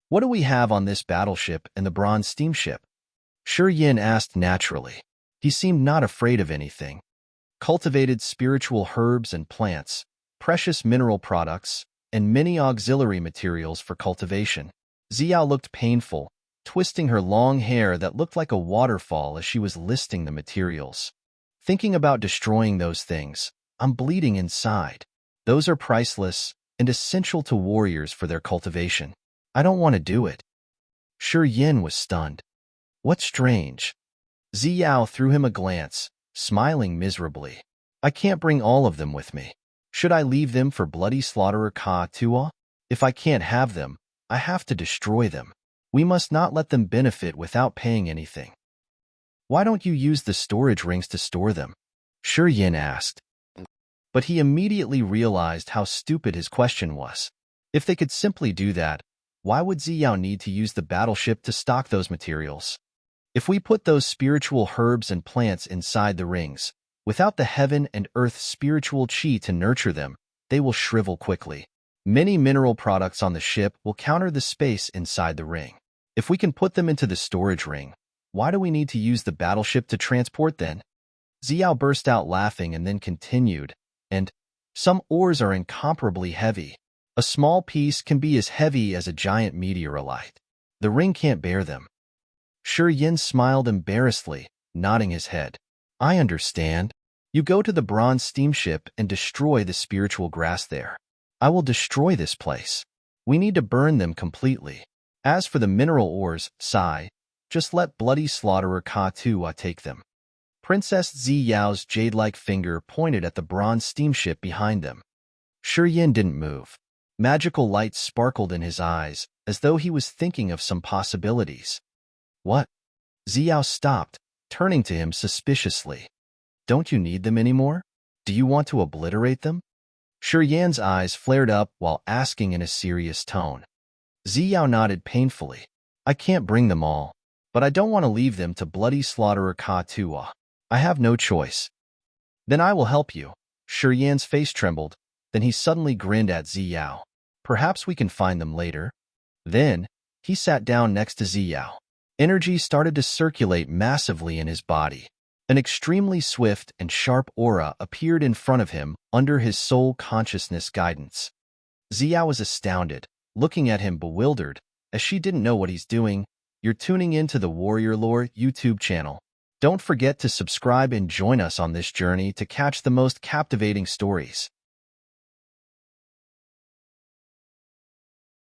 What do we have on this battleship and the bronze steamship? Shi Yan asked naturally. He seemed not afraid of anything. Cultivated spiritual herbs and plants, precious mineral products, and many auxiliary materials for cultivation. Zi Yao looked painful, twisting her long hair that looked like a waterfall as she was listing the materials. Thinking about destroying those things, I'm bleeding inside. Those are priceless and essential to warriors for their cultivation. I don't want to do it. Shi Yan was stunned. What's strange? Zi Yao threw him a glance, smiling miserably. I can't bring all of them with me. Should I leave them for Bloody Slaughterer Ka Tua? If I can't have them, I have to destroy them. We must not let them benefit without paying anything. Why don't you use the storage rings to store them? Shi Yan asked. But he immediately realized how stupid his question was. If they could simply do that, why would Zi Yao need to use the battleship to stock those materials? If we put those spiritual herbs and plants inside the rings, without the heaven and earth spiritual chi to nurture them, they will shrivel quickly. Many mineral products on the ship will counter the space inside the ring. If we can put them into the storage ring, why do we need to use the battleship to transport them? Zi Yao burst out laughing and then continued, and some ores are incomparably heavy. A small piece can be as heavy as a giant meteorite. The ring can't bear them. Shi Yan smiled embarrassedly, nodding his head. I understand. You go to the bronze steamship and destroy the spiritual grass there. I will destroy this place. We need to burn them completely. As for the mineral ores, Sai, just let Bloody Slaughterer Ka Tua take them. Princess Zi Yao's jade-like finger pointed at the bronze steamship behind them. Shi Yan didn't move. Magical light sparkled in his eyes, as though he was thinking of some possibilities. What? Zi Yao stopped, turning to him suspiciously. Don't you need them anymore? Do you want to obliterate them? Shi Yan's eyes flared up while asking in a serious tone. Zi Yao nodded painfully. I can't bring them all, but I don't want to leave them to Bloody Slaughterer Ka Tua. I have no choice. Then I will help you. Shi Yan's face trembled, then he suddenly grinned at Zi Yao. Perhaps we can find them later. Then, he sat down next to Zi Yao. Energy started to circulate massively in his body. An extremely swift and sharp aura appeared in front of him under his soul consciousness guidance. Zi Yao was astounded, looking at him bewildered, as she didn't know what he's doing. You're tuning into the Warrior Lore YouTube channel. Don't forget to subscribe and join us on this journey to catch the most captivating stories.